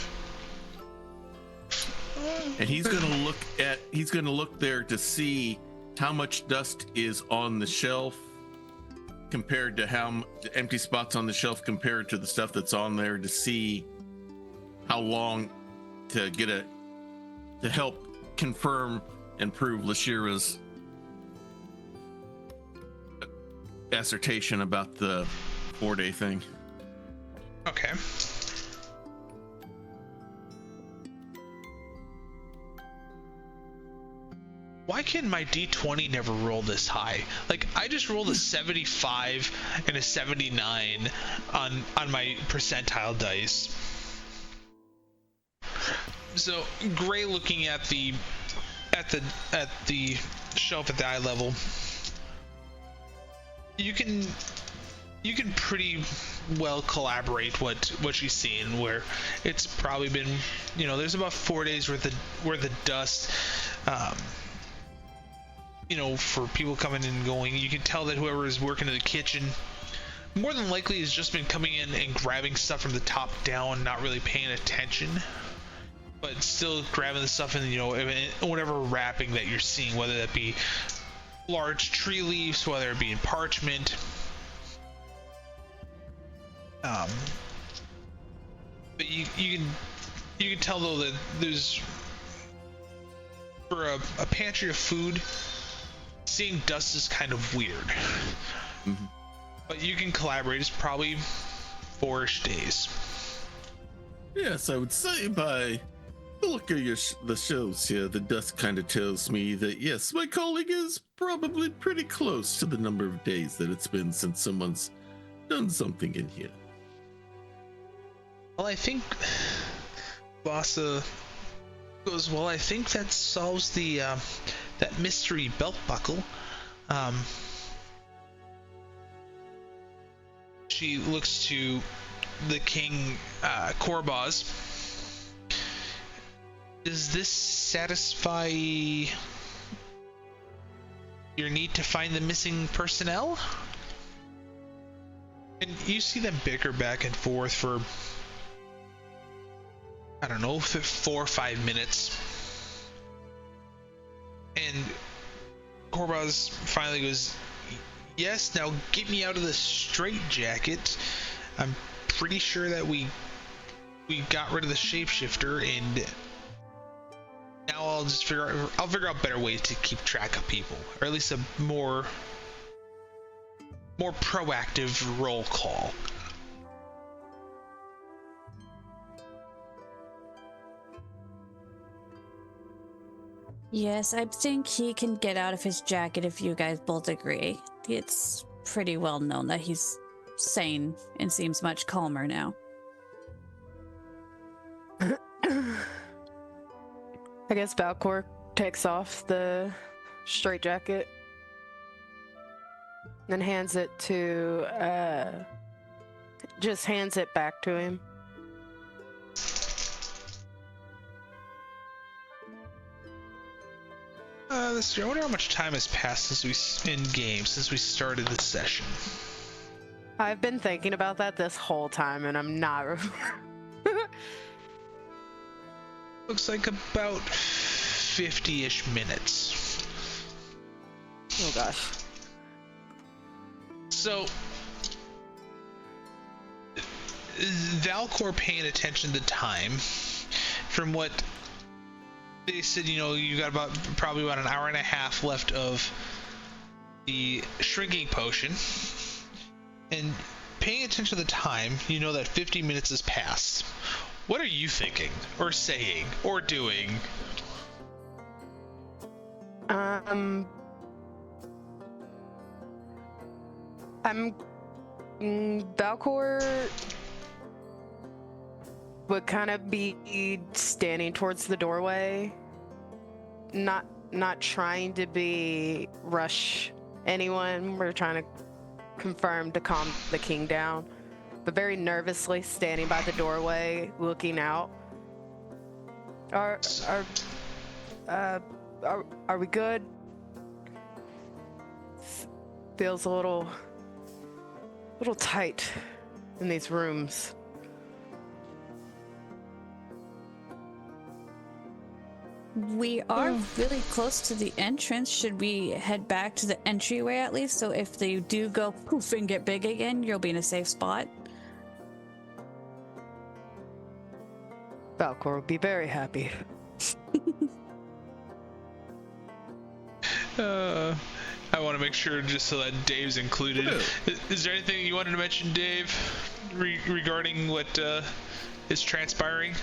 And he's going to look there to see how much dust is on the shelf compared to how the empty spots on the shelf compared to the stuff that's on there, to see how long to help confirm and prove Leshira's assertion about the 4 day thing. Okay. why can my d20 never roll this high? Like, I just rolled a 75 and a 79 on my percentile dice. So Gray, looking at the shelf at the eye level, you can pretty well collaborate what she's seeing, where it's probably been, there's about 4 days worth of dust. For people coming and going, you can tell that whoever is working in the kitchen more than likely has just been coming in and grabbing stuff from the top down, not really paying attention, but still grabbing the stuff in, whatever wrapping that you're seeing, whether that be large tree leaves, whether it be in parchment. But you can tell though that there's, for a pantry of food, seeing dust is kind of weird. Mm-hmm. But you can collaborate. It's probably 4-ish days. Yes, I would say by the look of the shows here, the dust kind of tells me that, yes, my colleague is probably pretty close to the number of days that it's been since someone's done something in here. Well, I think Vasa goes, well, I think that solves the that mystery belt buckle. She looks to the king, Korbaz. Does this satisfy your need to find the missing personnel? And you see them bicker back and forth for, I don't know, 4 or 5 minutes. And Korbaz finally goes, yes, now get me out of this straitjacket. I'm pretty sure that we got rid of the shapeshifter, and now I'll figure out better ways to keep track of people, or at least a more proactive roll call. Yes, I think he can get out of his jacket if you guys both agree. It's pretty well known that he's sane and seems much calmer now. I guess Valkor takes off the straitjacket and hands it back to him. Let's see, I wonder how much time has passed since we started the session. I've been thinking about that this whole time, and I'm not. Looks like about 50-ish minutes. Oh gosh. So, Valkor paying attention to time, from what they said, you got probably about an hour and a half left of the shrinking potion, and paying attention to the time, you know that 50 minutes has passed. What are you thinking, or saying, or doing? Valkor would kind of be standing towards the doorway, not trying to rush anyone. We're trying to confirm to calm the king down, but very nervously standing by the doorway, looking out. Are we good? Feels a little tight in these rooms. We are really close to the entrance. Should we head back to the entryway at least? So if they do go poof and get big again, you'll be in a safe spot. Valkor will be very happy. I want to make sure just so that Dave's included. Is there anything you wanted to mention, Dave, regarding what is transpiring?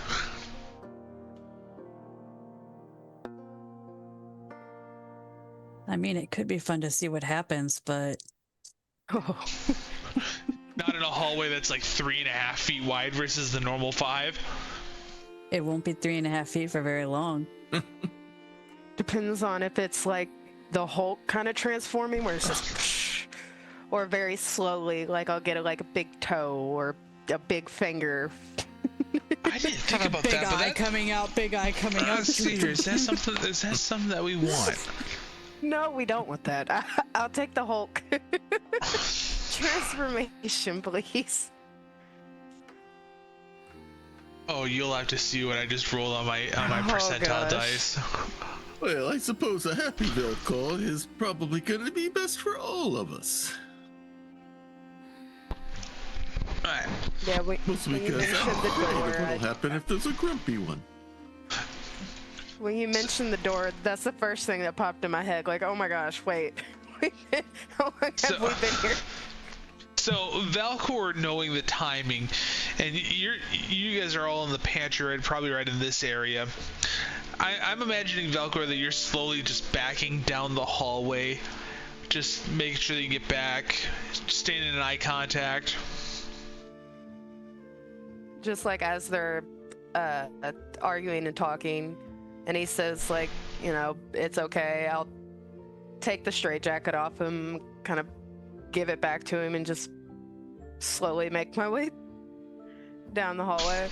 I mean, it could be fun to see what happens, but Oh. Not in a hallway that's like 3.5 feet wide versus the normal 5. it won't be 3.5 feet for very long. Depends on if it's like the Hulk kind of transforming, where it's just, or very slowly, like I'll get a big toe or a big finger. I didn't think about big that, but eye that, coming out, big eye coming out. serious. Is that something that we want? No, we don't want that. I'll take the Hulk transformation, please. Oh, you'll have to see what I just rolled on my Oh, percentile gosh. dice. Well, I suppose a happy Valkor is probably going to be best for all of us. Alright. Yeah, Mostly when you because mentioned the I'm door, afraid of what'll happen if there's a grumpy one. when you mentioned the door, that's the first thing that popped in my head. Like, oh my gosh, wait. How long have we been here? So Valkor, knowing the timing, and you guys are all in the pantry, right? Probably right in this area. I'm imagining, Valkor, that you're slowly just backing down the hallway, just making sure that you get back, staying in eye contact. Just like as they're arguing and talking, and he says, like, you know, it's okay. I'll take the straitjacket off him, kind of give it back to him, and just slowly make my way down the hallway.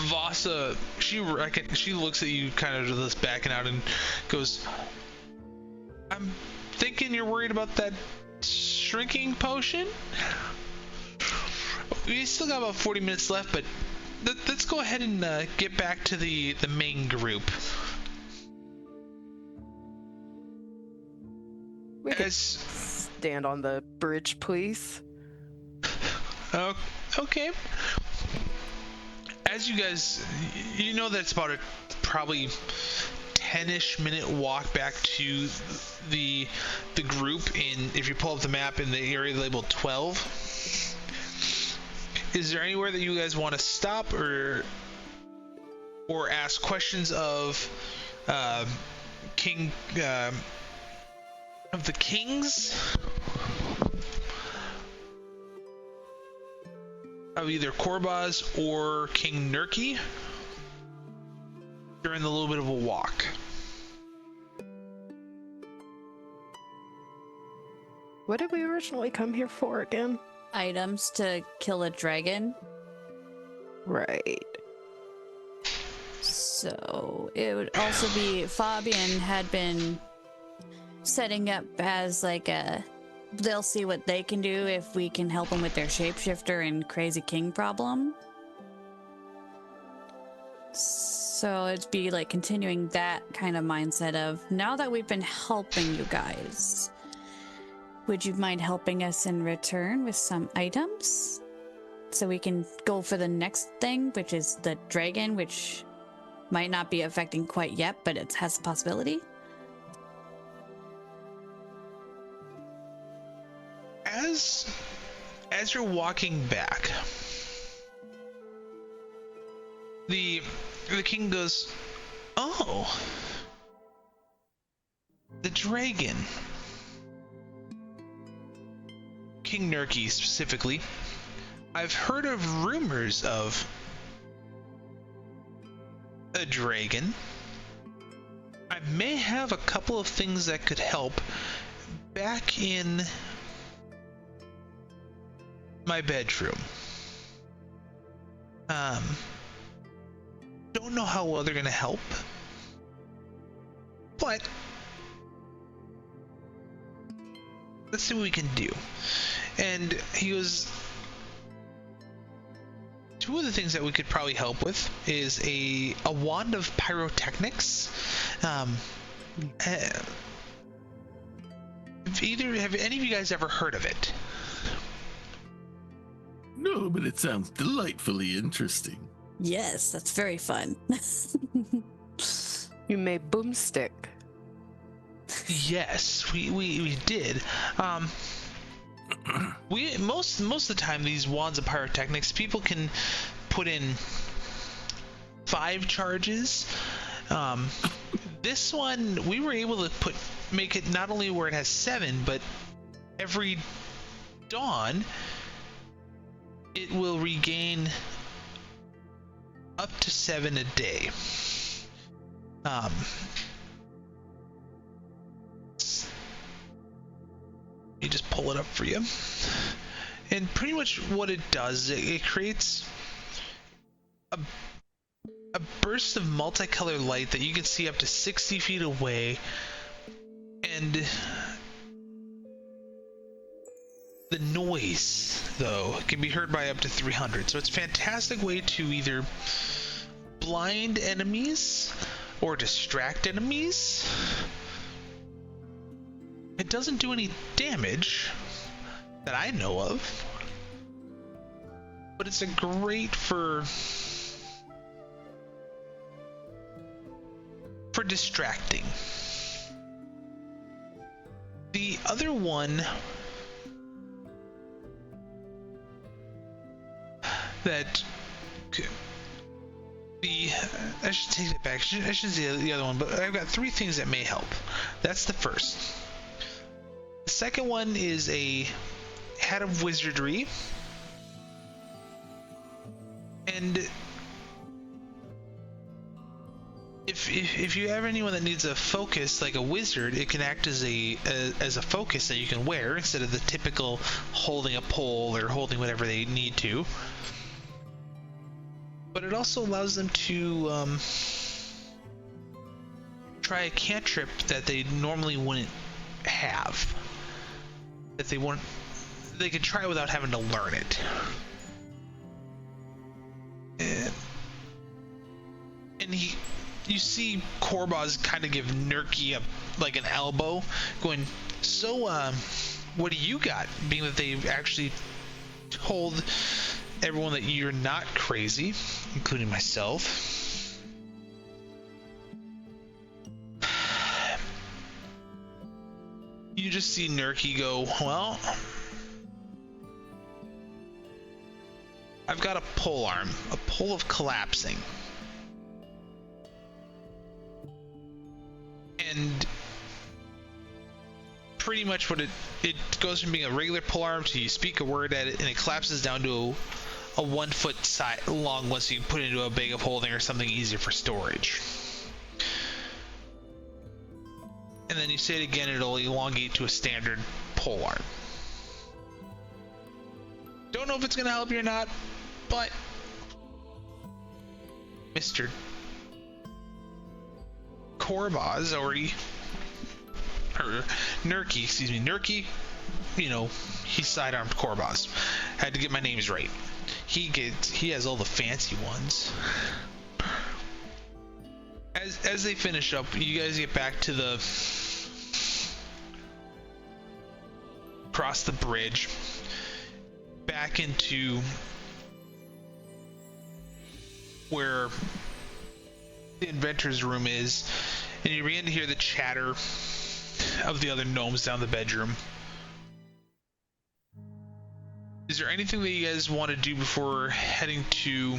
Vasa, she looks at you kind of just backing out and goes, I'm thinking you're worried about that shrinking potion? We still got about 40 minutes left, but let's go ahead and get back to the main group. We could stand on the bridge, please. Okay. As you guys, you know that's about a probably 10-ish minute walk back to the group in, if you pull up the map, in the area labeled 12. Is there anywhere that you guys want to stop or ask questions of King of the Kings? Of either Korbaz or King Nurki during the little bit of a walk. What did we originally come here for again? Items to kill a dragon. Right. So it would also be, Fabian had been setting up as like they'll see what they can do if we can help them with their shapeshifter and crazy king problem. So it'd be like continuing that kind of mindset of, now that we've been helping you guys, would you mind helping us in return with some items? So we can go for the next thing, which is the dragon, which might not be affecting quite yet, but it has a possibility. As you're walking back, the king goes, oh, the dragon. King Nurki specifically. I've heard of rumors of a dragon. I may have a couple of things that could help back in my bedroom. Don't know how well they're gonna help, but let's see what we can do. And he goes, two of the things that we could probably help with is a wand of pyrotechnics. Have any of you guys ever heard of it? No, but it sounds delightfully interesting. Yes, that's very fun. You made boomstick. Yes, we did. We most of the time, these wands of pyrotechnics, people can put in 5 charges, This one we were able to make it not only where it has 7, but every dawn it will regain up to 7 a day. You just pull it up for you, and pretty much what it does, it creates a burst of multicolored light that you can see up to 60 feet away, and the noise though can be heard by up to 300. So it's a fantastic way to either blind enemies or distract enemies. It doesn't do any damage that I know of, but it's a great for distracting. The other one that I should take it back. I should say the other one, but I've got 3 things that may help. That's the first. The second one is a hat of wizardry, and if you have anyone that needs a focus like a wizard, it can act as a focus that you can wear instead of the typical holding a pole or holding whatever they need to. But it also allows them to try a cantrip that they normally wouldn't have. That they could try without having to learn it. And you see Korbaz kind of give Nurki like an elbow, going, so what do you got? Being that they've actually told everyone that you're not crazy, including myself. You just see Nurki go, well, I've got a pole arm, a pole of collapsing. And pretty much what it goes from being a regular pole arm to you speak a word at it and it collapses down to a 1 foot long once you put it into a bag of holding or something easier for storage. And then you say it again, it'll elongate to a standard pole arm. Don't know if it's gonna help you or not, but Mr. Korbaz already, or Nurki, excuse me, Nurki, you know, he sidearmed Korbaz. Had to get my names right. He has all the fancy ones. As they finish up, you guys get back to across the bridge, back into where the inventor's room is, and you begin to hear the chatter of the other gnomes down the bedroom. Is there anything that you guys want to do before heading to,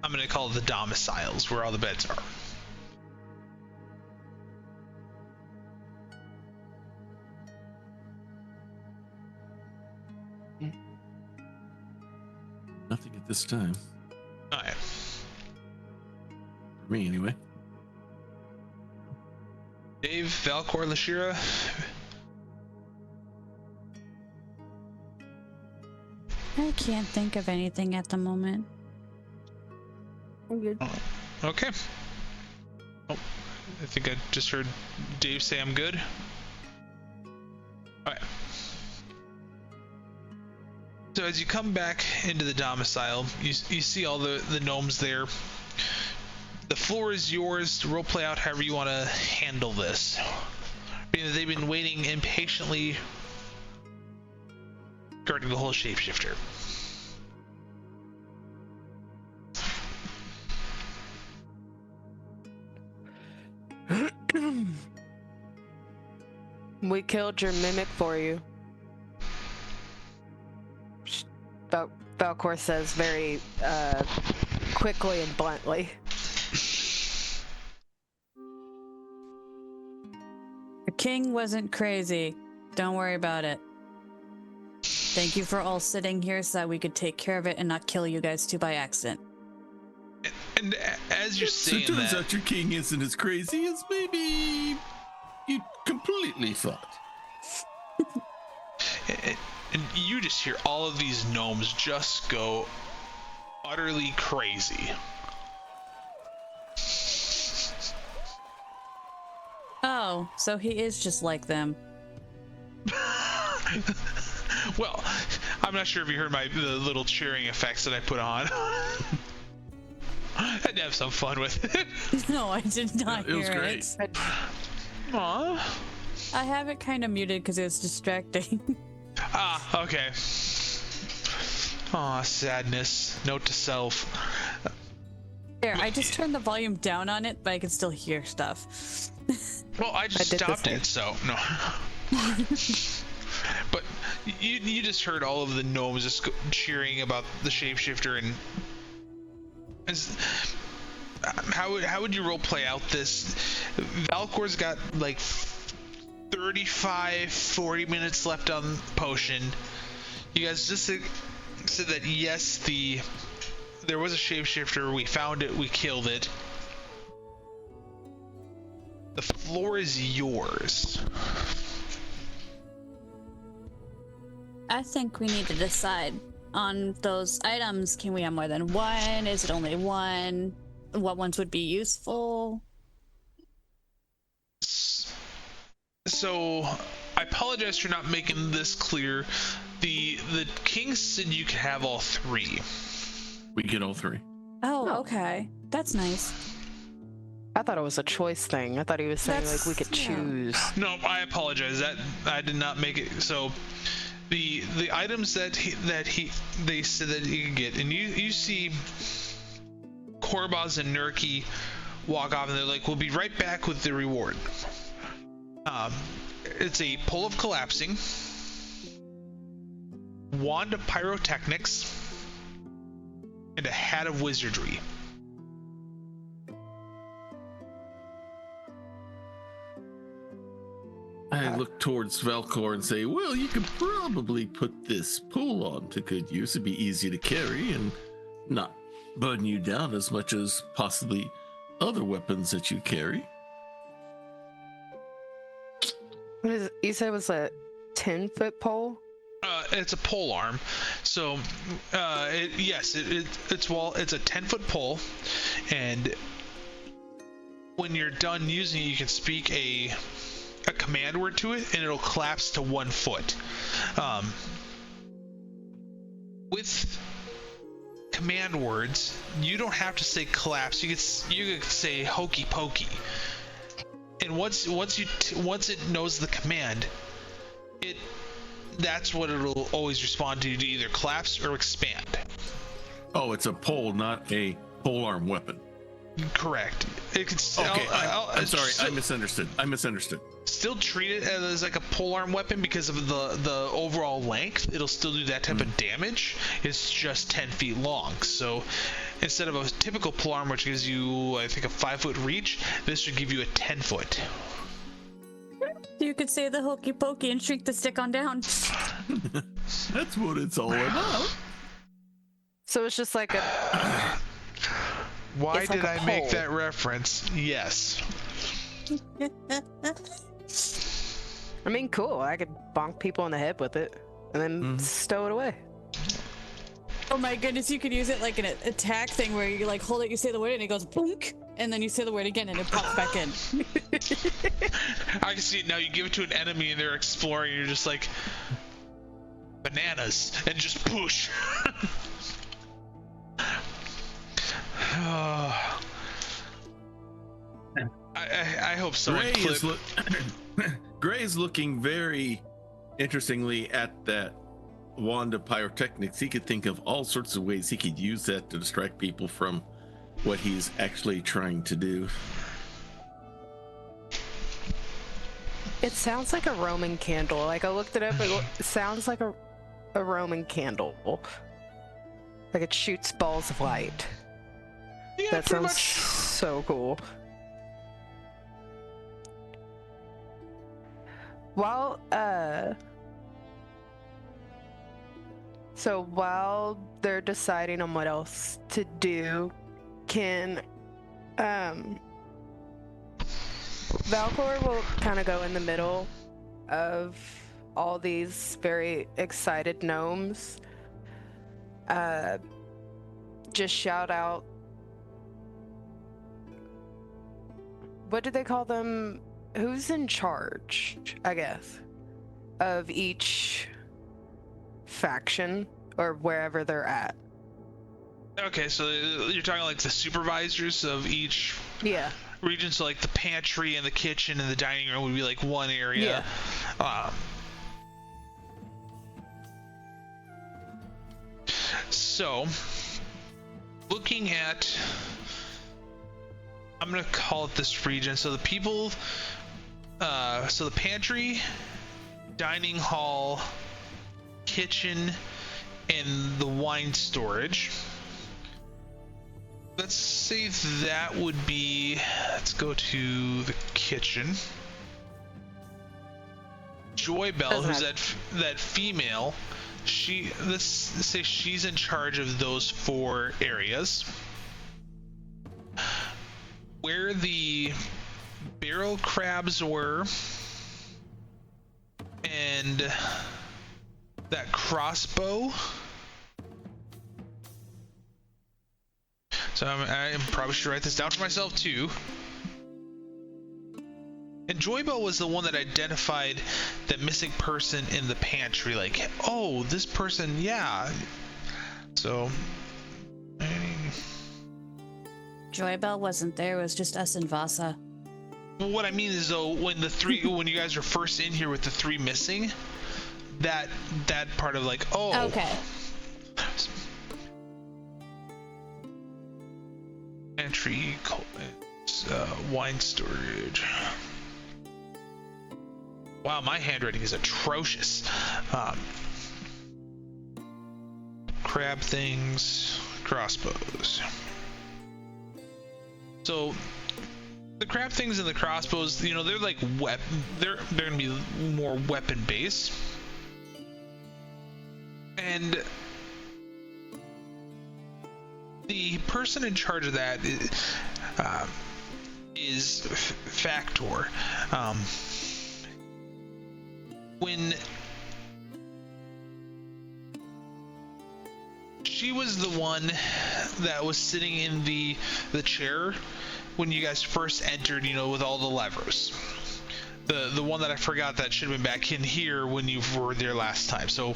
I'm going to call it the domiciles, where all the beds are? Nothing at this time. Oh, yeah. For me, anyway. Dave, Valkor, Leshira. I can't think of anything at the moment. I'm good. Okay. Oh, I think I just heard Dave say I'm good. Alright. So as you come back into the domicile, you see all the gnomes there. The floor is yours to roleplay out however you want to handle this. They've been waiting impatiently regarding the whole shapeshifter. We killed your mimic for you. Valkor says very quickly and bluntly. The king wasn't crazy. Don't worry about it. Thank you for all sitting here so that we could take care of it and not kill you guys too by accident. And as you're So it saying turns that, out your king isn't as crazy as maybe you completely thought. and you just hear all of these gnomes just go utterly crazy. Oh, so he is just like them. Well, I'm not sure if you heard the little cheering effects that I put on. I had to have some fun with it. No, I did not It was hear great. it. Aw. I have it kind of muted because it was distracting. Ah, okay. Aw, sadness. Note to self. There, I just turned the volume down on it, but I can still hear stuff. Well, I just did the stopped same. it, so no. But you just heard all of the gnomes just cheering about the shapeshifter, and how would you role play out this? Valkor's got like 40 minutes left on potion. You guys just said that yes, there was a shapeshifter. We found it. We killed it. The floor is yours. I think we need to decide on those items. Can we have more than one? Is it only one? What ones would be useful? So, I apologize for not making this clear. The king said you could have all three. We get all three. Oh, okay. That's nice. I thought it was a choice thing. I thought he was saying like we could Yeah. choose. No, I apologize. That I did not make it. So, the items that they said that you could get, and you see Korbaz and Nurki walk off, and they're like, "We'll be right back with the reward." It's a pole of collapsing, wand of pyrotechnics, and a hat of wizardry. I look towards Valkor and say, well, you could probably put this pole on to good use. It'd be easy to carry and not burden you down as much as possibly other weapons that you carry. What is it? You said it was a 10-foot pole? It's a pole arm, so it's a 10-foot pole, and when you're done using it, you can speak a command word to it, and it'll collapse to 1 foot. With command words, you don't have to say collapse. You could say hokey pokey, and once it knows the command, that's what it'll always respond to either collapse or expand. Oh, it's a pole, not a polearm weapon. Correct. It could. Okay, I'm sorry. I misunderstood. Still treat it as like a polearm weapon because of the overall length. It'll still do that type of damage. It's just 10 feet long. So instead of a typical polearm, which gives you, I think, a 5-foot reach, this would give you a 10-foot. You could say the hokey pokey and shrink the stick on down. That's what it's all about. So it's just like a. Why It's like did a I make pole. that reference? Yes. I mean, cool. I could bonk people on the head with it and then stow it away. Oh my goodness, you could use it like an attack thing where you like hold it, you say the word, and it goes boonk, and then you say the word again and it pops back in. I can see it now. You give it to an enemy and they're exploring, and you're just like, bananas, and just push. I hope someone Gray is looking very interestingly at that wand of pyrotechnics. He could think of all sorts of ways he could use that to distract people from what he's actually trying to do. It sounds like a Roman candle. Like I looked it up. It sounds like a Roman candle. Like it shoots balls of light. Yeah, That pretty sounds much. so cool. While so while they're deciding on what else to do, can Valkor will kind of go in the middle of all these very excited gnomes. Just shout out. What do they call them? Who's in charge, I guess, of each faction or wherever they're at? Okay, so you're talking like the supervisors of each region. So like the pantry and the kitchen and the dining room would be like one area. So looking at, I'm gonna call it this region. So the people, so the pantry, dining hall, kitchen, and the wine storage. Let's say that would be, let's go to the kitchen. Joybell, who's that female, let's say she's in charge of those 4 areas. Where the barrel crabs were and that crossbow. So I probably should write this down for myself too. And Joybell was the one that identified the missing person in the pantry, like, oh, this person, yeah. So Joybell wasn't there, it was just us and Vasa. What I mean is, though, when when you guys are first in here with the 3 missing, that part of like, oh, okay. Entry, wine storage. Wow, my handwriting is atrocious. Crab things, crossbows. So the crab things and the crossbows, they're like they're gonna be more weapon based. And the person in charge of that is Factor. When she was the one that was sitting in the chair when you guys first entered, with all the levers. The one that I forgot that should have been back in here when you were there last time. So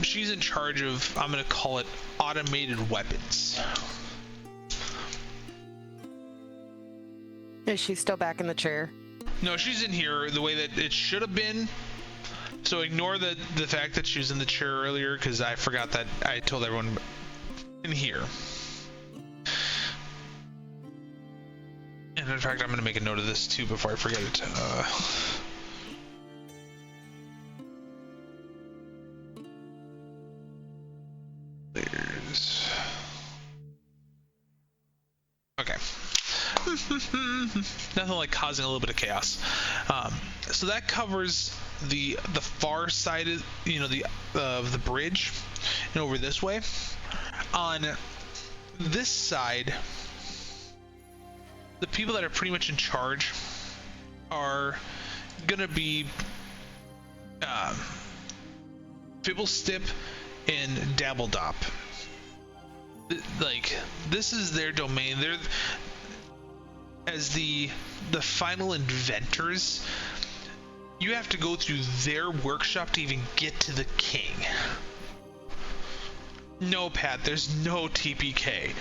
she's in charge of, I'm going to call it, automated weapons. Is she still back in the chair? No, she's in here the way that it should have been. So ignore the fact that she was in the chair earlier, because I forgot that I told everyone in here. And in fact, I'm going to make a note of this too before I forget it. There's... Okay. Nothing like causing a little bit of chaos. So that covers the far side of, of the bridge and over this way. On this side, the people that are pretty much in charge are gonna be Fibblestip and Dabbledop. Like, this is their domain. They're as the final inventors. You have to go through their workshop to even get to the king. No, Pat, there's no TPK.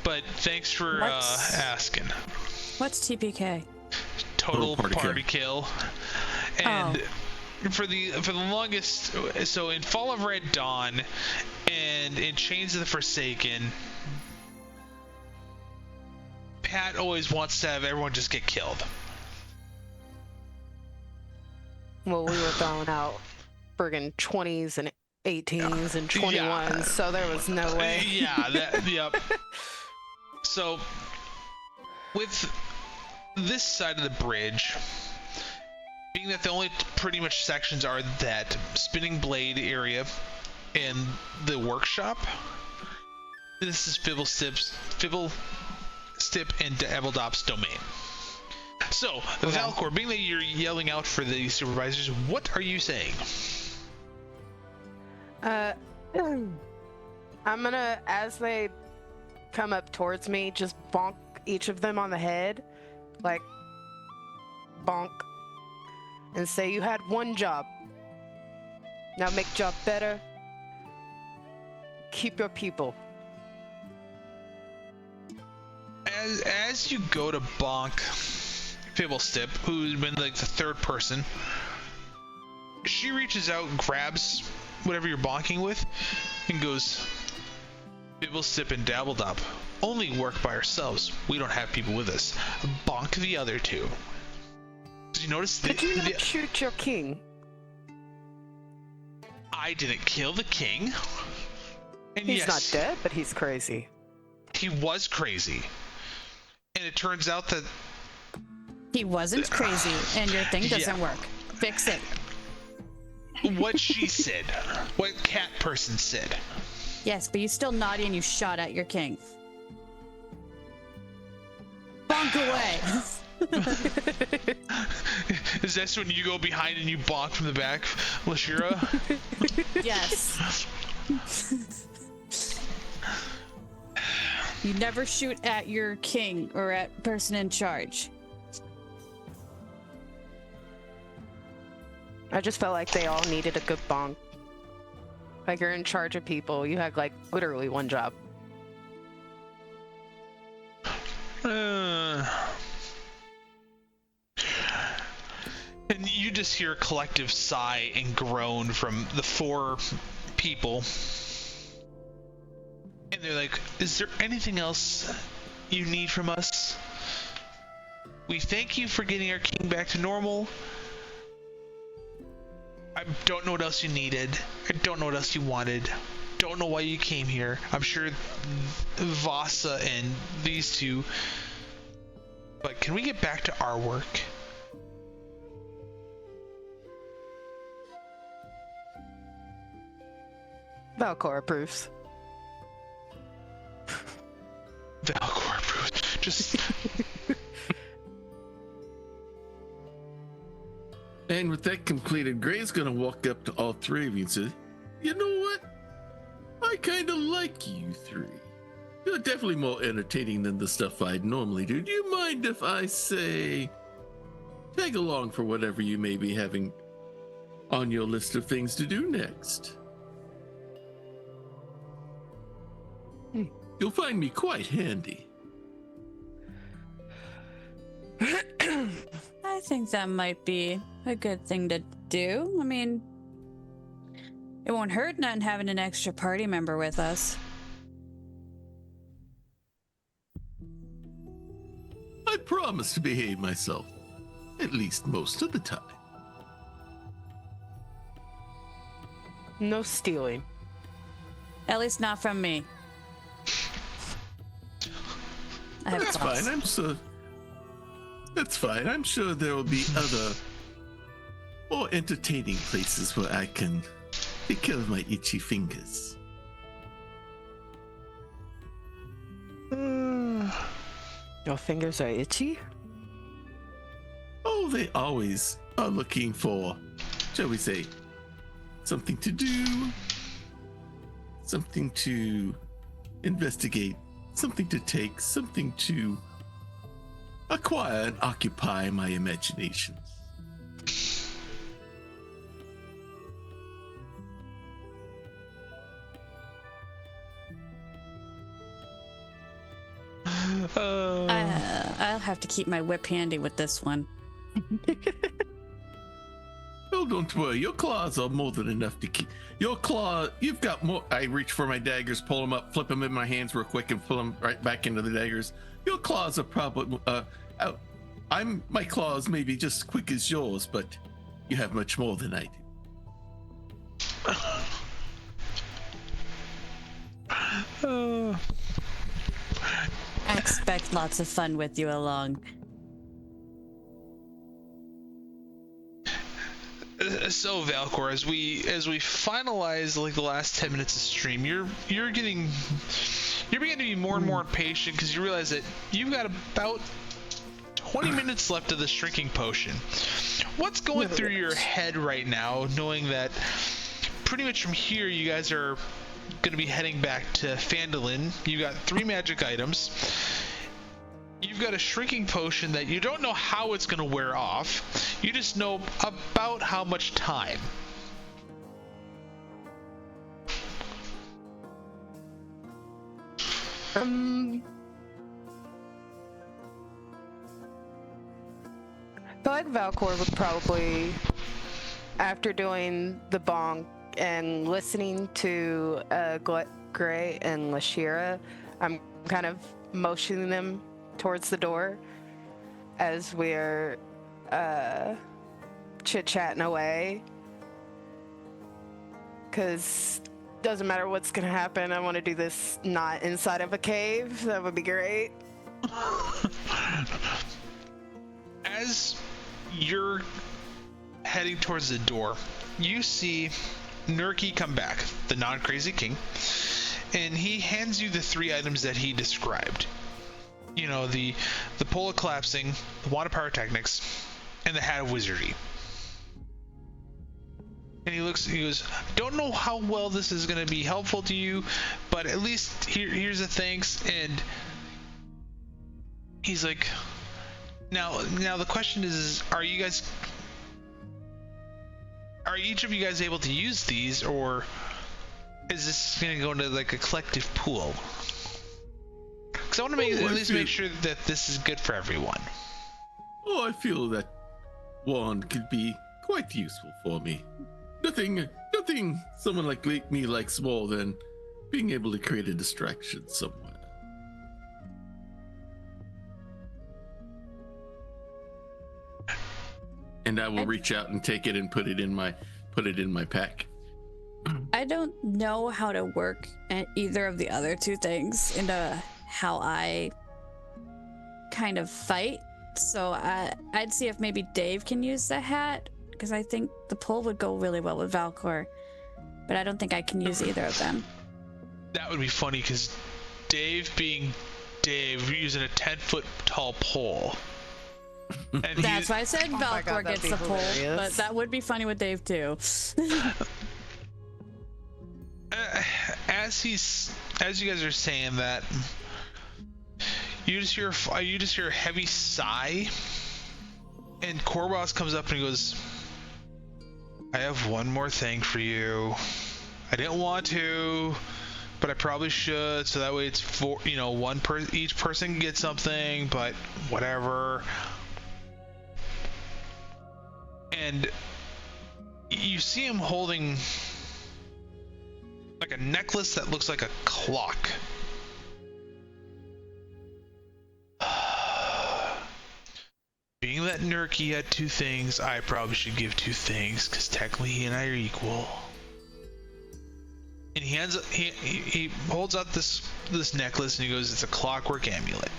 But thanks for asking. What's TPK? Total party kill. And for the longest, so in Fall of Red Dawn and in Chains of the Forsaken, Pat always wants to have everyone just get killed. Well, we were throwing out friggin' 20s and 18s and 21s, so there was no way. Yep. So, with this side of the bridge, being that the only pretty much sections are that spinning blade area and the workshop, this is Fibblestip and Dabbledop's domain. So, Valkor, being that you're yelling out for the supervisors, what are you saying? I'm gonna, as they come up towards me, just bonk each of them on the head, like bonk, and say, "You had one job. Now make job better. Keep your people." As you go to bonk Fibblestip, who's been like the third person, she reaches out and grabs whatever you're bonking with and goes, "Fibblestip and Dabbledop only work by ourselves. We don't have people with us. Bonk the other two." Did you notice? Did you not shoot your king? I didn't kill the king. And He's yes, not dead, but he's crazy. he was crazy. And it turns out that He wasn't crazy, and your thing doesn't work. Fix it. what she said, what cat person said. Yes, but you still naughty and you shot at your king. Bonk away. Is this when you go behind and you bonk from the back, Leshira? Yes. You never shoot at your king or at person in charge. I just felt like they all needed a good bonk. Like, you're in charge of people. You had, like, literally one job. And you just hear a collective sigh and groan from the four people. And they're like, "Is there anything else you need from us? We thank you for getting our king back to normal. I don't know what else you needed. I don't know what else you wanted. Don't know why you came here. I'm sure Vasa and these two. But can we get back to our work?" Valkor approves. Valkor approved. Just And with that completed, Gray's gonna walk up to all three of you and say, "You know what? I kind of like you three. You're definitely more entertaining than the stuff I'd normally do. Do you mind if I say, tag along for whatever you may be having on your list of things to do next? You'll find me quite handy." I think that might be a good thing to do. I mean, it won't hurt not having an extra party member with us. I promise to behave myself, at least most of the time. No stealing. At least not from me. I have That's thoughts. fine. That's fine. I'm sure there will be other more entertaining places where I can take care of my itchy fingers. Your fingers are itchy? Oh, they always are looking for, shall we say, something to do, something to investigate, something to take, something to acquire and occupy my imaginations. I'll have to keep my whip handy with this one. Oh, don't worry. Your claws are more than enough to keep. Your claw, you've got more. I reach for my daggers, pull them up, flip them in my hands real quick, and pull them right back into the daggers. Your claws are probably. My claws may be just quick as yours, but you have much more than I do. I expect lots of fun with you along. So Valkor, as we finalize like the last 10 minutes of stream, you're beginning to be more and more patient because you realize that you've got about 20 minutes left of the shrinking potion. What's going through your head right now, knowing that pretty much from here you guys are going to be heading back to Phandalin? You got 3 magic items. You've got a shrinking potion that you don't know how it's going to wear off. You just know about how much time. I feel like Valkor would probably, after doing the bonk and listening to Gray and Leshira, I'm kind of motioning them towards the door as we're chit-chatting away. Because doesn't matter what's gonna happen, I want to do this not inside of a cave. That would be great. As you're heading towards the door, you see Nurki come back, the non-crazy king, and he hands you the 3 items that he described. You know, the pole of collapsing, the wand of pyrotechnics, and the hat of wizardry. And he goes, don't know how well this is going to be helpful to you, but at least here's a thanks. And he's like, now the question is, are each of you guys able to use these, or is this going to go into like a collective pool? Because I want to at least make sure that this is good for everyone. Oh, I feel that wand could be quite useful for me. Nothing someone like me likes more than being able to create a distraction somewhere. And I will reach out and take it and put it in my pack. I don't know how to work at either of the other 2 things into how I kind of fight. So I'd see if maybe Dave can use the hat, because I think the pole would go really well with Valkor, but I don't think I can use either of them. That would be funny, because Dave being Dave using a 10-foot tall pole. And that's why I said Valkor God, gets the pole, but that would be funny with Dave too. As you guys are saying that, you just hear a heavy sigh, and Korboss comes up and he goes, I have one more thing for you. I didn't want to, but I probably should, so that way it's for, each person can get something, but whatever. And you see him holding like a necklace that looks like a clock. Being that Nurki had 2 things, I probably should give 2 things, because technically he and I are equal. And he holds out this necklace and he goes, it's a clockwork amulet.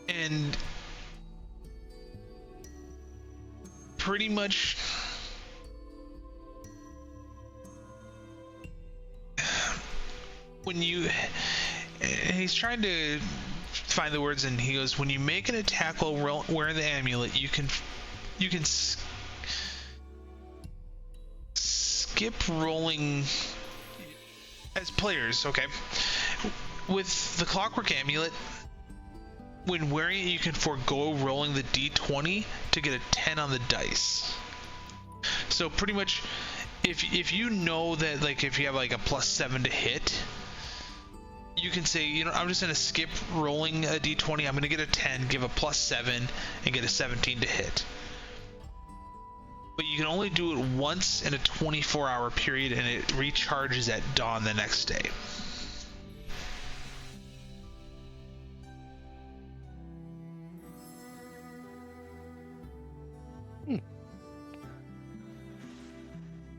And pretty much he's trying to find the words, and he goes, when you make an attack while wearing the amulet, you can skip rolling as players. Okay, with the clockwork amulet, when wearing it, you can forego rolling the d20 to get a 10 on the dice. So pretty much, if you know that, like, if you have like a +7 to hit, you can say, I'm just going to skip rolling a d20. I'm going to get a 10, give a +7, and get a 17 to hit. But you can only do it once in a 24-hour period, and it recharges at dawn the next day.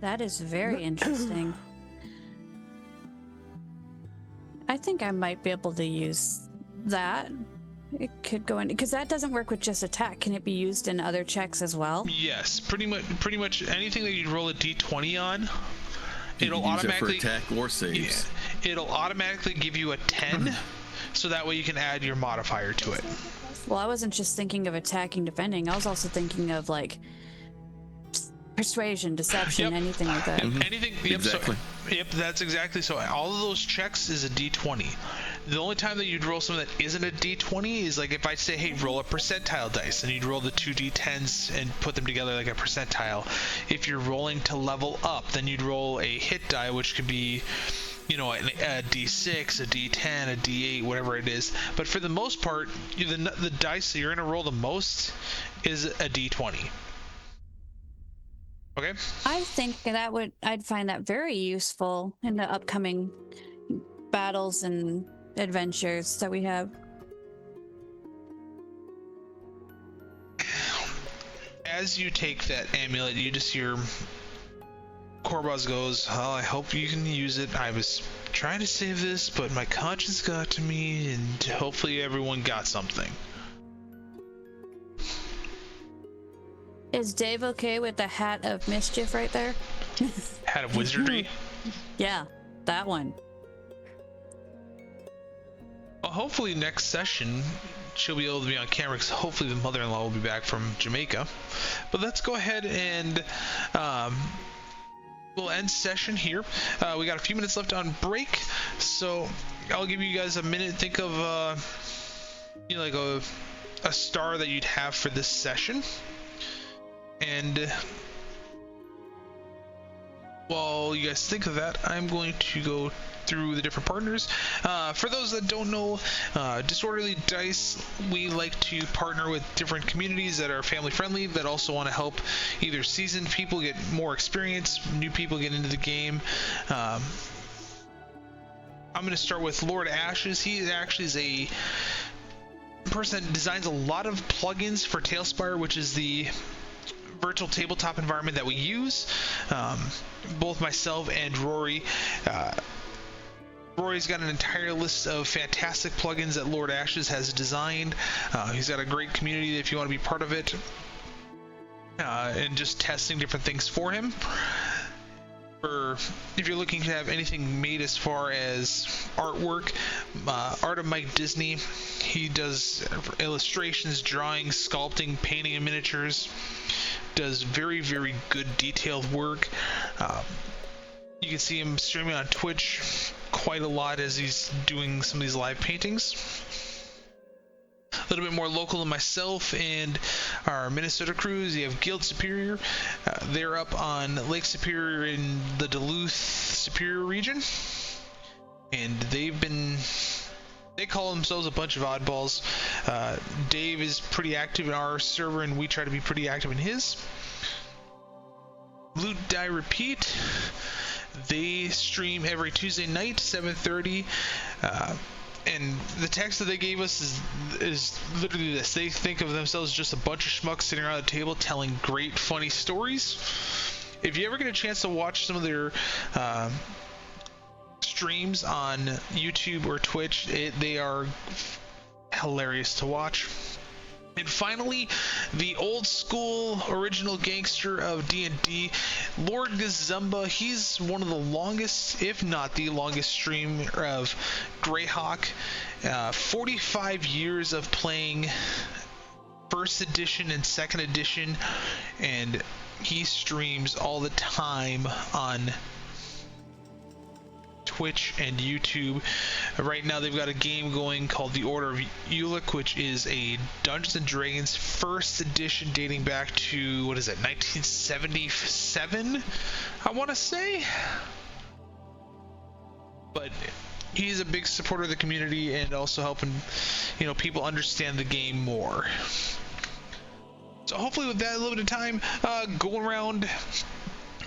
That is very interesting. think I might be able to use that. It could go in because that doesn't work with just attack. Can it be used in other checks as well? Yes, pretty much anything that you'd roll a d20 on, You it'll can use it for automatically attack or saves. it'll automatically give you a 10, so that way you can add your modifier to it. Well, I wasn't just thinking of attacking, defending. I was also thinking of like persuasion, deception, Yep. anything like that. Anything. Yep. Exactly. So, yep. That's exactly. So all of those checks is a d20. The only time that you'd roll something that isn't a d20 is like if I say, hey, roll a percentile dice, and you'd roll the 2 d10s and put them together like a percentile. If you're rolling to level up, then you'd roll a hit die, which could be, you know, a d6, a d10, a d8, whatever it is. But for the most part, the dice that you're going to roll the most is a d20. Okay? I think I'd find that very useful in the upcoming battles and adventures that we have. As you take that amulet, you just hear Korbaz goes, oh, I hope you can use it. I was trying to save this, but my conscience got to me, and hopefully everyone got something. Is Dave okay with the hat of mischief right there? Hat of wizardry. Yeah, that one. Well, hopefully next session she'll be able to be on camera, because hopefully the mother-in-law will be back from Jamaica. But let's go ahead and we'll end session here. We got a few minutes left on break, so I'll give you guys a minute to think of you know, like a star that you'd have for this session. And while you guys think of that, I'm going to go through the different partners. For those that don't know, Disorderly Dice, we like to partner with different communities that are family friendly, that also want to help either seasoned people get more experience, new people get into the game. I'm going to start with Lord Ashes. He actually is a person that designs a lot of plugins for Tailspire, which is the virtual tabletop environment that we use. Both myself and Rory. Rory's got an entire list of fantastic plugins that Lord Ashes has designed. He's got a great community if you want to be part of it, and just testing different things for him. Or if you're looking to have anything made as far as artwork, Art of Mike Disney, he does illustrations, drawing, sculpting, painting, and miniatures. Does very, very good detailed work. You can see him streaming on Twitch quite a lot as he's doing some of these live paintings. A little bit more local than myself and our Minnesota crews, you have Guild Superior. They're up on Lake Superior in the Duluth Superior region, and they call themselves a bunch of oddballs. Dave is pretty active in our server, and we try to be pretty active in his. Loot Die Repeat, they stream every Tuesday night, 7:30. And the text that they gave us is literally this. They think of themselves just a bunch of schmucks sitting around a table telling great, funny stories. If you ever get a chance to watch some of their streams on YouTube or Twitch, they are hilarious to watch. And finally, the old school original gangster of D&D, Lord Gazumba. He's one of the longest, if not the longest, streamer of Greyhawk. 45 years of playing first edition and second edition, and he streams all the time on Twitch and YouTube. Right now they've got a game going called The Order of Ulick, which is a Dungeons and Dragons first edition dating back to, 1977, I want to say. But he's a big supporter of the community and also helping, people understand the game more. So hopefully with that, a little bit of time going around.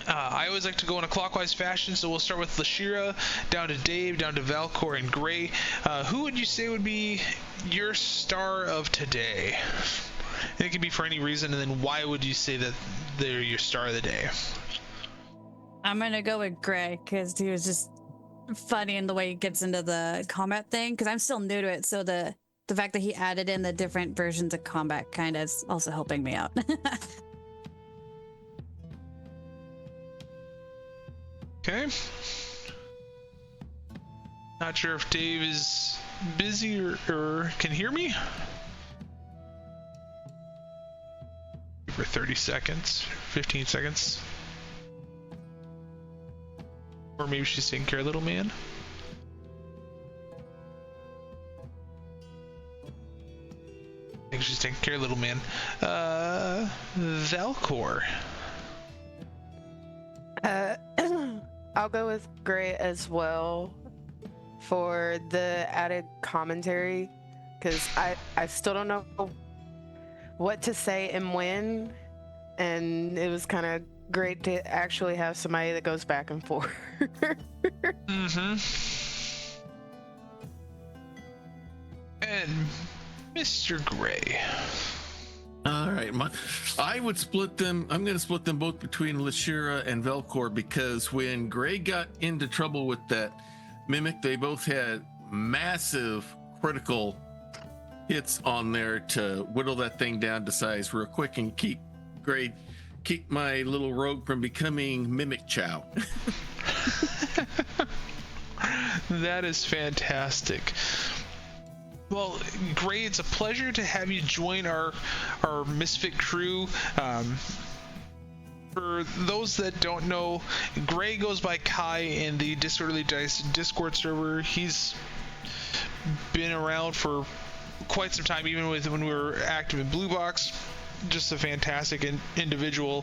I always like to go in a clockwise fashion, so we'll start with Leshira, down to Dave, down to Valkor, and Gray. Who would you say would be your star of today? And it can be for any reason, and then why would you say that they're your star of the day? I'm gonna go with Gray because he was just funny in the way he gets into the combat thing, because I'm still new to it. So the fact that he added in the different versions of combat kind of is also helping me out. Okay. Not sure if Dave is busy or can hear me. For 30 seconds, 15 seconds. Or maybe she's taking care of little man. I think she's taking care of little man. Valkor. I'll go with Gray as well for the added commentary, because I still don't know what to say and when, and it was kind of great to actually have somebody that goes back and forth. Mm-hmm. And Mr. Gray. All right, I would split them. I'm going to split them both between Leshira and Valkor, because when Gray got into trouble with that mimic, they both had massive critical hits on there to whittle that thing down to size real quick and keep my little rogue from becoming mimic chow. That is fantastic. Well, Gray, it's a pleasure to have you join our Misfit crew. For those that don't know, Gray goes by Kai in the Disorderly Dice Discord server. He's been around for quite some time, even when we were active in Blue Box. Just a fantastic individual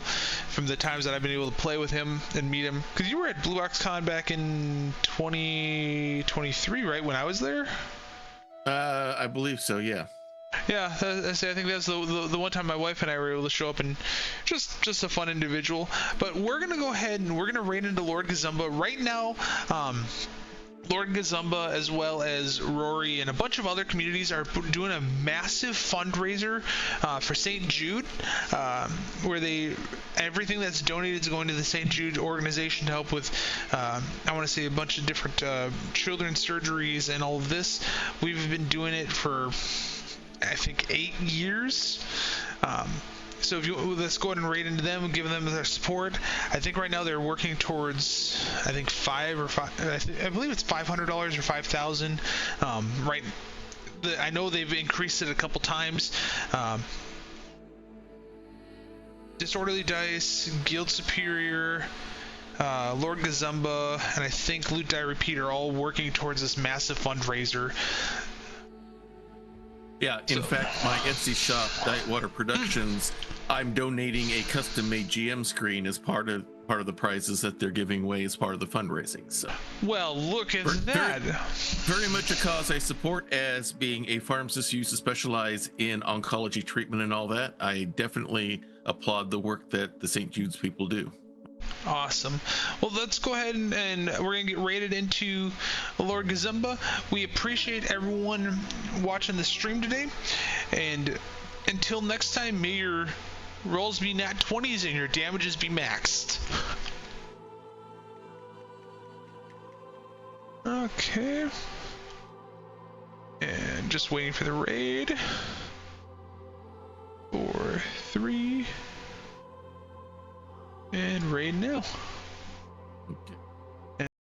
from the times that I've been able to play with him and meet him. Because you were at Blue Box Con back in 2023, right? When I was there? I believe so, yeah. Yeah, I think that's the one time my wife and I were able to show up, and just a fun individual. But we're gonna go ahead and we're gonna raid into Lord Gazumba right now. Lord Gazumba, as well as Rory and a bunch of other communities, are doing a massive fundraiser for St. Jude, where everything that's donated is going to the St. Jude organization to help with, I want to say, a bunch of different children's surgeries and all of this. We've been doing it for, I think, 8 years. So let's go ahead and raid into them and give them their support. I think right now they're working towards, I think I believe it's $500 or $5,000. Right. I know they've increased it a couple times. Disorderly Dice, Guild Superior, Lord Gazumba, and I think Loot Die Repeat are all working towards this massive fundraiser. Yeah, in fact, my Etsy shop, Diet Water Productions, I'm donating a custom-made GM screen as part of the prizes that they're giving away as part of the fundraising. So, well, look at that. Very much a cause I support, as being a pharmacist who used to specialize in oncology treatment and all that. I definitely applaud the work that the St. Jude's people do. Awesome. Well, let's go ahead and we're going to get raided into Lord Gazumba. We appreciate everyone watching the stream today. And until next time, may your rolls be nat 20s and your damages be maxed. Okay. And just waiting for the raid. 4, 3. And raid now. Okay.